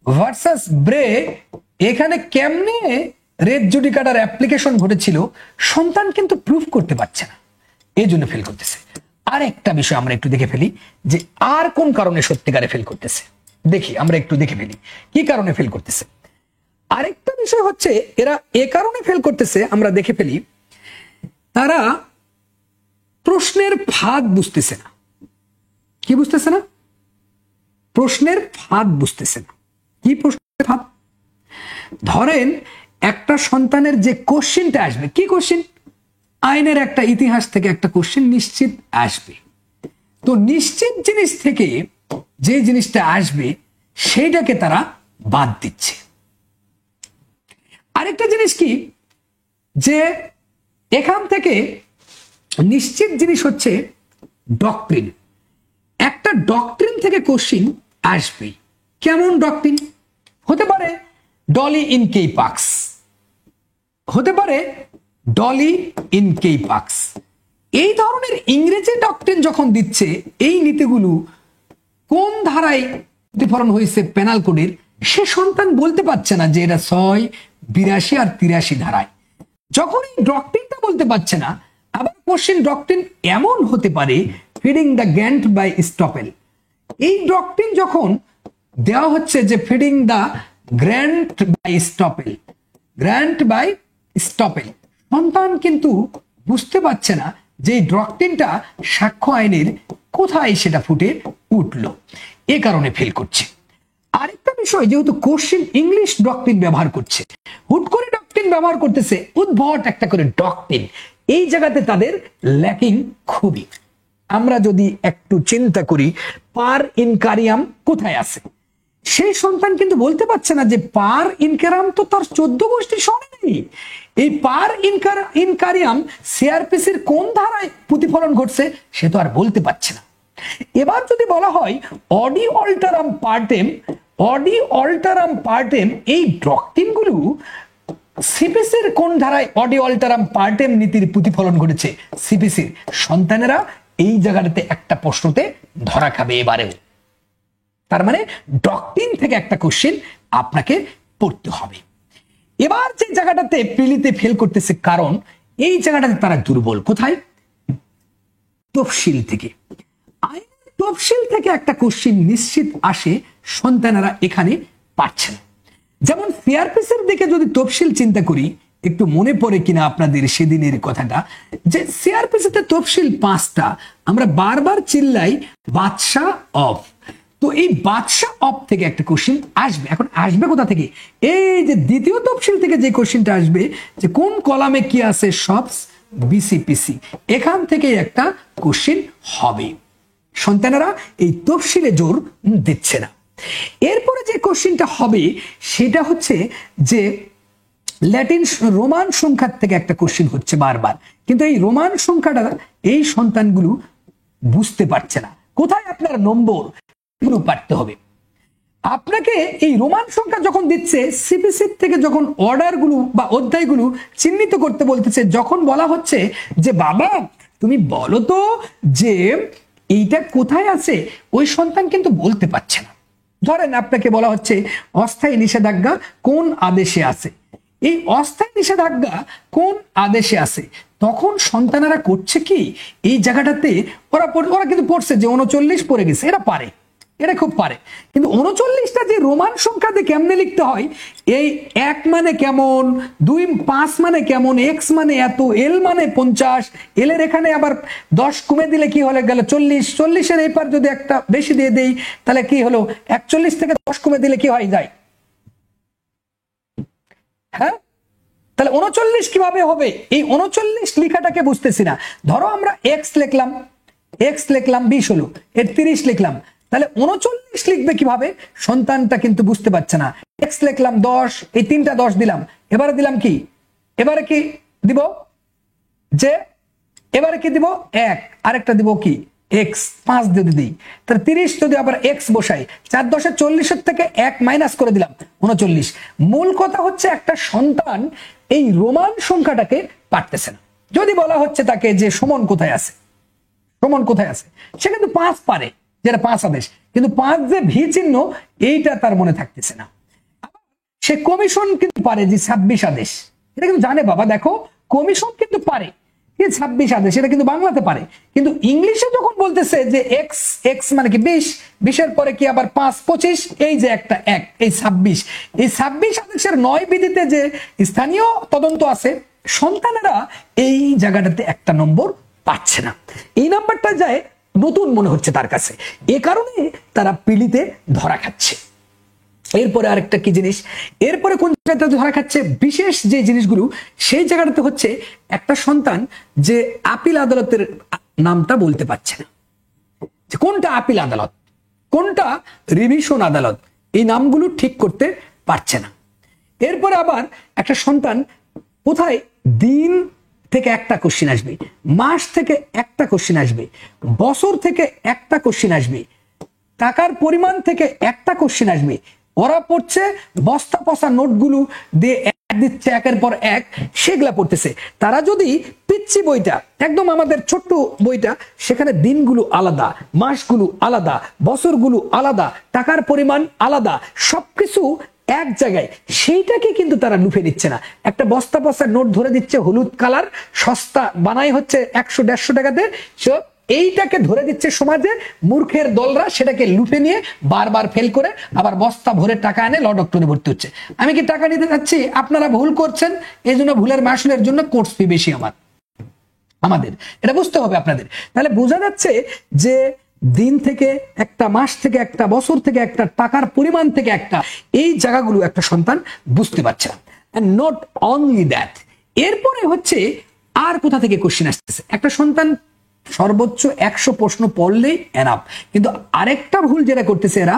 ভার্সাস ব্রে, এখানে কেমনে রেড জুডিকাটার অ্যাপ্লিকেশন ঘটেছিল, সন্তান কিন্তু প্রুফ করতে পারছে না, এই জন্য ফেল করতেছে। আর একটা বিষয় আমরা একটু দেখে ফেলি যে আর কোন কারণে সত্যিকারে ফেল করতেছে, দেখি আমরা একটু দেখে ফেলি কি কারণে ফেল করতেছে। আরেকটা বিষয় হচ্ছে এরা এ কারণে ফেল করতেছে, আমরা দেখে ফেলি, তারা প্রশ্নের ফাঁদ বুঝতেছে না। কি বুঝতেছে না? প্রশ্নের ফাঁদ বুঝতেছে না। কি প্রশ্নের ফাঁদ? ধরেন একটা সন্তানের যে কোশ্চেনটা আসবে, কি কোশ্চেন, আইনের একটা ইতিহাস থেকে একটা কোশ্চেন নিশ্চিত আসবে, তো নিশ্চিত জিনিস থেকে যে জিনিসটা আসবে সেইটাকে তারা বাদ দিচ্ছে। আরেকটা জিনিস কি, যে এখান থেকে নিশ্চিত জিনিস হচ্ছে ডক্ট্রিন, একটা ডক্ট্রিন থেকে কোশ্চেন আসবে। কেমন ডক্ট্রিন? হতে পারে ডলি ইন কেইপাক্স, হতে পারে ডলি ইন কেইপাক্স। এই ধরনের ইংরেজি ডক্ট্রিন যখন দিচ্ছে, এই নীতিগুলো কোন ধারায় প্রতিফলন হয়েছে পেনাল কোডের, সে সন্তান বলতে পারছে না যে এটা 6, 82 আর 83 ধারায়। যখন এই ডক্ট্রিনটা বলতে পারছে না, আবার কোশ্চেন ডক্ট্রিন এমন হতে পারে feeding the grant by estoppel. এই ডক্ট্রিন যখন দেওয়া হচ্ছে যে feeding the grant by estoppel, grant by estoppel, সন্তান কিন্তু বুঝতে পারছে না যে এই ডক্ট্রিনটা সাক্ষ্য আইনের কোথায় সেটা ফুটে উঠলো, এ কারণে ফেল করছে। আরেকটা বিষয়, যেহেতু কোশ্চেন ইংলিশ ডক্ট্রিন ব্যবহার করছে, হুট করে ডক্ট্রিন ব্যবহার করতেছে, উদ্ভট একটা করে ডক্ট্রিন, এই জায়গাতে তাদের ল্যাকিং খুবই। আমরা যদি একটু চিন্তা করি পার ইনকারিয়াম কোথায় আছে, সেই সন্তান কিন্তু বলতে পারছে না যে পার ইনকারাম তো তার 14 গোষ্ঠী শোনে নেই। এই পার ইনকারিয়াম সিআরপিসির কোন ধারায় প্রতিফলন ঘটছে সে তো আর বলতে পারছে না। এবার যদি বলা হয় অডি অল্টারাম পার্টেম, অডি অল্টারাম পার্টেম, এই ডক্ট্রিনগুলো সিপিসির কোন ধারায় অডি অল্টারাম পার্টেম নীতির প্রতিফলন ঘটেছে, সিপিসির সন্তানেরা এই জায়গাটাতে একটা প্রশ্নতে ধরা খাবে এবারেও। তার মানে ডক্ট্রিন থেকে একটা কোশ্চেন আপনাকে পড়তে হবে। এবার যে জায়গাটাতে প্রিলিতে ফেল করতেছে, কারণ এই জায়গাটাতে তারা দুর্বল কোথায়, তফসিল থেকে। আইনের তফসিল থেকে একটা কোশ্চেন নিশ্চিত আসে, সন্তানেরা এখানে পারছে না। যেমন সিআরপিসির দিকে যদি তফসিল চিন্তা করি, একটু মনে পড়ে কিনা আপনাদের সেদিনের কথাটা, যে সিআরপিসিতে তফসিল 5টা, আমরা বারবার চিল্লাই বাদশাহ অফ। তো এই বাদশাহ অফ থেকে একটা কোশ্চিন আসবে। এখন আসবে কোথা থেকে? এই যে দ্বিতীয় তফসিল থেকে যে কোশ্চিনটা আসবে, যে কোন কলামে কি আছে সবস বিসিপিসি, এখান থেকে একটা কোশ্চিন হবে। সন্তানেরা এই তফসিলে জোর দিচ্ছে না। এরপরে যে কোশ্চিনটা হবে সেটা হচ্ছে যে ল্যাটিন রোমান সংখ্যার থেকে একটা কোশ্চিন হচ্ছে বারবার, কিন্তু এই রোমান সংখ্যাটা এই সন্তানগুলো বুঝতে পারছে না। কোথায় আপনার নম্বর গুলো পাঠতে হবে। আপনাকে এই রোমান সংখ্যা যখন দিচ্ছে, সিপিসি থেকে যখন অর্ডারগুলো বা অধ্যায়গুলো চিহ্নিত করতে বলতেছে, যখন বলা হচ্ছে যে বাবা তুমি বলো তো যে এইটা কোথায় আছে, ওই সন্তান কিন্তু বলতে পারছে না। ধরেন আপনাকে বলা হচ্ছে অস্থায়ী নিষেধাজ্ঞা কোন আদেশে আছে, এই অস্থায়ী নিষেধাজ্ঞা কোন আদেশে আছে, তখন সন্তানেরা করছে কি, এই জায়গাটাতে ওরা কিন্তু পড়ছে যে 39 পড়ে গেছে, এরা পারে, এটা খুব পারে। কিন্তু 39টা যে রোমান সংখ্যা দিয়ে কেমনে লিখতে হয়, এই 1 মানে কেমন, 2 5 মানে কেমন, এক্স মানে এত, এল মানে 50, এল এর এখানে আবার 10 কমে দিলে কি হলে গেল 40, 40-এর এই পার যদি একটা বেশি দিয়ে দেই তাহলে কি হলো, 41 থেকে 10 কমে দিলে কি হয় যায়, হ্যাঁ? তাহলে 39 কিভাবে হবে? এই 39 লেখাটাকে বুঝতেছি না। ধরো আমরা এক্স লিখলাম 20 হলো, এর 30 লিখলাম, তাহলে 39 লিখবে কিভাবে? সন্তানটা কিন্তু বুঝতে পারছে না। এক্স লিখলাম 10, এই 3টা 10 দিলাম, এবারে দিলাম কি, এবারে কি দিব, যে এবারে কি দিব 1, আরেকটা দিব কি এক্স, 5 যদি দিই, তাহলে 30 যদি আবার এক্স বসাই, 4 10 40 থেকে 1 মাইনাস করে দিলাম 39। মূল কথা হচ্ছে একটা সন্তান এই রোমান সংখ্যাটাকে পারতেছে না। যদি বলা হচ্ছে তাকে যে সমান কোথায় আছে, সমান কোথায় আছে, সে কিন্তু 5 পারে, যেটা 5 আদেশ, কিন্তু 5 যে ভি চিহ্ন এইটা তার মনে থাকতেছে না। সে কমিশন কিন্তু পারে যে 26 আদেশ, এটা কিন্তু জানে বাবা, দেখো কমিশন কিন্তু পারে, 26 আদেশ এটা কিন্তু বাংলাতে পারে, কিন্তু ইংলিশে যখন বলতেছে যে এক্স, এক্স মানে কি 20, 20-এর পরে কি আবার 5 25, এই যে একটা 1, এই 26, এই 26 আদেশের 9 বিধিতে যে স্থানীয় তদন্ত আছে, সন্তানেরা এই জায়গাটাতে একটা নম্বর পাচ্ছে না। এই নাম্বারটা যায় নতুন মনে হচ্ছে তার কাছে, এ কারণে তারা পিলিতে ধরা খাচ্ছে। এরপরে আরেকটা কি জিনিস, এরপরে কোন জায়গাতে ধরা খাচ্ছে, বিশেষ যে জিনিসগুলো, সেই জায়গাটাতে হচ্ছে একটা সন্তান যে আপিল আদালতের নামটা বলতে পারছে না, যে কোনটা আপিল আদালত কোনটা রিভিশন আদালত, এই নামগুলো ঠিক করতে পারছে না। এরপরে আবার একটা সন্তান কোথায় দিন থেকে একটা কোশ্চিন আসবে, মাস থেকে একটা কোশ্চিন আসবে, বছর থেকে একটা কোশ্চিন আসবে, টাকার পরিমাণ থেকে একটা কোশ্চিন আসবে। ওরা পড়ছে বস্তা পচা নোটগুলো দিয়ে দিচ্ছে একের পর এক, সেগুলা পড়তেছে। তারা যদি পিচ্ছি বইটা একদম আমাদের ছোট্ট বইটা, সেখানে দিনগুলো আলাদা, মাসগুলো আলাদা, বছরগুলো আলাদা, টাকার পরিমাণ আলাদা, সবকিছু এক জায়গায়, সেইটাকে কিন্তু তারা লুফে নিচ্ছে না। একটা বস্তা পচা নোট ধরে দিচ্ছে হলুদ কালার, সস্তা বানাই হচ্ছে 100-150 টাকাতে, এইটাকে ধরে দিচ্ছে সমাজে মূর্খের দলরা, সেটাকে লুটে নিয়ে বারবার ফেল করে আবার বস্তা ভরে টাকা এনে ল ডক্টরে ভর্তি হচ্ছে। আমি কি টাকা নিতে যাচ্ছি, আপনারা ভুল করছেন, এই জন্য ভুলের মাসুলের জন্য কোর্স ফি বেশি আমাদের, এটা বুঝতে হবে আপনাদের। তাহলে বোঝা যাচ্ছে যে দিন থেকে একটা, মাস থেকে একটা, বছর থেকে একটা, টাকার পরিমাণ থেকে একটা, এই জায়গাগুলো একটা সন্তান বুঝতে পারছে না। এন্ড নট অনলি দ্যাট, এরপরে হচ্ছে আর কোথা থেকে কোশ্চেন আসতেছে, একটা সন্তান সর্বোচ্চ 100 প্রশ্ন পড়লেই এনাফ, কিন্তু আরেকটা ভুল যেটা করতেছে, এরা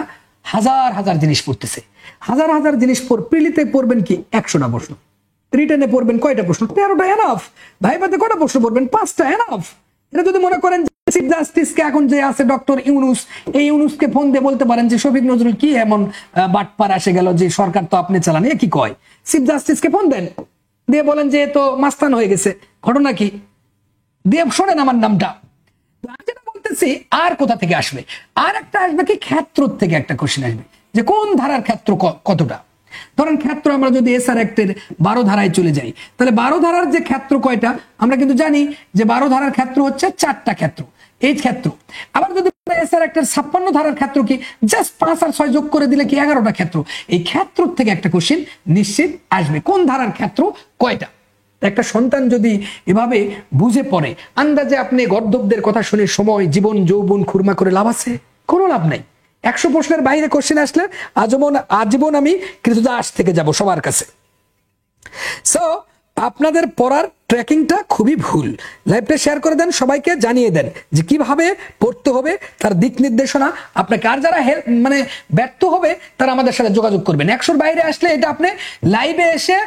হাজার হাজার জিনিস পড়তেছে, হাজার হাজার জিনিস প্রিলিতে পড়বেন কি 100টা প্রশ্ন, রিটেনে পড়বেন কয়টা প্রশ্ন, 13টা এনাফ, ভাইভাতে কয়টা প্রশ্ন পড়বেন 5টা এনাফ। এটা যদি মনে করেন চিফ জাস্টিসকে এখন যে আছে ডক্টর ইউনুস, এই ইউনুসকে ফোন দিয়ে বলতে পারেন যে শফিক নজরুল কি এমন বাটপার এসে গেল যে সরকার তো আপনি চালান, এ কি কয়, চিফ জাস্টিসকে ফোন দেন, দিয়ে বলেন যে তো মাস্তান হয়ে গেছে, ঘটনা কি, দিয়ে শোনেন আমার নামটা। যেটা বলতেছি আর কোথা থেকে আসবে, আর একটা আসবে কি ক্ষেত্র থেকে একটা কোশ্চেন আসবে, যে কোন ধারার ক্ষেত্র কতটা। ধরেন ক্ষেত্র আমরা যদি এসআর অ্যাক্টের 12 ধারায় চলে যাই, তাহলে 12 ধারার যে ক্ষেত্র কয়টা, আমরা কিন্তু জানি যে 12 ধারার ক্ষেত্র হচ্ছে 4টা ক্ষেত্র, এই ক্ষেত্র। আবার যদি এসআর একটা 56 ধারার ক্ষেত্র কি? জাস্ট 5 আর 6 যোগ করে দিলে কি 11টা ক্ষেত্র। এই ক্ষেত্র থেকে একটা কোশ্চেন নিশ্চিত আসবে। কোন ধারার ক্ষেত্র কয়টা? একটা সন্তান যদি এভাবে বুঝে পড়ে, আন্দাজে আপনি গর্ধবদের কথা শুনে সময়, জীবন, যৌবন খুরমা করে লাভ আছে? কোনো লাভ নাই। 100 প্রশ্নের বাইরে কোশ্চেন আসলে আজীবন আমি কৃতদাস থেকে যাব সবার কাছে। সো আপনাদের পড়ার ট্র্যাকিংটা খুবই ভুল। লাইভটা শেয়ার করে দেন, সবাইকে জানিয়ে দেন যে কিভাবে পড়তে হবে, তার দিক নির্দেশনা আপনাকে। আর যারা ব্যর্থ হবে তারা আমাদের সাথে যোগাযোগ করবেন। 100-র বাইরে আসলে এটা আপনি লাইভে এসে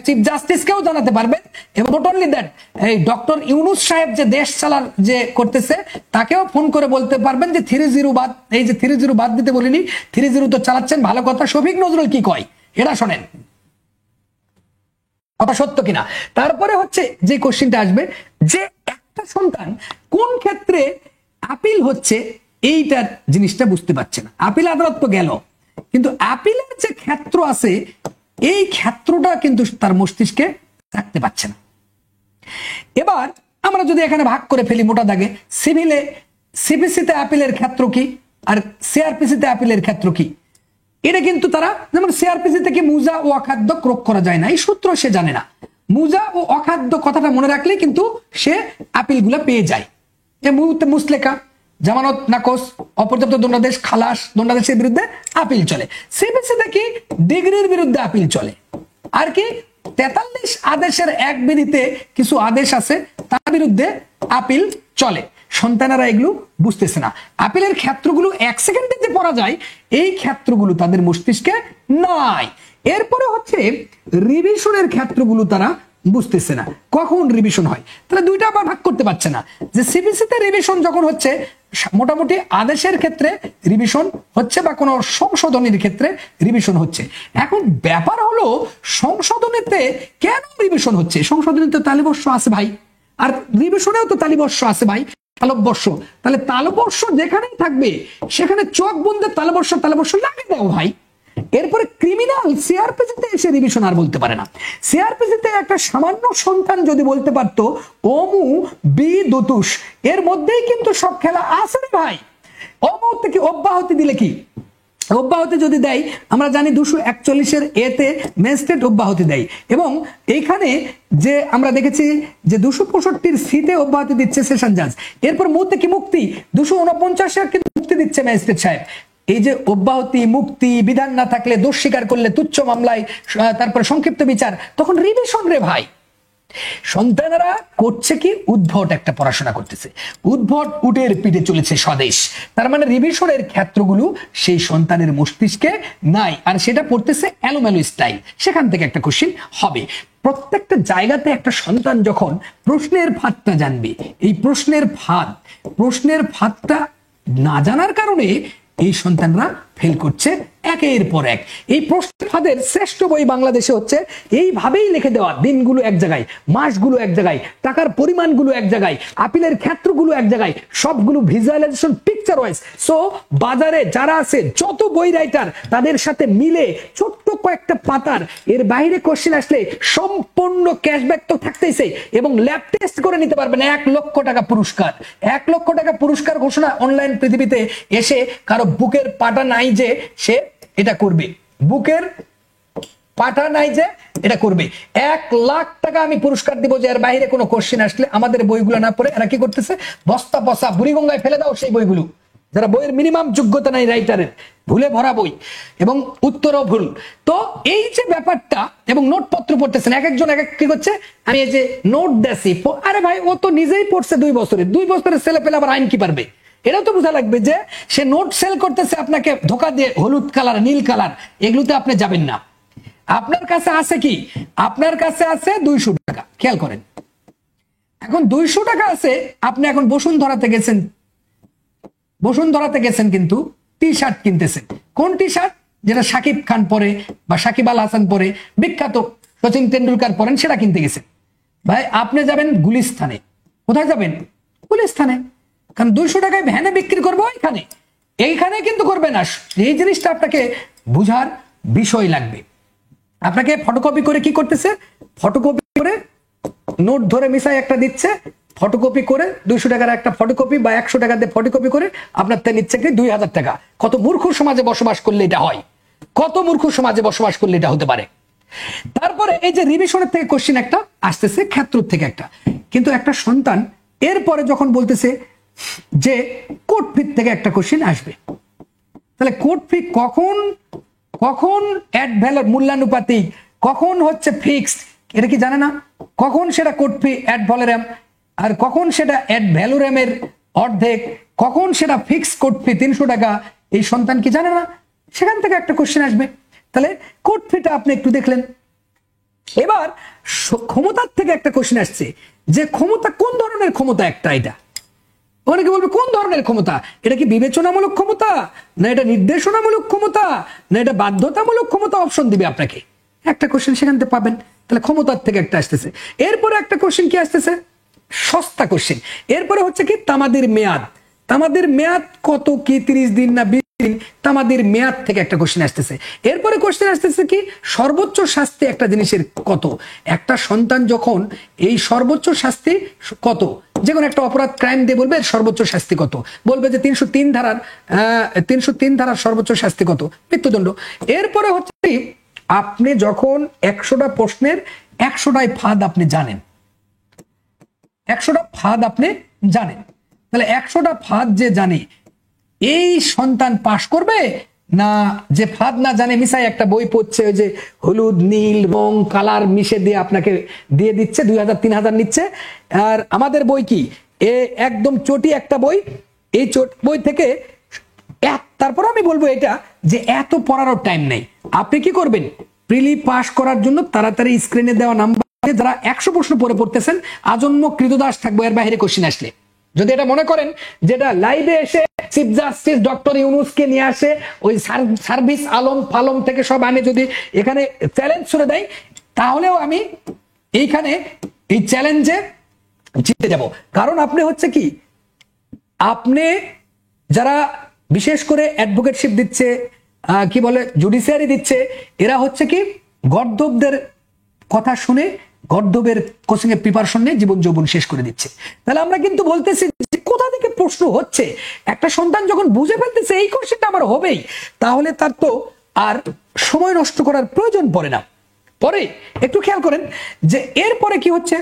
চিফ জাস্টিসকেও জানাতে পারবেন, এবং নট অনলি দ্যাট, এই ডক্টর ইউনূস সাহেব যে দেশ চালার যে করতেছে তাকেও ফোন করে বলতে পারবেন যে 30 বাদ, এই যে 30 বাদ দিতে বলিনি, 30 তো চালাচ্ছেন, ভালো কথা। শফিক নজরুল কি কয় এরা শোনেন, কথা সত্য কিনা। তারপরে হচ্ছে যে কোশ্চেনটা আসবে যে একটা সন্তান কোন ক্ষেত্রে আপিল হচ্ছে, এইটার জিনিসটা বুঝতে পারছে না। আপিল আদালত তো গেল, কিন্তু আপিলের যে ক্ষেত্র আছে এই ক্ষেত্রটা কিন্তু তার মস্তিষ্কে রাখতে পারছে না। এবার আমরা যদি এখানে ভাগ করে ফেলি মোটা দাগে, সিভিলে সিপিসিতে আপিলের ক্ষেত্র কি আর সিআরপিসিতে আপিলের ক্ষেত্র কি, এটা কিন্তু তারা, যেমন সিআরপিসি থেকে মুজা ও অখাদ্য ক্রোক করা যায় না, এই সূত্র সে জানে না। মুজা ও অখাদ্য কথাটা মনে রাখলে কিন্তু সে আপিলগুলো পেয়ে যায়। মুসলেকা, জামানত নাকচ, অপর্যাপ্ত দণ্ডাদেশ, খালাস, দণ্ডাদেশের বিরুদ্ধে আপিল চলে। সিপিসিতে কি ডিগ্রির বিরুদ্ধে আপিল চলে। আর কি 43 আদেশের এক বিধিতে কিছু আদেশ আছে তার বিরুদ্ধে আপিল চলে। সন্তানেরা এগুলো বুঝতেছে না। আপিলের ক্ষেত্রগুলো 1 সেকেন্ডে যে পড়া যায় এই ক্ষেত্রগুলো তাদের মস্তিষ্কে নাই। এরপরে হচ্ছে রিভিশনের ক্ষেত্রগুলো তারা বুঝতেছে না, কখন রিভিশন হয়। তাহলে দুইটা আবার ভাগ করতে পারছে না, যে সিবিসিতে রিভিশন যখন হচ্ছে মোটামুটি আদেশের ক্ষেত্রে রিভিশন হচ্ছে বা কোনো সংশোধনীর ক্ষেত্রে রিভিশন হচ্ছে। এখন ব্যাপার হলো সংশোধনীতে কেন রিভিশন হচ্ছে? সংশোধনীতে তালিবর্ষ আছে ভাই, আর রিভিশনেও তো তালিবর্ষ আছে ভাই, তালবর্ষ। তাহলে তালবর্ষ যেখানেই থাকবে সেখানে চোখ বন্ধে তালবর্ষ লাগিয়ে দাও ভাই। এরপরে ক্রিমিনাল সিআরপিসিতে এসে রিভিশন আর বলতে পারে না। সিআরপিসিতে একটা সামান্য সন্তান যদি বলতে পারতো অমু বি দুতুষ, এর মধ্যেই কিন্তু সব খেলা আছে রে ভাই। অমু থেকে অব্যাহতি দিলে কি, অব্যাহতি যদি দেয় আমরা জানি 241-এর এতে ম্যাজিস্ট্রেট অব্যাহতি দেয়, এবং এইখানে যে আমরা দেখেছি যে 265-র সিতে অব্যাহতি দিচ্ছে সেশন জাজ। এরপর মুহূর্তে কি মুক্তি 249-এর কিন্তু মুক্তি দিচ্ছে ম্যাজিস্ট্রেট সাহেব। এই যে অব্যাহতি, মুক্তি, বিধান না থাকলে, দোষ স্বীকার করলে, তুচ্ছ মামলায় তারপর সংক্ষিপ্ত বিচার, তখন রিভিশন রে ভাই। সন্তানেরা করছে কি, উদ্ভট একটা পড়াশোনা করতেছে, উদ্ভট উটের পিঠে চলেছে স্বদেশ। তার মানে রিভিশনের ক্ষেত্রগুলো সেই সন্তানের মস্তিষ্কে নাই, আর সেটা পড়তেছে এলোমেলো স্টাইল। সেখান থেকে একটা কোশ্চেন হবে। প্রত্যেকটা জায়গাতে একটা সন্তান যখন প্রশ্নের ফাঁদটা জানবে, এই প্রশ্নের ফাঁদটা না জানার কারণে এই সন্তানরা ফেল করছে একের পর এক। এই প্রশ্নের ফাঁদের শ্রেষ্ঠ বই বাংলাদেশে হচ্ছে এইভাবেই লিখে দেওয়া, দিনগুলো এক জায়গায়, মাসগুলো এক জায়গায়, টাকার পরিমাণগুলো এক জায়গায়, আপিলের ক্ষেত্রগুলো এক জায়গায়, সবগুলো ভিজুয়ালাইজেশন পিকচার ওয়াইজ। সো বাজারে যারা আছে যত বই রাইটার তাদের সাথে মিলে ছোট্ট কয়েকটা পাতার এর বাইরে কোশ্চেন আসলে সম্পূর্ণ ক্যাশব্যাক তো থাকতেইছে, এবং ল্যাব টেস্ট করে নিতে পারবেন। 1 লক্ষ টাকা পুরস্কার, 1 লক্ষ টাকা পুরস্কার ঘোষণা অনলাইন পৃথিবীতে এসে কারো বুকের পাটা নাই যে সে এটা করবে, বুকের পাটা নাই যে এটা করবে। 1 লাখ টাকা আমি পুরস্কার দিব যে এর বাইরে কোনো কোশ্চেন আসলে আমাদের বইগুলো না পড়ে এরা কি করতেছে, বস্তা পচা বুড়িগঙ্গায় ফেলে দাও সেই বইগুলো, যারা বইয়ের মিনিমাম যোগ্যতা নাই রাইটারের, ভুলে ভরা বই এবং উত্তরও ভুল। তো এই যে ব্যাপারটা, এবং নোটপত্র পড়তেছেন এক একজন এক এক কি করছে, আমি এই যে নোট দেছি, আরে ভাই ও তো নিজেই পড়ছে 2 বছরের ছেলে পেলে আবার আইন কি পারবে? এটাও তো বোঝা লাগবে যে সে নোট সেল করতেছে আপনাকে ধোকা দিয়ে, হলুদ কালার, নীল কালার, এগুলোতে আপনি যাবেন না। আপনার কাছে আছে কি, আপনার কাছে আছে 200 টাকা, খেয়াল করেন। এখন 200 টাকা আছে, আপনি এখন বসুন্ধরাতে গেছেন কিন্তু টি শার্ট কিনতেছেন। কোন টি শার্ট? যেটা শাকিব খান পরে বা শাকিব আল হাসান পরে, বিখ্যাত সচিন টেন্ডুলকার পরেন, সেটা কিনতে গেছেন। ভাই আপনি যাবেন গুলিস্তানে। কোথায় যাবেন? গুলিস্তানে। কারণ 200 টাকায় ভ্যানে বিক্রি করবো এইখানে কিন্তু করবে না। এই জিনিসটা আপনাকে বুঝার বিষয় লাগবে। আপনাকে ফটোকপি করে কি করতেছে, ফটোকপি করে নোট ধরে মিশাই একটা দিচ্ছে, ফটোকপি করে 200 টাকার একটা ফটোকপি বা 100 টাকা দিয়ে ফটোকপি করে আপনার তা নিচ্ছে কি 2000 টাকা। কত মূর্খ সমাজে বসবাস করলে এটা হয়, কত মূর্খ সমাজে বসবাস করলে এটা হতে পারে। তারপরে এই যে রিভিশনের থেকে কোশ্চেন একটা আসতেছে, ক্ষেত্র থেকে একটা, কিন্তু একটা সন্তান এরপরে যখন বলতেছে যে কোড ফি থেকে একটা কোশ্চেন আসবে, তাহলে কোড ফি কখন কখন অ্যাড ভ্যালুর মূল্যানুপাতিক, কখন হচ্ছে ফিক্সড এটা কি জানে না, কখন সেটা কোড ফি অ্যাড ভ্যালুরাম আর কখন সেটা অ্যাড ভ্যালুরামের অর্ধেক, কখন সেটা ফিক্সড কোড ফি 300 টাকা, এই সন্তান কি জানে না? সেখান থেকে একটা কোশ্চেন আসবে। তাহলে কোড ফিটা আপনি একটু দেখলেন। এবার ক্ষমতার থেকে একটা কোশ্চেন আসছে যে ক্ষমতা কোন ধরনের ক্ষমতা, একটা এটা অনেকে বলবে কোন ধরনের ক্ষমতা, এটা কি বিবেচনামূলক ক্ষমতা, না এটা নির্দেশনামূলক ক্ষমতা, না এটা বাধ্যতামূলক ক্ষমতা, অপশন দিবে আপনাকে। একটা কোশ্চেন সেখান থেকে পাবেন। তাহলে ক্ষমতার থেকে একটা আসতেছে। এরপরে একটা কোশ্চেন কি আসতেছে, সস্তা কোশ্চেন। এরপরে হচ্ছে কি তামাদির মেয়াদ, তামাদির মেয়াদ কত, কি 30 দিন না 20 দিন, তামাদির মেয়াদ থেকে একটা কোশ্চেন আসতেছে। এরপরে কোশ্চেন আসতেছে কি সর্বোচ্চ শাস্তি একটা জিনিসের কত, একটা সন্তান যখন এই সর্বোচ্চ শাস্তি কত, যে কোনো একটা অপরাধ ক্রাইম দিয়ে বলবে সর্বোচ্চ শাস্তি কত, বলবে যে 303 ধারার সর্বোচ্চ শাস্তি কত, মৃত্যুদণ্ড। এরপরে হচ্ছে আপনি যখন 100টা প্রশ্নের 100টাই ফাঁদ আপনি জানেন, 100টা ফাঁদ আপনি জানেন, তাহলে 100টা ফাঁদ যে জানে এই সন্তান পাশ করবে, না যে ফাঁদ না জানে মিশাই একটা বই পড়ছে, ওই যে হলুদ নীল রং কালার মিশে দিয়ে আপনাকে দিয়ে দিচ্ছে, 2000-3000 নিচ্ছে। আর আমাদের বই কি একদম চটি একটা বই, এই বই থেকে তারপর আমি বলবো এটা যে এত পড়ারও টাইম নেই। আপনি কি করবেন, প্রিলি পাস করার জন্য তাড়াতাড়ি স্ক্রিনে দেওয়া নাম্বার যারা 100 প্রশ্ন পড়ে পড়তেছেন আজন্ম কৃতদাস থাকবো এর বাইরে কোশ্চেন আসলে। যদি এটা মনে করেন যেটা লাইভে এসে চিফ জাস্টিস ডক্টর ইউনূসকে নিয়ে আসে ওই সার্ভিস আলম ফালম থেকে সব আনে, যদি এখানে চ্যালেঞ্জ ছুড়ে দেয়, তাহলেও আমি এইখানে এই চ্যালেঞ্জে জিতে যাব। কারণ আপনি হচ্ছে কি, আপনি যারা বিশেষ করে অ্যাডভোকেটশিপ দিচ্ছে, কি বলে জুডিশিয়ারি দিচ্ছে, এরা হচ্ছে কি গর্দবদের কথা শুনে গর্দবের কোচিং এর প্রিপারেশন নিয়ে জীবন যৌবন শেষ করে দিচ্ছে। তাহলে আমরা কিন্তু বলতেছি যে কোথা থেকে প্রশ্ন হচ্ছে, একটা সন্তান যখন বুঝে ফেলতেছে এই কোশ্চেনটা আমার হবেই, তাহলে তার তো আর সময় নষ্ট করার প্রয়োজন পড়ে না। পরে একটু খেয়াল করেন যে এরপরে কি হচ্ছে,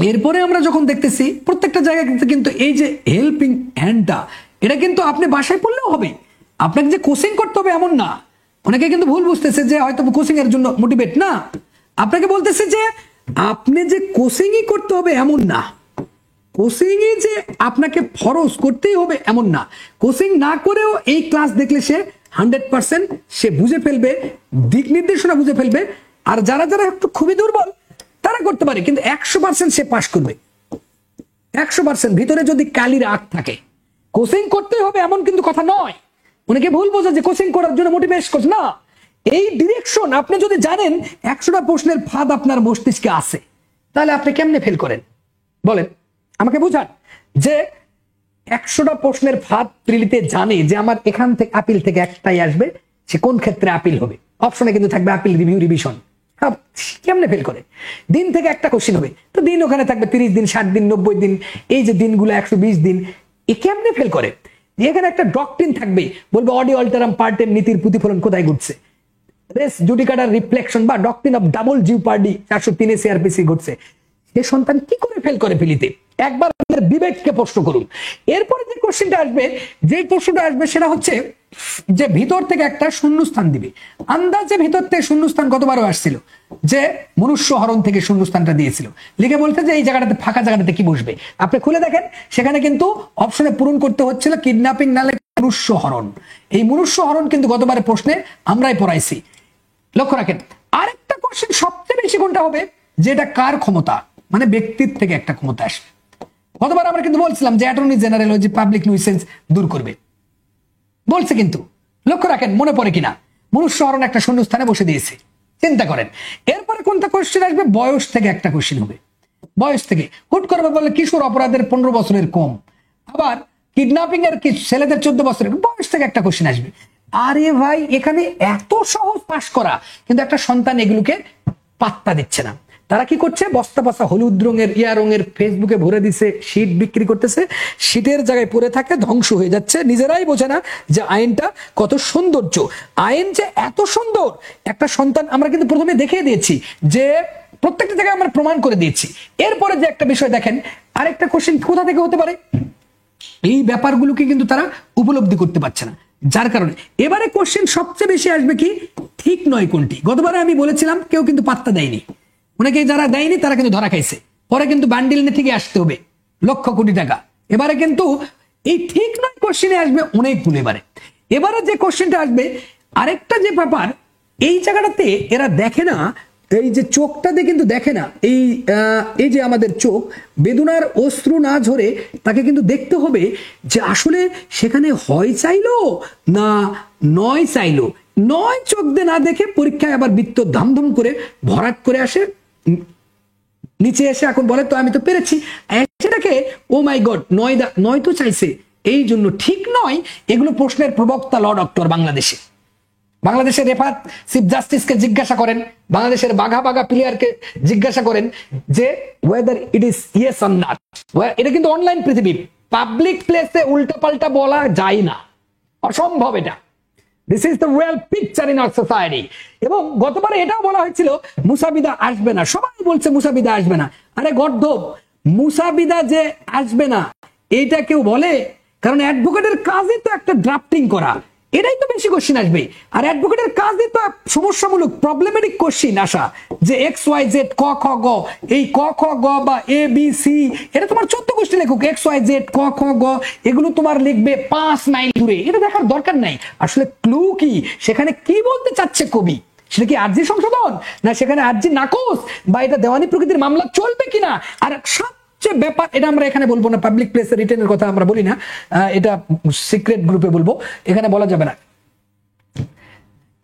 এরপরে আমরা যখন দেখতেছি প্রত্যেকটা জায়গায় কিন্তু এই যে হেল্পিং হ্যান্ডটা, এটা কিন্তু আপনি বাসায় পড়লেও হবে, আপনাকে যে কোচিং করতে হবে এমন না। অনেকে কিন্তু ভুল বুঝতেছে যে হয়তো কোচিং এর জন্য মোটিভেট না, আপনাকে বলতেছে যে আপনি যে কোচিংই করতে হবে এমন না, কোচিংই যে আপনাকে ফরজ করতেই হবে এমন না। কোচিং না করেও এই ক্লাস দেখলে সে 100% সে বুঝে ফেলবে, দিক নির্দেশনা বুঝে ফেলবে। আর যারা যারা একটু খুবই দুর্বল তারা করতে পারে, কিন্তু 100% সে পাস করবে। 100% ভিতরে যদি কালির আগ থাকে, কোচিং করতে হবে এমন কিন্তু কথা নয়। অনেকে ভুল বোঝে যে কোচিং করার জন্য মোটিভেট করছে না। এই ডিরেকশন আপনি যদি জানেন 100টা প্রশ্নের ফাঁদ আপনার মস্তিষ্কে আছে, তাহলে আপনি কেমনে ফেল করেন বলেন আমাকে বুঝান। যে 100টা প্রশ্নের ফাঁদ প্রিলিতে জানে যে আমার এখান থেকে আপিল থেকে একটাই আসবে, সে কোন ক্ষেত্রে আপিল হবে, অপশনে কিন্তু থাকবে আপিল রিভিউ রিভিশন, কেমনে ফেল করে। দিন থেকে একটা কোশ্চেন হবে, তো দিন ওখানে থাকবে 30 দিন 60 দিন 90 দিন, এই যে দিনগুলো 120 দিন, এ কেমনে ফেল করে। এখানে একটা ডক্ট্রিন থাকবে, বলবে অডি অল্টারাম পার্টের নীতির প্রতিফলন কোথায় ঘটছে, রেস জুডিকাটার রিফ্লেকশন বা ডক্ট্রিন অফ ডাবল জিওপার্ডি 403 সিআরপিসি ঘটছে। সে সন্তান কি করে ফেল করে ফেলিতে, একবার আমাদের বিবেককে প্রশ্ন করুন। এরপরে যে কোশ্চেনটা আসবে, যে প্রশ্নটা আসবে সেটা হচ্ছে যে ভিতর থেকে একটা শূন্যস্থান দিবে। আন্দাজে ভিতর থেকে শূন্যস্থান কতবারও আসছিল, যে মনুষ্য হরণ থেকে শূন্যস্থানটা দিয়েছিল, লিখে বলতে যে এই জায়গাটাতে ফাঁকা জায়গাটাতে কি বসবে। আপনি খুলে দেখেন সেখানে কিন্তু অপশনে পূরণ করতে হচ্ছিল কিডন্যাপিং নালে মনুষ্য হরণ। এই মনুষ্য হরণ কিন্তু গতবারের প্রশ্নে আমরাই পড়াইছি, লক্ষ্য রাখেন। আরেকটা কোশ্চেন সবচেয়ে বেশি কোনটা হবে, যেটা কার ক্ষমতা, মানে ব্যক্তির থেকে একটা ক্ষমতা আসবে। গতবার আমরা কিন্তু বলছিলাম যে অ্যাটর্নি জেনারেল ওই যে পাবলিক নিউসেন্স দূর করবে বলছে, কিন্তু লক্ষ্য রাখেন মনে পড়ে কিনা, মনুষ্য হরণ একটা শূন্যস্থানে বসে দিয়েছে, চিন্তা করেন। এরপরে কোনটা কোশ্চেন আসবে, বয়স থেকে একটা কোশ্চেন হবে। বয়স থেকে হুট করবে বলে কিশোর অপরাধের 15 বছরের কম, আবার কিডন্যাপিং এর কি ছেলেদের 14 বছরের, বয়স থেকে একটা কোশ্চেন আসবে। আরে ভাই এখানে এত সহজ পাস করা, কিন্তু একটা সন্তান এগুলোকে পাত্তা দিচ্ছে না। তারা কি করছে, বস্তা বস্তা হলুদ রঙের ইয়া রঙের ফেসবুকে ভরে দিছে, শীট বিক্রি করতেছে, শীটের জায়গায় পড়ে থাকে, ধ্বংস হয়ে যাচ্ছে, নিজেরাই বোঝে না যে আইনটা কত সৌন্দর্য, আইন যে এত সুন্দর। একটা সন্তান আমরা কিন্তু প্রথমে দেখিয়ে দিয়েছি যে প্রত্যেকটা জায়গায় আমরা প্রমাণ করে দিয়েছি। এরপরে যে একটা বিষয় দেখেন, আরেকটা কোশ্চেন কোথা থেকে হতে পারে, এই ব্যাপারগুলোকে কিন্তু তারা উপলব্ধি করতে পারছে না, যার কারণে এবারে কোশ্চেন সবচেয়ে বেশি আসবে কি, ঠিক নয় কোনটি। গতবারে আমি বলেছিলাম কেউ কিন্তু পাত্তা দেয়নি, অনেকে যারা দেয়নি তারা কিন্তু ধরা খাইছে, পরে কিন্তু বান্ডিল থেকে আসতে হবে লক্ষ কোটি টাকা। এবারে কিন্তু এই ঠিক নয় কোশ্চেনে আসবে অনেকগুলো। এবারে যে কোশ্চেনটা আসবে, আরেকটা যে ব্যাপার, এই জায়গাটাতে এরা দেখে না, এই যে চোখটা দিয়ে কিন্তু দেখে না, এই যে আমাদের চোখ, বেদনার অশ্রু না ঝরে তাকে কিন্তু দেখতে হবে যে আসলে সেখানে হয় চাইলো না নয় চাইলো। নয় চোখ দিয়ে না দেখে পরীক্ষায় আবার বৃত্ত ধামধুম করে ভরাট করে আসে, নিচে এসে এখন বলে তো আমি তো পেরেছি, সেটাকে ও মাই গড নয় তো চাইছে, এই জন্য ঠিক নয়। এগুলো প্রশ্নের প্রবক্তা ল ডক্টর বাংলাদেশের রেফাত চিফ জাস্টিসকে জিজ্ঞাসা করেন, বাংলাদেশের বাঘা বাঘা প্লেয়ারকে জিজ্ঞাসা করেন যে weather it is yes or not. এটা কিন্তু অনলাইন পৃথিবী, পাবলিক প্লেসে উল্টো পাল্টা বলা যায় না, অসম্ভব এটা। This is the real picture in our society. এবং গতবার এটাও বলা হয়েছিল মুসাবিদা আসবে না, সবাই বলছে মুসাবিদা আসবে না। আরে গর্ধব, মুসাবিদা যে আসবে না এইটা কেউ বলে? কারণ অ্যাডভোকেটের কাজই তো একটা ড্রাফটিং করা, এটাই তো বেশি কোশ্চিন আসবে। আর অ্যাডভোকেটের কাজই তো সমস্যামূলক প্রবলেমেটিক কোশ্চিন আসা, যে এক্স ওয়াই জেড ক খ গ, এই ক খ গ বা এ বি সি, এটা তোমার 14 কোশ্চিন লেখুক, এক্স ওয়াই জেড ক খ গ এগুলো তোমার লিখবে 5 মাইল দূরে, এটা দেখার দরকার নাই। আসলে ক্লু কি, সেখানে কি বলতে চাচ্ছে কবি, সেটা কি আরজি সংশোধন, না সেখানে আরজি নাকচ, বা এটা দেওয়ানি প্রকৃতির মামলা চলবে কিনা। আর সবচেয়ে ব্যাপার, এটা আমরা এখানে বলবো না, পাবলিক প্লেসে রিটেনের কথা আমরা বলি না, এটা সিক্রেট গ্রুপে বলবো, এখানে বলা যাবে না।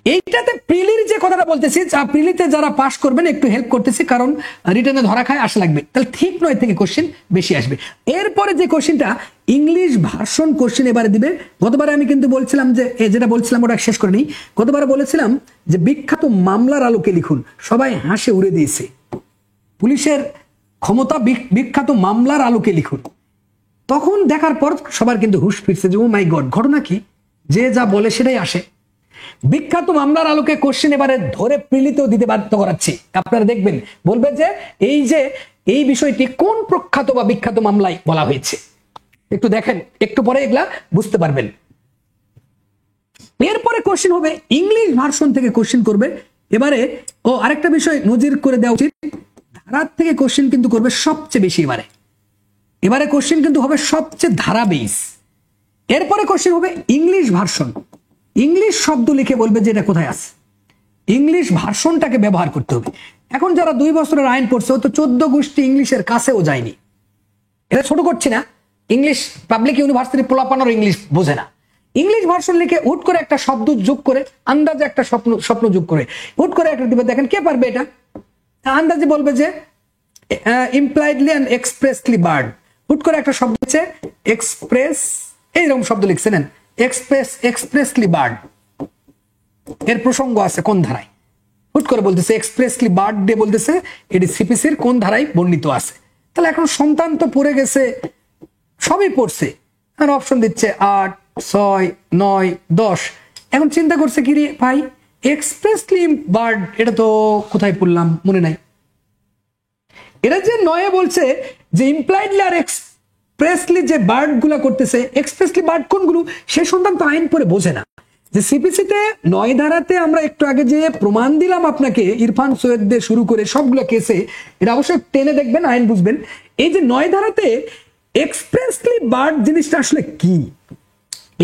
এইটাতে প্রিলির যে কথাটা বলতেছি, প্রিলিতে যারা পাস করবেন একটু হেল্প করতেছি, কারণ রিটেনে ধরা খায় আসা লাগবে, তাহলে ঠিক নয় থেকে কোশ্চেন বেশি আসবে। এরপরে যে কোশ্চেনটা ইংলিশ ভার্সন কোশ্চেন এবারে দিবে। গতবারে আমি কিন্তু বলছিলাম যে যেটা বলছিলাম ওটা শেষ করে নিই। গতবারে বলেছিলাম যে বিখ্যাত মামলার আলোকে লিখুন, সবাই হাসে উড়ে দিয়েছে। পুলিশের ক্ষমতা বিখ্যাত মামলার আলোকে লিখুন, তখন দেখার পর সবার কিন্তু হুশ ফিরছে যে ও মাই গড, ঘটনা কি, যে যা বলে সেটাই আসে। বিখ্যাত মামলার আলোকে কোশ্চেন এবারে ধরে প্রিলিতেও দিতে বাধ্য করাচ্ছি। আপনারা দেখবেন, বলবে যে এই বিষয়টি কোন প্রখ্যাত বা বিখ্যাত মামলায় বলা হয়েছে, একটু দেখেন, একটু পরে এগুলা বুঝতে পারবেন। এরপরে কোশ্চেন হবে ইংলিশ ভার্সন থেকে কোশ্চেন করবে। এবারে আরেকটা বিষয় নজির করে দেওয়া উচিত, ধারার থেকে কোশ্চেন কিন্তু করবে সবচেয়ে বেশি। এবারে কোশ্চেন কিন্তু হবে সবচেয়ে ধারা বেস। এরপরে কোশ্চেন হবে ইংলিশ ভার্সন, ইংলিশ শব্দ লিখে বলবে যে এটা কোথায় আছে, ইংলিশ ভার্সনটাকে ব্যবহার করতে হবে। এখন যারা 2 বছরের আইন পড়ছে, ও তো 14 গোষ্ঠী ইংলিশের কাছেও যায়নি। এটা ছোট করছি না, ইংলিশ পাবলিক ইউনিভার্সিটি পোলাপানোর ইংলিশ বোঝে না। ইংলিশ ভার্সন লিখে হুট করে একটা শব্দ যোগ করে, আন্দাজে একটা স্বপ্ন যোগ করে হুট করে একটা দিবে, দেখেন কে পারবে এটা? আন্দাজে বলবে যে ইমপ্লাইডলি এন্ড এক্সপ্রেসলি বার্ড, হুট করে একটা শব্দ হচ্ছে এক্সপ্রেস, এইরকম শব্দ লিখছে, নেন এক্সপ্রেসলি বার্ড, এর প্রসঙ্গ আছে কোন ধারায়, হুট করে বলতেছে এক্সপ্রেসলি বার্ড ডে, বলতেছে এটি সিপিসির কোন ধারায় বর্ণিত আছে। তাহলে এখন সন্তান তো পড়ে গেছে, সবই পড়ছে, আর অপশন দিচ্ছে 8, 6, 9, 10। এখন চিন্তা করছে কি রে ভাই, এক্সপ্রেসলি বার্ড এটা তো কোথায় পড়লাম মনে নাই। এটা যে নয়ে বলছে যে ইমপ্লাইডলি আর এক্সপ্রেসলি যে বার্ড গুলা করতেছে, এক্সপ্রেসলি বার্ড কোনগুলো, সে সন্তান তো আইন পড়ে বোঝে না। যে সিপিসিতে 9 ধারাতে আমরা একটু আগে যে প্রমাণ দিলাম আপনাকে, ইরফান সৈয়দ দিয়ে শুরু করে সবগুলো কেসে, এটা অবশ্যই টেনে দেখবেন, আইন বুঝবেন। এই যে 9 ধারাতে এক্সপ্রেসলি বার্ড জিনিসটা আসলে কি,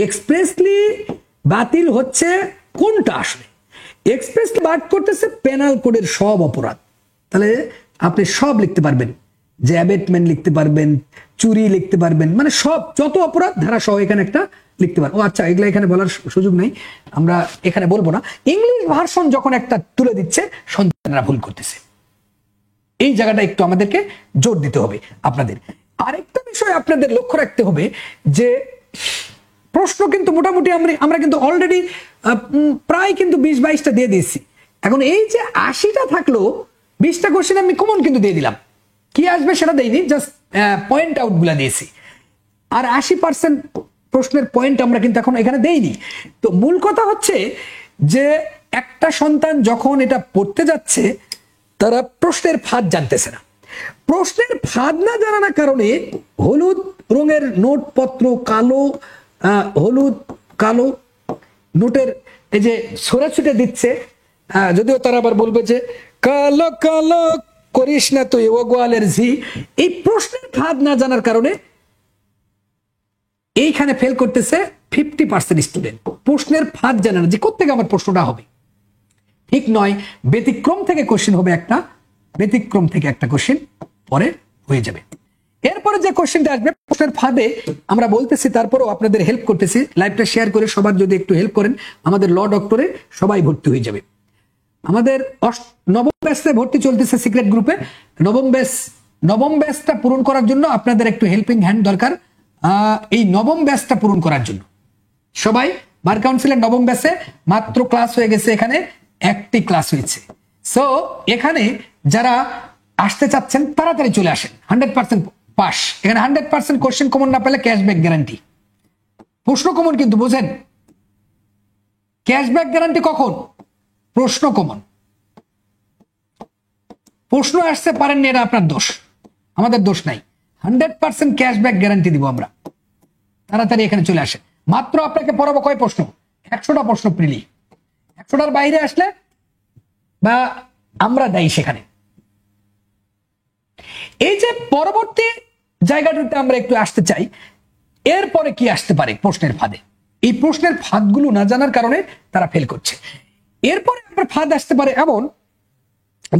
এক্সপ্রেসলি বাতিল হচ্ছে কোনটা আসলে, এক্সপ্রেসলি বার্ড করতেছে পেনাল কোডের সব অপরাধ। তাহলে আপনি সব লিখতে পারবেন, যে অ্যাবেটমেন্ট লিখতে পারবেন, চুরি লিখতে পারবেন, মানে সব যত অপরাধ ধারা সহ এখানে একটা লিখতে পারেন। আচ্ছা, এগুলো এখানে বলার সুযোগ নেই, আমরা এখানে বলবো না। ইংলিশ ভার্সন যখন একটা তুলে দিচ্ছে, সন্তানরা ভুল করতেছে, এই জায়গাটা একটু আমাদেরকে জোর দিতে হবে আপনাদের। আরেকটা বিষয় আপনাদের লক্ষ্য রাখতে হবে যে প্রশ্ন কিন্তু মোটামুটি আমরা কিন্তু অলরেডি প্রায় কিন্তু 20-22টা দিয়ে দিয়েছি। এখন এই যে 80টা থাকলো, 20টা কোশ্চেন আমি কমন কিন্তু দিয়ে দিলাম, কি আসবে সেটা দেইনি, জাস্ট পয়েন্ট আউট গুলা দিয়েছি। আর 80% প্রশ্নের পয়েন্ট আমরা কিন্তু এখন এখানে দেইনি। তো মূল কথা হচ্ছে যে একটা সন্তান যখন এটা পড়তে যাচ্ছে তারা প্রশ্নের ফাঁদ জানতেছে না। প্রশ্নের ফাঁদ না জানার কারণে হলুদ রঙের নোটপত্র, কালো হলুদ কালো নোটের এই যে ছোড়াছুটে দিচ্ছে, যদিও তারা আবার বলবে যে কালো কালো করিস না তুই ও গোয়ালের ঝি। এই প্রশ্নের ফাঁদ না জানার কারণে এইখানে ফেল করতেছে 50% স্টুডেন্ট। প্রশ্নের ফাঁদ জানে না যে কোত্থেকে আমার প্রশ্নটা হবে, ঠিক নয়। ব্যতিক্রম থেকে কোশ্চেন হবে একটা, ব্যতিক্রম থেকে একটা কোশ্চেন পরে হয়ে যাবে। এরপরে যে কোশ্চেনটা আসবে প্রশ্নের ফাঁদে আমরা বলতেছি, তারপরেও আপনাদের হেল্প করতেছি, লাইভটা শেয়ার করে সবার যদি একটু হেল্প করেন আমাদের ল ডক্টরে সবাই ভর্তি হয়ে যাবে। আমাদের নবম ব্যাচে ভর্তি চলতেছে সিক্রেট গ্রুপে। নবম ব্যাচটা পূরণ করার জন্য আপনাদের একটু হেল্পিং হ্যান্ড দরকার। এই নবম ব্যাচটা পূরণ করার জন্য সবাই বার কাউন্সিলের নবম ব্যাচে মাত্র ক্লাস হয়ে গেছে, এখানে একটি ক্লাস হয়েছে। সো এখানে যারা আসতে চাচ্ছেন তাড়াতাড়ি চলে আসেন, 100% পাস। এখানে 100% কোশ্চেন কমন না পেলে ক্যাশব্যাক গ্যারান্টি। প্রশ্ন কমন কিন্তু বুঝেন, ক্যাশব্যাক গ্যারান্টি কখন? প্রশ্ন কমন। প্রশ্ন আসতে পারেননি এটা আপনার দোষ, আমাদের দোষ নাই। 100% ক্যাশব্যাক গ্যারান্টি দিব আমরা। তাড়াতাড়ি এখানে চলে আসে। মাত্র আপনাকে পড়াবো কয় প্রশ্ন? 100টা প্রশ্ন প্রিলি। 100টার বাইরে আসলে বা আমরা দেই সেখানে। এই যে পরবর্তী জায়গাটাতে আমরা একটু আসতে চাই, এরপরে কি আসতে পারে প্রশ্নের ফাঁদে? এই প্রশ্নের ফাঁদগুলো না জানার কারণে তারা ফেল করছে। এরপরে আপনার ফাঁদ আসতে পারে এমন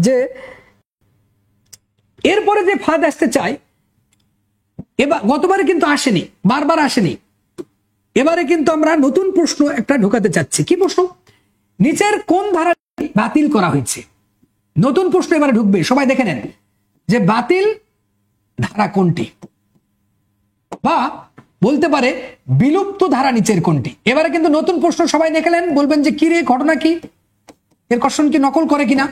যে, এরপরে যে ফাঁদ আসতে চাই, এবার গতবারে কিন্তু আসেনি, বারবার আসেনি, এবারে কিন্তু আমরা নতুন প্রশ্ন একটা ঢোকাতে চাচ্ছি। কি প্রশ্ন? নিচের কোন ধারা বাতিল করা হয়েছে? নতুন প্রশ্ন এবারে ঢুকবে, সবাই দেখে নেন যে বাতিল ধারা কোনটি, বা বলতে পারে বিলুপ্ত ধারা নিচের কোনটি। এবারে কিন্তু নতুন প্রশ্ন সবাই দেখলেন, বলবেন যে কি রে, ঘটনা কি, এর কোশ্চেন কি নকল করে কিনা।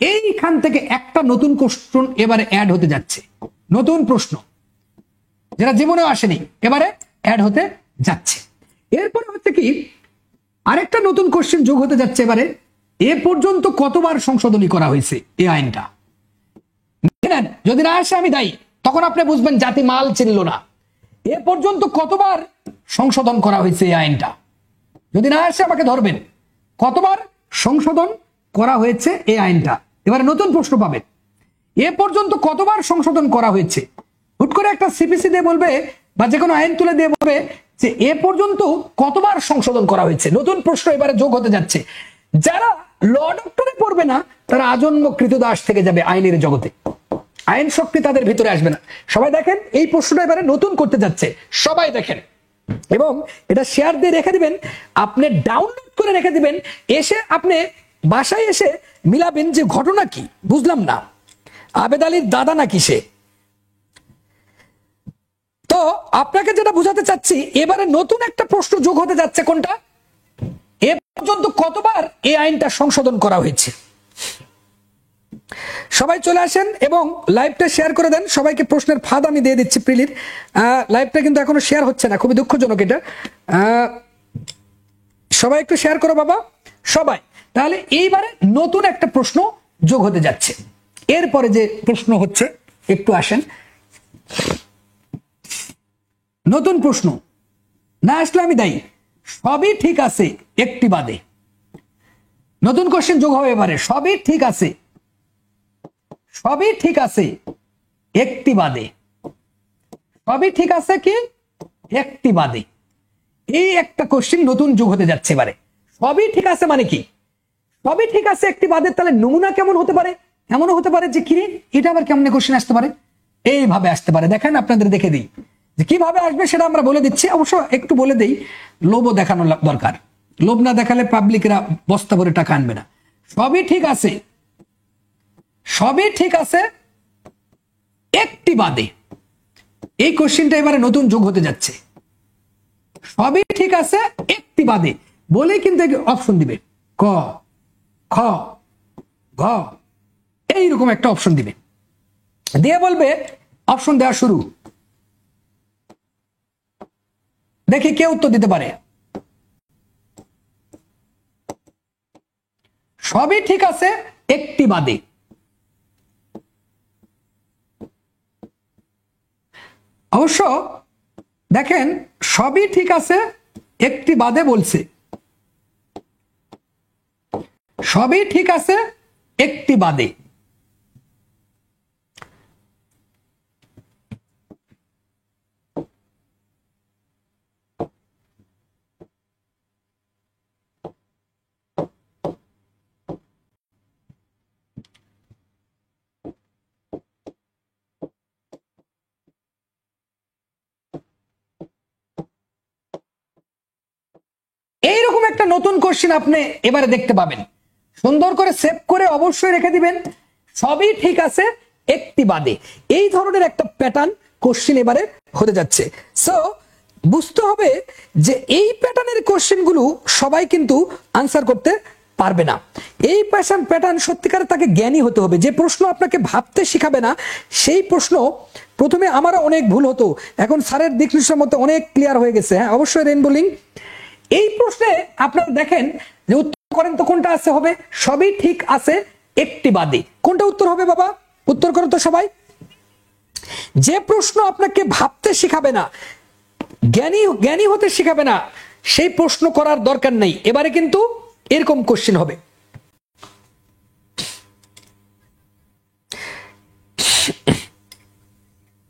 এইখান থেকে একটা নতুন কোশ্চেন এবারে অ্যাড হতে যাচ্ছে, নতুন প্রশ্ন যেটা জীবনেও আসেনি, এবারে অ্যাড হতে যাচ্ছে। এরপরে হচ্ছে কি, আরেকটা নতুন কোশ্চেন যোগ হতে যাচ্ছে এবারে। এ পর্যন্ত কতবার সংশোধনী করা হয়েছে এই আইনটা? যদি না আসে আমি দায়ী, তখন আপনি বুঝবেন জাতি মাল চিনল না। এ পর্যন্ত কতবার সংশোধন করা হয়েছে এই আইনটা? যদি না আসে আমাকে ধরবেন, কতবার সংশোধন করা হয়েছে এই আইনটা। এবারে নতুন প্রশ্ন পাবেন, এ পর্যন্ত কতবার সংশোধন করা হয়েছে। হুট করে একটা সিপিসি দিয়ে বলবে বা যে কোনো আইন তুলে দিয়ে বলবে যে এ পর্যন্ত কতবার সংশোধন করা হয়েছে। নতুন প্রশ্ন এবারে যোগ হতে যাচ্ছে। যারা ল ডক্টরে পড়বে না তারা আজন্ম কৃতদাস থেকে যাবে আইনের জগতে, আইন শক্তি তাদের ভিতরে আসবে না। সবাই দেখেন এই প্রশ্নটা এবারে নতুন করতে যাচ্ছে, সবাই দেখেন এবং এটা শেয়ার দিয়ে রেখে দিবেন, আপনি ডাউনলোড করে রেখে দিবেন। এসে আপনি বাসায় এসে মিলাবেন যে ঘটনা কি, বুঝলাম না, আবেদ আলীর দাদা নাকি সে। তো আপনাকে যেটা বুঝাতে চাচ্ছি, এবারে নতুন একটা প্রশ্ন যোগ হতে যাচ্ছে। কোনটা? এ পর্যন্ত কতবার এই আইনটা সংশোধন করা হয়েছে। সবাই চলে আসেন এবং লাইভটা শেয়ার করে দেন। সবাইকে প্রশ্নের ফাঁদ আমি দিয়ে দিচ্ছি প্রিলির। লাইভটা কিন্তু এখনো শেয়ার হচ্ছে না, খুবই দুঃখজনক এটা। সবাই একটু শেয়ার করো বাবা, সবাই। তাহলে এইবারে নতুন একটা প্রশ্ন যোগ হতে যাচ্ছে। এরপরে যে প্রশ্ন হচ্ছে, একটু আসেন, নতুন প্রশ্ন না আসলে আমি দায়ী। সবই ঠিক আছে একটি বাদে। নতুন কোশ্চেন যোগ হবে এবারে। সবই ঠিক আছে, সবই ঠিক আছে একটি বাদে। সবই ঠিক আছে কি একটি বাদে, এই একটা কোশ্চেন নতুন যোগ হতে যাচ্ছে এবারে। সবই ঠিক আছে মানে কি? সবই ঠিক আছে একটি বাদে, তাহলে নমুনা কেমন হতে পারে? এমনও হতে পারে যে কিরে এটা আবার কেমন কোশ্চেন আসতে পারে, এইভাবে আসতে পারে। দেখেন আপনাদের দেখে দিই যে কিভাবে আসবে, সেটা আমরা বলে দিচ্ছি। অবশ্য একটু বলে দেই, লোভও দেখানো দরকার। লোভ না দেখালে পাবলিকরা বস্তা ভরে টাকা আনবে না। সবই ঠিক আছে, সবই ঠিক আছে একটি বাদে, এই কোশ্চেনটা এবারে নতুন যোগ হতে যাচ্ছে। সবই ঠিক আছে একটি বাদে বলেই কিন্তু অপশন দিবে, ক, খ, গ, এইরকম একটা অপশন দিবে, দিয়ে বলবে অপশন দেওয়া শুরু। দেখি কে উত্তর দিতে পারে। সবই ঠিক আছে একটি বাদে। অবশ্য দেখেন সবই ঠিক আছে একটি বাদে বলছে, সবই ঠিক আছে একটি বাদে। এইরকম একটা নতুন কোশ্চেন আপনি এবারে দেখতে পাবেন। সুন্দর করে সেভ করে অবশ্যই রেখে দিবেন, সবই ঠিক আছে একটি বাদে। এই ধরনের একটা প্যাটার্ন কোশ্চেন এবারে হতে যাচ্ছে। সো বুঝতে হবে যে এই প্যাটার্নের কোশ্চেনগুলো সবাই কিন্তু আনসার করতে পারবে না। এই প্যাটার্ন সত্যিকারে তাকে জ্ঞানী হতে হবে। যে প্রশ্ন আপনাকে ভাবতে শিখাবে না সেই প্রশ্ন প্রথমে আমারও অনেক ভুল হতো, এখন স্যারের দিক নির্দেশের মতো অনেক ক্লিয়ার হয়ে গেছে। হ্যাঁ অবশ্যই রেইনবো লিংক। এই প্রশ্নে আপনারা দেখেন যে উত্তর করেন তো কোনটা আছে হবে, সবই ঠিক আছে একটি বাদে। কোনটা উত্তর হবে বাবা, উত্তর করো তো সবাই। যে প্রশ্ন আপনাকে ভাবতে শিখাবে না, জ্ঞানী হতে শিখাবে না, সেই প্রশ্ন করার দরকার নেই। এবারে কিন্তু এরকম কোশ্চেন হবে।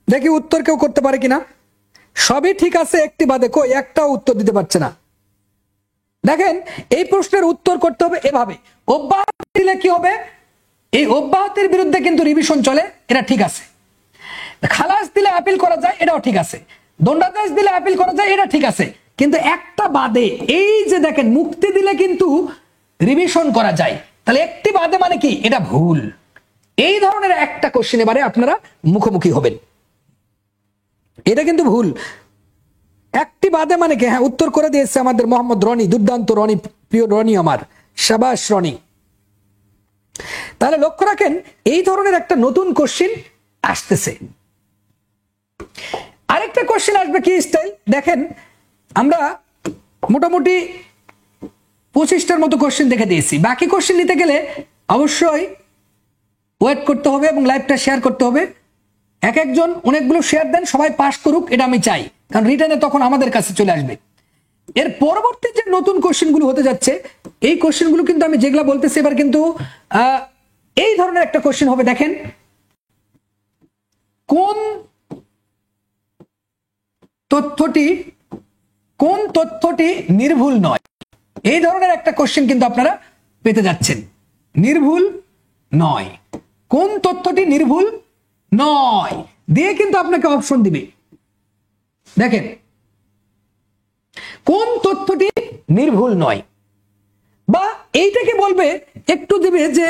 দেখি উত্তর কেউ করতে পারে কিনা। সবই ঠিক আছে একটি বাদে, কই একটাও উত্তর দিতে পারছে না। দেখেন এই প্রশ্নের উত্তর করতে হবে এভাবে, অব্যাহতি দিলে কি হবে, এই অব্যাহতির বিরুদ্ধে কিন্তু রিভিশন চলে, এটা ঠিক আছে। খালাস দিলে আপিল করা যায়, এটাও ঠিক আছে। দণ্ডাদেশ দিলে আপিল করা যায়, এটা ঠিক আছে। কিন্তু একটা বাদে, এই যে দেখেন মুক্তি দিলে কিন্তু রিভিশন করা যায়, তাহলে একটি বাদে মানে কি, এটা ভুল। এই ধরনের একটা কোশ্চেন এবারে আপনারা মুখোমুখি হবেন, এটা কিন্তু ভুল। একটি বাদে মানে কি, হ্যাঁ উত্তর করে দিয়েছে আমাদের মোহাম্মদ রনি, দুর্দান্ত রনি, প্রিয় রনি আমার, শাবাশ রনি। তাহলে লক্ষ্য রাখেন এই ধরনের একটা নতুন কোশ্চেন আসতেছে। আরেকটা কোশ্চেন আসবে কি স্টাইল, দেখেন আমরা মোটামুটি 25টার মতো কোশ্চেন দেখে দিয়েছি। বাকি কোশ্চেন নিতে গেলে অবশ্যই ওয়েট করতে হবে এবং লাইভটা শেয়ার করতে হবে। এক একজন অনেকগুলো শেয়ার দেন, সবাই পাস করুক, এটা আমি চাই, কারণ রিটার্নে তখন আমাদের কাছে চলে আসবে। এর পরবর্তী যে নতুন কোশ্চেনগুলো হতে যাচ্ছে, এই কোশ্চেনগুলো কিন্তু আমি যেগুলা বলতেছি এবার কিন্তু এই ধরনের একটা কোশ্চেন হবে। দেখেন কোন তথ্যটি নির্ভুল নয়, এই ধরনের একটা কোশ্চেন কিন্তু আপনারা পেতে যাচ্ছেন। নির্ভুল নয়, কোন তথ্যটি নির্ভুল নয় দিয়ে কিন্তু আপনাকে অপশন দিবে। দেখেন কোন তথ্যটি নির্ভুল নয়, বা এইটাকে বলবে একটু দিবে যে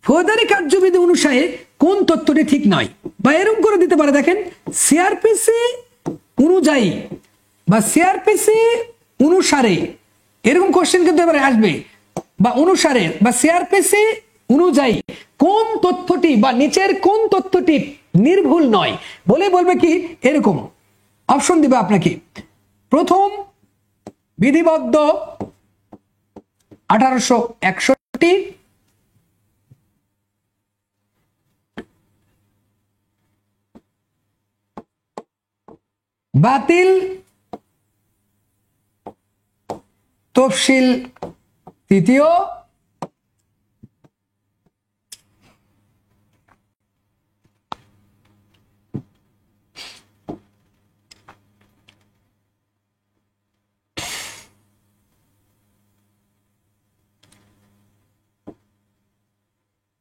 ফৌজদারি কার্যবিধি অনুসারে কোন তথ্যটি ঠিক নয়, বা এরকম করে দিতে পারে। দেখেন সিআরপিসি অনুযায়ী বা সিআরপিসি অনুসারে, এরকম কোশ্চেন কিন্তু এবারে আসবে, বা অনুসারে বা সিআরপিসি অনুযায়ী কোন তথ্যটি বা নিচের কোন তথ্যটি নির্ভুল নয় বলে বলবে কি, এরকম অপশন দিবে আপনাকে। প্রথম বিধিবদ্ধ 1861, বাতিল তফসিল তৃতীয়,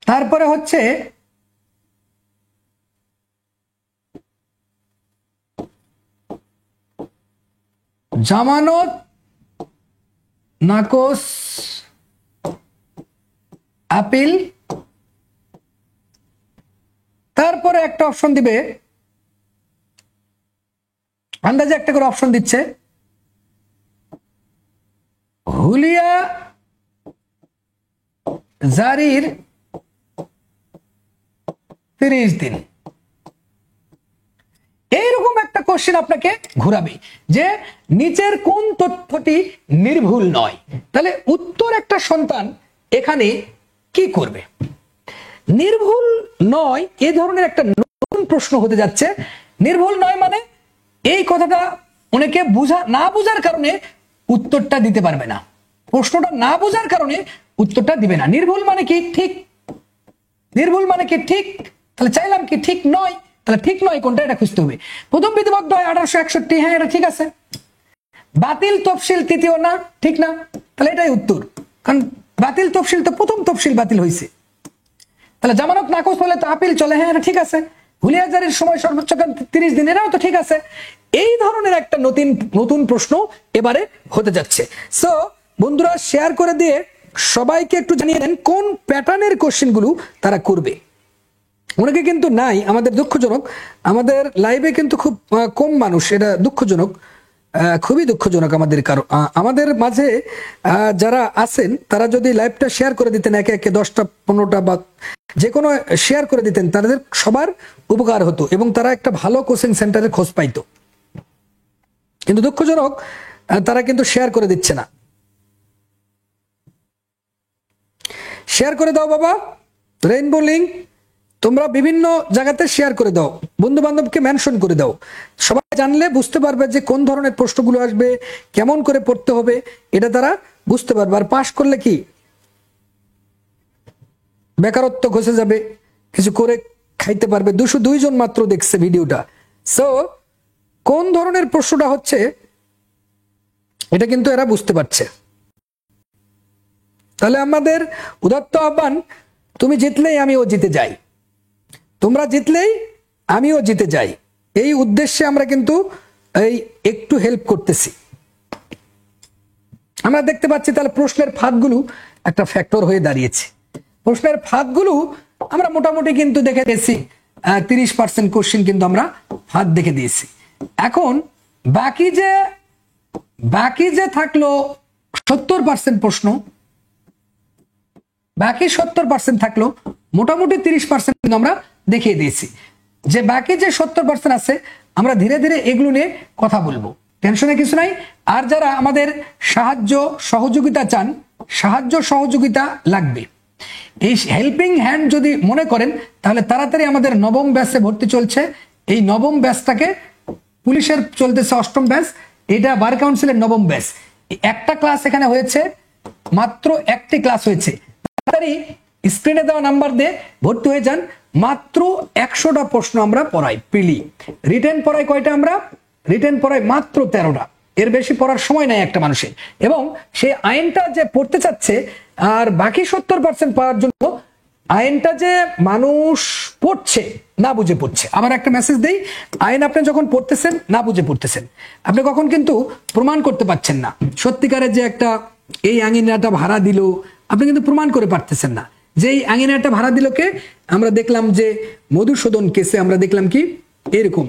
তারপরে হচ্ছে জামানত নাকচ আপিল, তারপরে একটা অপশন দিবে, আন্দাজে একটা করে অপশন দিচ্ছে, হুলিয়া জারির 30 দিন। এইরকম একটা কোশ্চেন আপনাকে ঘুরাবে যে নিচের কোন তথ্যটি নির্ভুল নয়। তাহলে উত্তর একটা সন্তান এখানে কি করবে? নির্ভুল নয় এই ধরনের একটা নতুন প্রশ্ন হতে যাচ্ছে। নির্ভুল নয় মানে এই কথাটা অনেকে না বুঝার কারণে উত্তরটা দিতে পারবে না, প্রশ্নটা না বোঝার কারণে উত্তরটা দিবে না। নির্ভুল মানে কি? ঠিক। নির্ভুল মানে কি? ঠিক। তাহলে চাইলাম কি ঠিক নয়, তাহলে ঠিক নয় কোনটা এটা খুঁজতে হবে। প্রথম বিধিবদ্ধ হয় 1861, হ্যাঁ এটা ঠিক আছে। বাতিল তফসিল তৃতীয় না, ঠিক না, তাহলে এটাই উত্তর। কারণ বাতিল তফসিল তো প্রথম তফসিল বাতিল হয়েছে। তাহলে জামানত নাকচ হলে তো আপিল চলে, হ্যাঁ এটা ঠিক আছে। হুলিয়া জারির সময় সর্বোচ্চ 30 দিন, এরাও তো ঠিক আছে। এই ধরনের একটা নতুন প্রশ্ন এবারে হতে যাচ্ছে। সো বন্ধুরা শেয়ার করে দিয়ে সবাইকে একটু জানিয়ে দেন কোন প্যাটার্নের কোশ্চেন গুলো তারা করবে। অনেকে কিন্তু নাই, আমাদের দুঃখজনক, আমাদের লাইভে কিন্তু খুব কম মানুষ, এটা দুঃখজনক, খুবই দুঃখজনক আমাদের আমাদের মাঝে যারা আছেন তারা যদি লাইভটা শেয়ার করে দিতেন, একে একে 10টা 15টা বা যে কোনো শেয়ার করে দিতেন, তাদের সবার উপকার হতো এবং তারা একটা ভালো কোচিং সেন্টারের খোঁজ পাইতো। কিন্তু দুঃখজনক তারা কিন্তু শেয়ার করে দিচ্ছে না। শেয়ার করে দাও বাবা, রেইনবো লিঙ্ক তোমরা বিভিন্ন জায়গাতে শেয়ার করে দাও, বন্ধু বান্ধবকে মেনশন করে দাও। সবাই জানলে বুঝতে পারবে যে কোন ধরনের প্রশ্নগুলো আসবে, কেমন করে পড়তে হবে, এটা তারা বুঝতে পারবে। আর পাশ করলে কি বেকারত্ব ঘষে যাবে, কিছু করে খাইতে পারবে। 202 জন মাত্র দেখছে ভিডিওটা। সো কোন ধরনের প্রশ্নটা হচ্ছে এটা কিন্তু এরা বুঝতে পারছে। তাহলে আমাদের উদাত্ত আহ্বান, তুমি জিতলেই আমিও জিতে যাই, তোমরা জিতলেই আমিও জিতে যাই, এই উদ্দেশ্যে আমরা কিন্তু এই একটু হেল্প করতেছি। আমরা দেখতে পাচ্ছি তাহলে প্রশ্নের ফাঁদগুলো একটা ফ্যাক্টর হয়ে দাঁড়িয়েছে। প্রশ্নের ফাঁদগুলো আমরা মোটামুটি কিন্তু দেখে দিয়েছি, 30% কোশ্চেন কিন্তু আমরা ফাঁদ দেখে দিয়েছি। এখন বাকি যে থাকলো 70% প্রশ্ন, বাকি 70% থাকলো, মোটামুটি 30% কিন্তু আমরা দেখিয়ে দিয়েছি। যে বাকি যে 70% আছে আমরা ধীরে ধীরে এগুলো নিয়ে কথা বলবো, টেনশনে কিছু নাই। আর যারা আমাদের সাহায্য সহযোগিতা চান, সাহায্য সহযোগিতা লাগবে, এই হেল্পিং হ্যান্ড যদি মনে করেন, তাহলে তাড়াতাড়ি আমাদের নবম ব্যাচে ভর্তি চলছে। এই নবম ব্যাচটাকে, পুলিশের চলতেছে 8ম ব্যাচ, এটা বার কাউন্সিলের নবম ব্যাচ। একটা ক্লাস এখানে হয়েছে, মাত্র একটি ক্লাস হয়েছে। তাড়াতাড়ি স্ক্রিনে দেওয়া নাম্বার দিয়ে ভর্তি হয়ে যান। মাত্র 100টা প্রশ্ন আমরা পড়াই প্রিলি। রিটেন পড়াই কয়টা? আমরা রিটেন পড়াই মাত্র 13টা। এর বেশি পড়ার সময় নাই একটা মানুষের। এবং সেই আইনটা যে পড়তে চাচ্ছে আর বাকি 70% পাওয়ার জন্য আইনটা যে মানুষ পড়ছে না বুঝে পড়ছে। আবার একটা মেসেজ দেই, আইন আপনি যখন পড়তেছেন না বুঝে পড়তেছেন, আপনি কখন কিন্তু প্রমাণ করতে পারছেন না সত্যিকারের যে একটা এই আঙিনাটা ভাড়া দিল, আপনি কিন্তু প্রমাণ করে পারতেছেন না যে এই আঙিনাটা ভাড়া দিল কে। আমরা দেখলাম যে মধুসূদন কেসে আমরা দেখলাম কি এরকম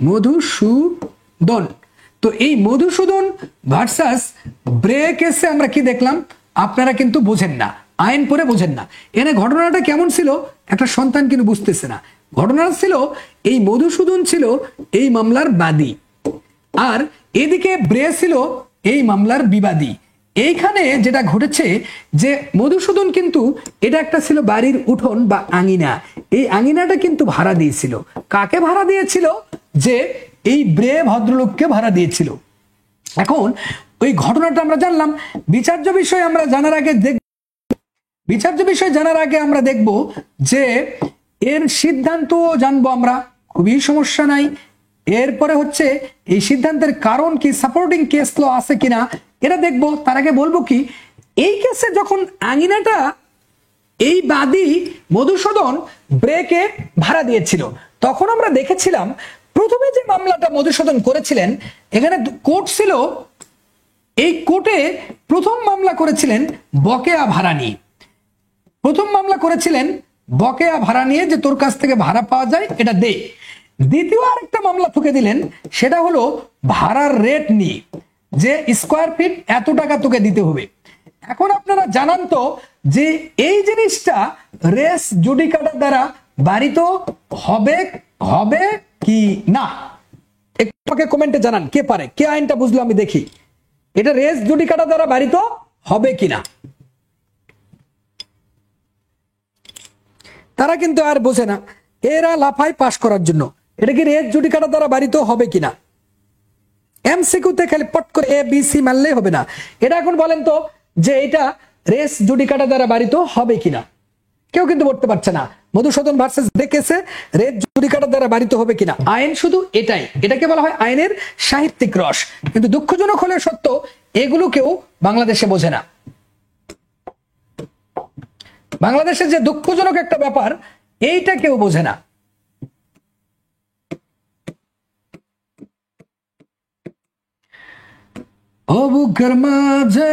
মধুসূদন। তো এই মধুসূদন ভার্সাস ব্রে কেসে আমরা কি দেখলাম, আপনারা কিন্তু বোঝেন না, আইন পড়ে বোঝেন না। এনে ঘটনাটা কেমন ছিল একটা সন্তান কিন্তু বুঝতেছে না। ঘটনাটা ছিল এই মধুসূদন ছিল এই মামলার বাদী, আর এদিকে ব্রে ছিল এই মামলার বিবাদী। এইখানে যেটা ঘটেছে যে মধুসূদন কিন্তু এটা একটা ছিল বাড়ির উঠোন বা আঙিনা, এই আঙিনাটা কিন্তু ভাড়া দিয়েছিল। কাকে ভাড়া দিয়েছিল? যে এই ব্রে ভদ্রলোককে ভাড়া দিয়েছিল। এখন ওই ঘটনাটা আমরা জানলাম। বিচার্য বিষয় আমরা জানার আগে আমরা দেখব যে এর সিদ্ধান্ত জানবো আমরা, খুবই সমস্যা নাই। এরপরে হচ্ছে এই সিদ্ধান্তের কারণ কি, সাপোর্টিং কেস ল আছে কিনা এটা দেখবো। তার আগে বলবো কি, এই কেসে যখন আঙিনাটা এই বাদী মধুসূদন ব্রেকে ভাড়া দিয়েছিল, তখন আমরা দেখেছিলাম প্রথমে যে মামলাটা মধুসূদন করেছিলেন, এখানে কোর্ট ছিল, এই কোর্টে প্রথম মামলা করেছিলেন বকেয়া ভাড়া নিয়ে। প্রথম মামলা করেছিলেন বকেয়া ভাড়া নিয়ে, যে তোর কাছ থেকে ভাড়া পাওয়া যায় এটা দে। দ্বিতীয় আরেকটা মামলা ঠুকে দিলেন, সেটা হলো ভাড়ার রেট নিয়ে, যে স্কোয়ার ফিট এত টাকা তোকে দিতে হবে। এখন আপনারা জানান তো যে এই জিনিসটা রেস জুডিকাটা দ্বারা বাড়িত হবে হবে কি না? একটু আমাকে কমেন্টে জানান কে পারে, কে আইনটা বুঝলো আমি দেখি। এটা রেস জুডিকাটা দ্বারা বাড়িত হবে কিনা। তারা কিন্তু আর বোঝে না, এরা লাফায় পাশ করার জন্য। এটা কি রেস জুডিকাটা দ্বারা বাড়িত হবে কিনা? এমসিকিউতে খালি পট করে এ বি সি মানলেই হবে না। এটা এখন বলেন তো যে এটা রেস জুডিকাটা দ্বারা বাড়িত হবে কিনা? কেউ কিন্তু বলতে পারছে না। মধুসূদন ভার্সেস দেখেছে রেস জুডিকাটা দ্বারা বাড়িত হবে কিনা। আইন শুধু এটাই, এটাকে বলা হয় আইনের সাহিত্যিক রস। কিন্তু দুঃখজনক হলে সত্য, এগুলো কেউ বাংলাদেশে বোঝে না। বাংলাদেশের যে দুঃখজনক একটা ব্যাপার, এইটা কেউ বোঝে না। ও বুকের মাঝে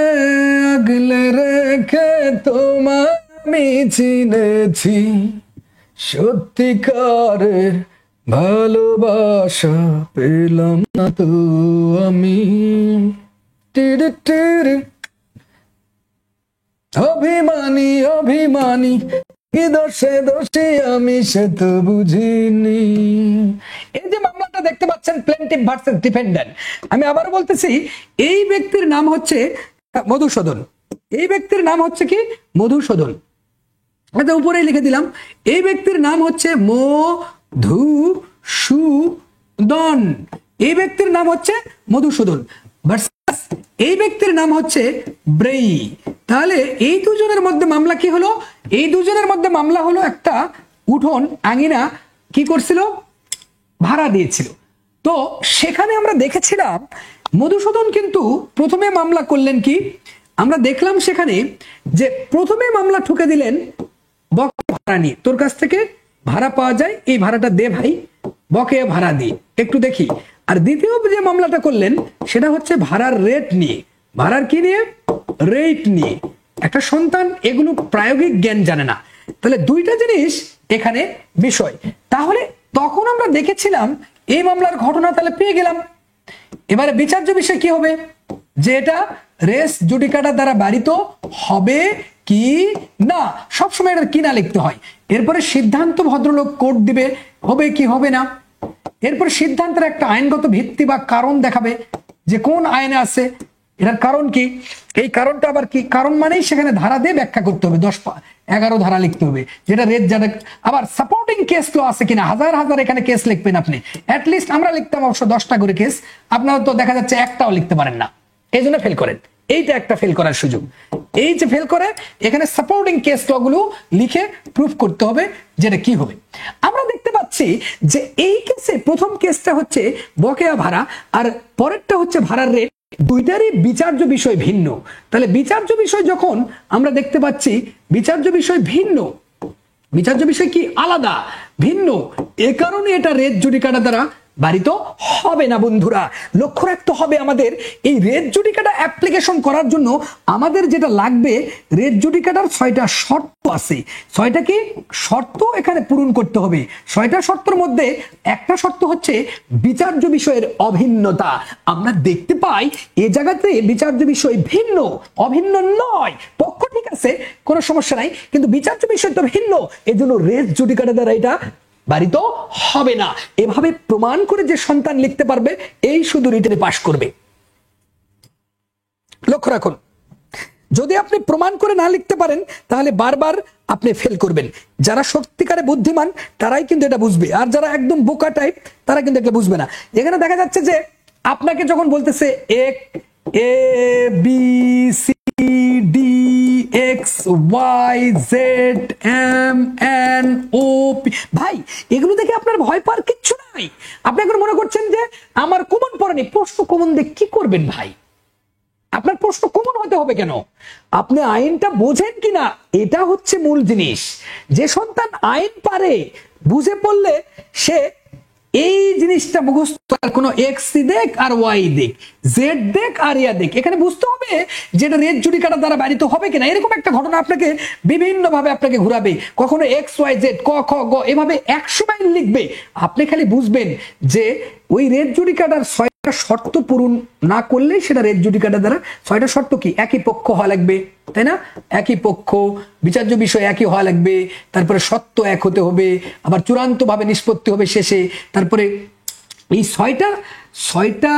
আগলে রেখে তোমায় আমি চিনেছি, সত্যিকারের ভালোবাসা পেলাম না তো আমি। অভিমানী অভিমানী, কি দোষে দোষী আমি সে তো বুঝিনি। এই যে মামলাটা দেখতে পাচ্ছেন প্লেনটিফ ভার্সেস ডিফেন্ডেন্ট, আমি আবার বলতেছি, এই ব্যক্তির নাম হচ্ছে মধুসূদন। এই ব্যক্তির নাম হচ্ছে কি? মধুসূদন। এটা উপরেই লিখে দিলাম। এই ব্যক্তির নাম হচ্ছে মধুসূদন। এই ব্যক্তির নাম হচ্ছে মধুসূদন ভার্সাস এই ব্যক্তির নাম হচ্ছে ব্রেই। তাহলে এই দুজনের মধ্যে মামলা কি হলো? এই দুজনের মধ্যে মামলা হলো একটা উঠোন আঙিনা কি করছিল? ভাড়া দিয়েছিল। তো সেখানে আমরা দেখেছিলাম মধুসূদন কিন্তু প্রথমে মামলা করলেন কি, আমরা দেখলাম সেখানে যে প্রথমে মামলা ঠুকে দিলেন বকেয়া ভাড়া নিয়ে। তোর কাছ থেকে ভাড়া পাওয়া যায়, এই ভাড়াটা দে ভাই, বকেয়া ভাড়া দিয়ে একটু দেখি। আর দ্বিতীয় যে মামলাটা করলেন সেটা হচ্ছে ভাড়ার রেট নিয়ে। ভাড়ার কি নিয়ে? রেট নিয়ে। একটা সন্তান এগুলো প্রায়োগিক জ্ঞান জানে না, তাহলে দুইটা জিনিস এখানে বিষয়। তাহলে তখন আমরা দেখেছিলাম এই মামলার ঘটনা তাহলে পেয়ে গেলাম। এবারে বিচার্য বিষয় কি হবে? যে এটা রেস জুডিকাটা দ্বারা বাড়িত হবে কি না। সবসময় এটা কি না লিখতে হয়। এরপরে সিদ্ধান্ত ভদ্রলোক কোর্ট দিবে হবে কি হবে না। এরপর সিদ্ধান্তের একটা আইনগত ভিত্তি বা কারণ দেখাবে যে কোন আইনে আছে, এটার কারণ কি। এই কারণটা আবার কি? কারণ মানেই সেখানে ধারা দিয়ে ব্যাখ্যা করতে হবে, 10-11 ধারা লিখতে হবে যেটা রেট যাদের। আবার সাপোর্টিং কেস ল আছে কিনা, হাজার হাজার এখানে কেস লিখবেন আপনি। অ্যাটলিস্ট আমরা লিখতাম অবশ্য 10টা করে কেস, আপনারা তো দেখা যাচ্ছে একটাও লিখতে পারেন না, এই জন্য ফেল করেন। এইটা একটা ফেল করার সুযোগ। এই যে ফেল করে এখানে সাপোর্টিং কেস ল গুলো লিখে প্রুফ করতে হবে যেটা কি হবে। আমরা দেখতে পাচ্ছি যে এই কেসে প্রথম কেসটা হচ্ছে বকেয়া ভাড়া আর পরেরটা হচ্ছে ভাড়ার রেট, দুইটারই বিচার্য বিষয় ভিন্ন। তাহলে বিচার্য বিষয় যখন আমরা দেখতে পাচ্ছি বিচার্য বিষয় ভিন্ন, বিচার্য বিষয় কি আলাদা ভিন্ন, এ কারণে এটা রেট জুডিকাটা দ্বারা বাড়িত হবে না। বন্ধুরা লক্ষ্য রাখতে হবে, আমাদের এই রেট জুডিকাটা অ্যাপ্লিকেশন করার জন্য আমাদের যেটা লাগবে, রেট জুডিকাটার 6টা শর্ত আছে। 6টা কি শর্ত এখানে পূরণ করতে হবে। 6টা শর্তের মধ্যে একটা শর্ত হচ্ছে বিচার্য বিষয়ের অভিন্নতা। আমরা দেখতে পাই এ জায়গাতে বিচার্য বিষয় ভিন্ন, অভিন্ন নয়। পক্ষ ঠিক আছে, কোনো সমস্যা নাই, কিন্তু বিচার্য বিষয় তো ভিন্ন, এজন্য রেট জুডিকাটা দ্বারা এটা বাড়িত হবে না। এভাবে প্রমাণ করে যে সন্তান লিখতে পারবে এই শুধু রিটেনে পাশ করবে। লক্ষ্য রাখুন, যদি আপনি প্রমাণ করে না লিখতে পারেন তাহলে বারবার আপনি ফেল করবেন। যারা সত্যিকারে বুদ্ধিমান তারাই কিন্তু এটা বুঝবে, আর যারা একদম বোকা টাইপ তারা কিন্তু এটা বুঝবে না। এখানে দেখা যাচ্ছে যে আপনাকে যখন বলতেছে A B C D X Y Z M N O P, ভাই এগুলো দেখে আপনার ভয় পাওয়ার কিচ্ছু নাই। আপনি এখন মনে করছেন যে আমার কমন পড়েনি, প্রশ্ন কমন দিয়ে কি করবেন ভাই? আপনার প্রশ্ন কমন হতে হবে কেন? আপনি আইনটা বোঝেন কিনা, এটা হচ্ছে মূল জিনিস। যে সন্তান আইন পারে, বুঝে পড়লে সে এই জিনিসটা মুখস্থ, কোনো এক্স দেখ আর ওয়াই দেখ, জেড দেখ আর ইয়া দেখ, এখানে বুঝতে হবে যেটা রেট জুডিকাটা দ্বারা বাড়িত হবে কিনা। এরকম একটা ঘটনা আপনাকে বিভিন্ন ভাবে আপনাকে ঘুরাবে, কখনো এক্স ওয়াই জেড ক খ গ এভাবে 100 লাইন লিখবে। আপনি খালি বুঝবেন যে ওই রেট জুডিকাটার শর্ত পূরণ না করলেই সেটা রেজ জুডিকাটা দ্বারা। ছয়টা শর্ত কি? একই পক্ষ হওয়া লাগবে, তাই না? একই পক্ষ, বিচার্য বিষয় একই হওয়া লাগবে, তারপরে সত্য এক হতে হবে, আবার চূড়ান্ত ভাবে নিষ্পত্তি হবে শেষে। তারপরে এই ছয়টা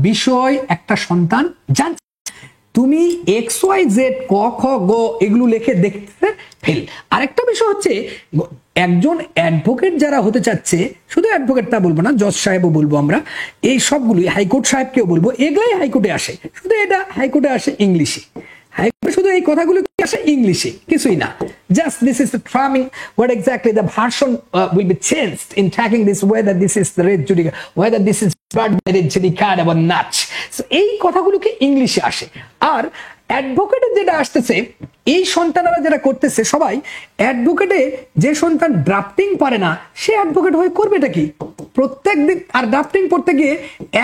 বিষয় একটা সন্তান জানছে। তুমি এক্স ওয়াই জেড ক খ গ এগুলো লিখে দেখতে ফেল। আরেকটা বিষয় হচ্ছে, একজন অ্যাডভোকেট যারা হতে চাচ্ছে, শুধু অ্যাডভোকেট তা বলবো না, জজ সাহেবও বলবো আমরা, এই সবগুলি হাইকোর্ট সাহেবকেও বলবো, এগুলাই হাইকোর্টে আসে, শুধু এটা হাইকোর্টে আসে ইংলিশে। হাইকোর্টে শুধু এই কথাগুলো আসে ইংলিশে, কিছুই না। Just this is the tramming what exactly the version will be changed in tagging this, whether this is the red judicata, whether this is bad red judicata or not. So এই কথাগুলোকে ইংলিশে আসে। আর অ্যাডভোকেটের যেটা আসতেছে, এই সন্তানরা যেটা করতেছে, সবাই অ্যাডভোকেটে যে সন্তান ড্রাফটিং পারে না, সে অ্যাডভোকেট হয়ে করবেটা কি? প্রত্যেক দিন আর ড্রাফটিং পড়তে গিয়ে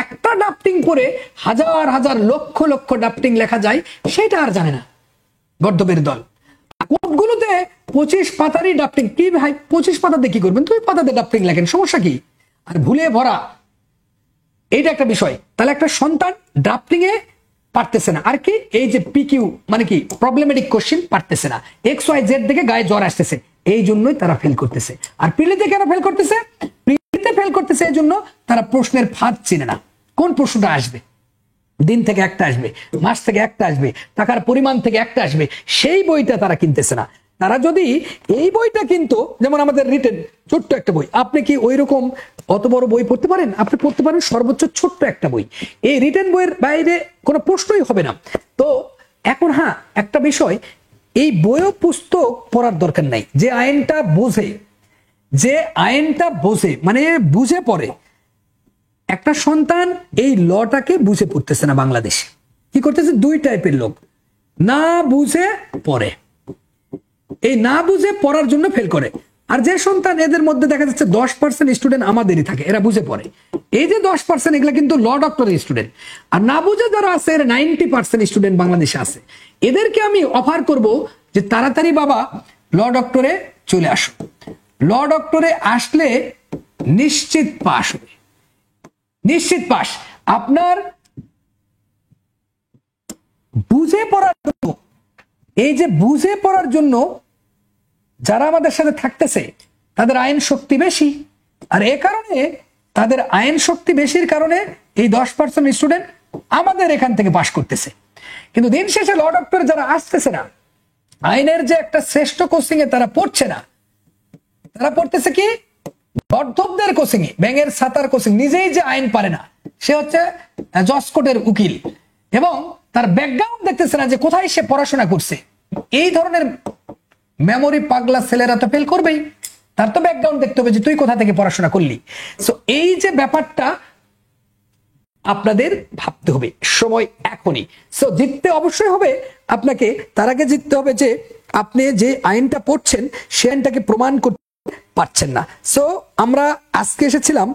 একটা ড্রাফটিং পড়ে হাজার হাজার লক্ষ লক্ষ ড্রাফটিং লেখা যায়, সেটা আর জানে না গর্দবের দল। কোর্টগুলোতে 25 পাতারই ড্রাফটিং। কি ভাই 25 পাতাতে কি করবেন? তুই পাতাতে ড্রাফটিং লেখেন, সমস্যা কি? আর ভুলে ভরা, এইটা একটা বিষয়। তাহলে একটা সন্তান ড্রাফটিং এ পারতেছে না, আর কি এই যে পিকিউ মানে কি প্রবলেমেটিক কোশ্চেন পারতেছে না, এক্স ওয়াই জেড থেকে গায়ে জ্বর আসতেছে, এই জন্যই তারা ফেল করতেছে। আর প্রিলিতে কেন ফেল করতেছে? প্রিলিতে ফেল করতেছে এই জন্য তারা প্রশ্নের ফাঁদ চিনে না, কোন প্রশ্নটা আসবে, দিন থেকে একটা আসবে, মাস থেকে একটা আসবে, টাকার পরিমাণ থেকে একটা আসবে, সেই বইটা তারা কিনতেছে না। তারা যদি এই বইটা কিনতো, যেমন আমাদের রিটেন ছোট্ট একটা বই, আপনি কি ওই রকম অত বড় বই পড়তে পারেন? আপনি পড়তে পারেন সর্বোচ্চ ছোট্ট একটা বই। এই রিটেন বইয়ের বাইরে কোনো প্রশ্নই হবে না। তো এখন হ্যাঁ, একটা বিষয়, এই বইও পুস্তক পড়ার দরকার নাই। যে আইনটা বোঝে মানে বুঝে পড়ে, একটা সন্তান এই লটাকে বুঝে পড়তেছে না বাংলাদেশে। কি করতেছে? দুই টাইপের লোক, না বুঝে পড়ে, এই না বুঝে পড়ার জন্য ফেল করে। আর যে সন্তান, এদের মধ্যে দেখা যাচ্ছে 10% স্টুডেন্ট আমাদেরই থাকে, এরা বুঝে পড়ে। এই যে 10% এগুলা কিন্তু ল ডক্টরের স্টুডেন্ট। আর না বুঝে যারা আছে, 90% স্টুডেন্ট বাংলাদেশে আছে। এদেরকে আমি অফার করব যে তাড়াতাড়ি বাবা ল ডক্টরে চলে আসো। ল ডক্টরে আসলে নিশ্চিত পাস হবে, নিশ্চিত পাস। আপনার বুঝে পড়ার জন্য, এই যে বুঝে পড়ার জন্য যারা আমাদের সাথে থাকতেছে, তাদের আইন শক্তি বেশি। আর এ কারণে তাদের আইন শক্তি বেশির কারণে এই 10% স্টুডেন্ট আমাদের এখান থেকে পাশ করতেছে। কিন্তু দিন শেষে ল ডক্টর যারা আসতেছে না, আইনের যে একটা শ্রেষ্ঠ কোচিং এ তারা পড়ছে না, তারা পড়তেছে কি গর্ধবদের কোচিং এ, ব্যাঙের ছাতার কোচিং। নিজেই যে আইন পারে না, সে হচ্ছে জজ কোর্টের উকিল, এবং তার ব্যাকগ্রাউন্ড দেখতেছে না যে কোথায় সে পড়াশোনা করছে। এই ধরনের মেমোরি পাগলা ছেলেরা তো ফেল করবেই, তার তো ব্যাকগ্রাউন্ড দেখতে হবে যে তুই কোথা থেকে পড়াশোনা করলি। সো এই যে ব্যাপারটা আপনাদের ভাবতে হবে, সময় এখনই। সো জিততে অবশ্যই হবে আপনাকে, তার আগে জিততে হবে যে আপনি যে আইনটা পড়ছেন সে আইনটাকে প্রমাণ করতে পারছেন না। সো আমরা আজকে এসেছিলাম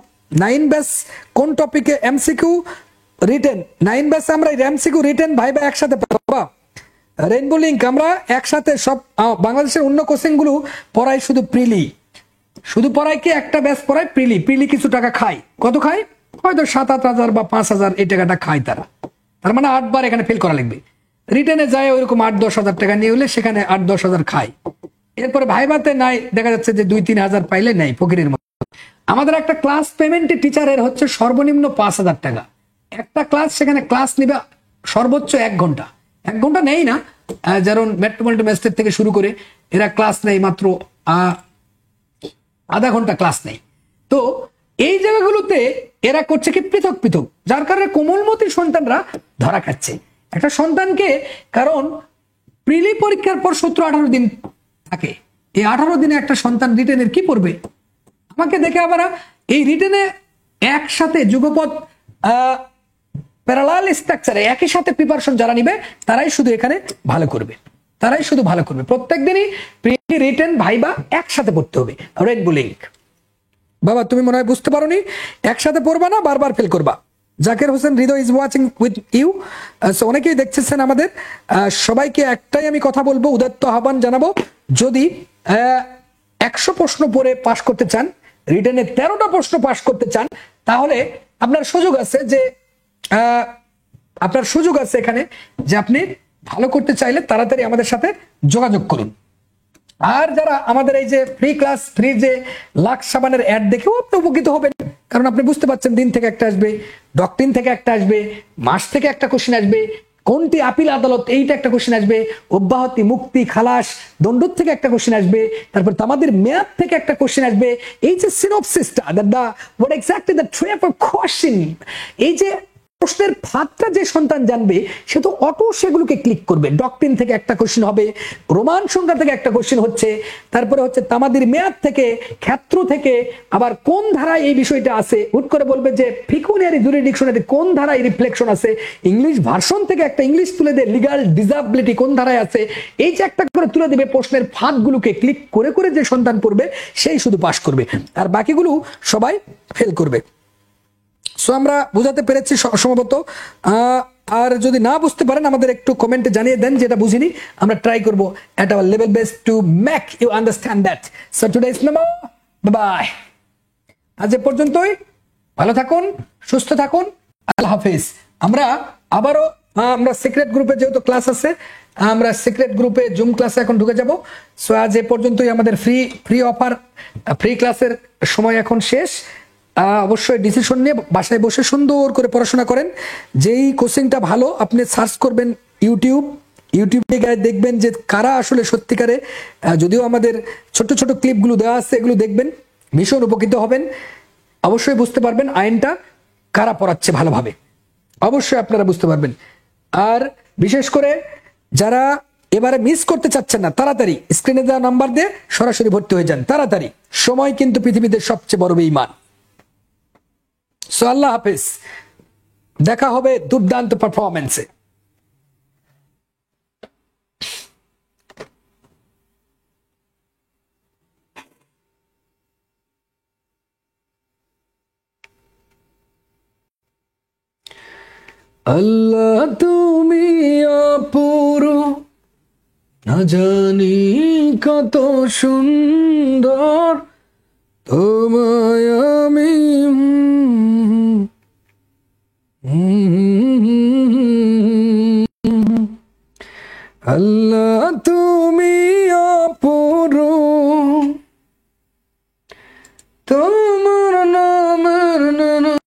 9 ব্যাচ কোন টপিকে, এমসিকিউ রিটেন 9 ব্যাচ। আমরা এমসিকিউ রিটেন ভাইবা একসাথে পাবা, রেইনবো লিংক আমরা একসাথে সব বাংলাদেশের অন্য কোচিং গুলো পড়াই, শুধু প্রিলি, শুধু পড়াই কি একটা ব্যাচ পড়াই প্রিলি। প্রিলি কিছু টাকা খায়, কত খায়? হয়তো 7-8 বা 5,000 এই টাকাটা খায় তারা। তার মানে 8 বার এখানে ফেল করা লাগবে। রিটেনে যায় ওইরকম 8-10 হাজার টাকা নিয়ে হলে সেখানে 8-10 হাজার খায়। এরপরে ভাইভাতে নাই, দেখা যাচ্ছে যে 2-3 হাজার পাইলে নাই, ফকিরের মতো। আমাদের একটা ক্লাস পেমেন্টে টিচারের হচ্ছে সর্বনিম্ন 5,000 টাকা একটা ক্লাস। সেখানে ক্লাস নিবে সর্বোচ্চ 1 ঘন্টা, 1 ঘন্টা নেই না, যেমন মেট্রোপলিটন ম্যাজিস্ট্রেট থেকে শুরু করে এরা ক্লাস নেই মাত্র আধা ঘন্টা ক্লাস নেই। তো এই জায়গাগুলোতে এরা করছে কি পৃথক পৃথক, যার কারণে কোমলমতি সন্তানরা ধরা খাচ্ছে। একটা সন্তানকে, কারণ প্রিলি পরীক্ষার পর 17-18 দিন থাকে, এই 18 দিনে একটা সন্তান রিটেনের কি পড়বে? আমাকে দেখে আবার এই রিটেনে একসাথে যুগপৎ প্যারালাল স্ট্রাকচারে একই সাথে প্রিপারেশন যারা নিবে তারাই শুধু এখানে ভালো করবে, তারাই শুধু ভালো করবে। প্রত্যেক দিনই প্রি রিটেন ভাইবা একসাথে পড়তে হবে। রেইনবো লিংক বাবা, তুমি মনে হয় বুঝতে পারোনি, একসাথে পড়বা না, বারবার ফেল করবা। জাকির হোসেন হৃদয় ইজ ওয়াচিং উইথ ইউ। অনেকেই দেখছেন আমাদের, সবাইকে একটাই আমি কথা বলবো, উদাত্ত আহ্বান জানাবো, যদি 100 প্রশ্ন পড়ে পাশ করতে চান, রিটেনে 13টা প্রশ্ন পাশ করতে চান, তাহলে আপনার সুযোগ আছে যে আপনার সুযোগ আছে এখানে যে আপনি ভালো করতে চাইলে তাড়াতাড়ি আমাদের সাথে যোগাযোগ করুন। আর যারা আমাদের এই যে ফ্রি ক্লাস, ফ্রি যে লাক্স সাবানের অ্যাড দেখেও আপনি উপকৃত হবেন, কারণ আপনি বুঝতে পারছেন দিন থেকে একটা আসবে, ডক্ট্রিন থেকে একটা আসবে, মাস থেকে একটা কোশ্চেন আসবে, কোনটি আপিল আদালত এইটা একটা কোশ্চেন আসবে, অব্যাহতি, মুক্তি, খালাস, দণ্ডুর থেকে একটা কোশ্চেন আসবে, তারপর তামাদের মেয়াদ থেকে একটা কোশ্চেন আসবে। এই যে সিনপসিসটা, the what exactly the trap of question, এই যে প্রশ্নের ফাঁদটা যে সন্তান জানবে সে তো অটো সেগুলোকে ক্লিক করবে। ডক্ট্রিন থেকে একটা কোশ্চেন হবে, রোমান সংখ্যা থেকে একটা কোশ্চেন হচ্ছে, তারপরে হচ্ছে তামাদির মেয়াদ থেকে, ক্ষেত্র থেকে, আবার কোন ধারায় এই বিষয়টা আছে, হুট করে বলবে যে পিকুনিয়ারি জুরিডিকশনে কোন ধারায় রিফ্লেকশন আছে, ইংলিশ ভার্সন থেকে একটা ইংলিশ তুলে দেয়, লিগাল ডিসাবিলিটি কোন ধারায় আছে, এই যে একটা করে তুলে দেবে। প্রশ্নের ফাঁদগুলোকে ক্লিক করে করে যে সন্তান পড়বে সেই শুধু পাস করবে, আর বাকিগুলো সবাই ফেল করবে। সো আমরা বুঝাতে পেরেছি সম্ভবত। আর যদি না বুঝতে পারেন আমাদের একটু কমেন্টে জানিয়ে দেন, যেটা বুঝিনি আমরা ট্রাই করবো at our level best to make you understand that. So today is now, bye. আজ এ পর্যন্তই, ভালো থাকুন, সুস্থ থাকুন, আল্লাহ হাফেজ। আমরা আবারও আমরা সিক্রেট গ্রুপে যেহেতু ক্লাস আছে, আমরা সিক্রেট গ্রুপে জুম ক্লাসে এখন ঢুকে যাব। সো আজ এ পর্যন্তই, আমাদের ফ্রি অফার, ফ্রি ক্লাসের সময় এখন শেষ। অবশ্যই ডিসিশন নিয়ে বাসায় বসে সুন্দর করে পড়াশোনা করেন। যেই কোচিংটা ভালো আপনি সার্চ করবেন ইউটিউবে গিয়ে দেখবেন যে কারা আসলে সত্যিকারে, যদিও আমাদের ছোট ছোট ক্লিপগুলো দেওয়া আছে, এগুলো দেখবেন, ভীষণ উপকৃত হবেন। অবশ্যই বুঝতে পারবেন আইনটা কারা পড়াচ্ছে ভালোভাবে, অবশ্যই আপনারা বুঝতে পারবেন। আর বিশেষ করে যারা এবারে মিস করতে চাচ্ছেন না, তাড়াতাড়ি স্ক্রিনে দেওয়া নাম্বার দিয়ে সরাসরি ভর্তি হয়ে যান তাড়াতাড়ি। সময় কিন্তু পৃথিবীতে সবচেয়ে বড় বেঈমান। সো আল্লাহ হাফেজ, দেখা হবে দুর্দান্ত পারফরমেন্সে। আল্লাহ তুমি অপূর্ব, না জানি কত সুন্দর, তোমায় আমি আল্লাহ তুমি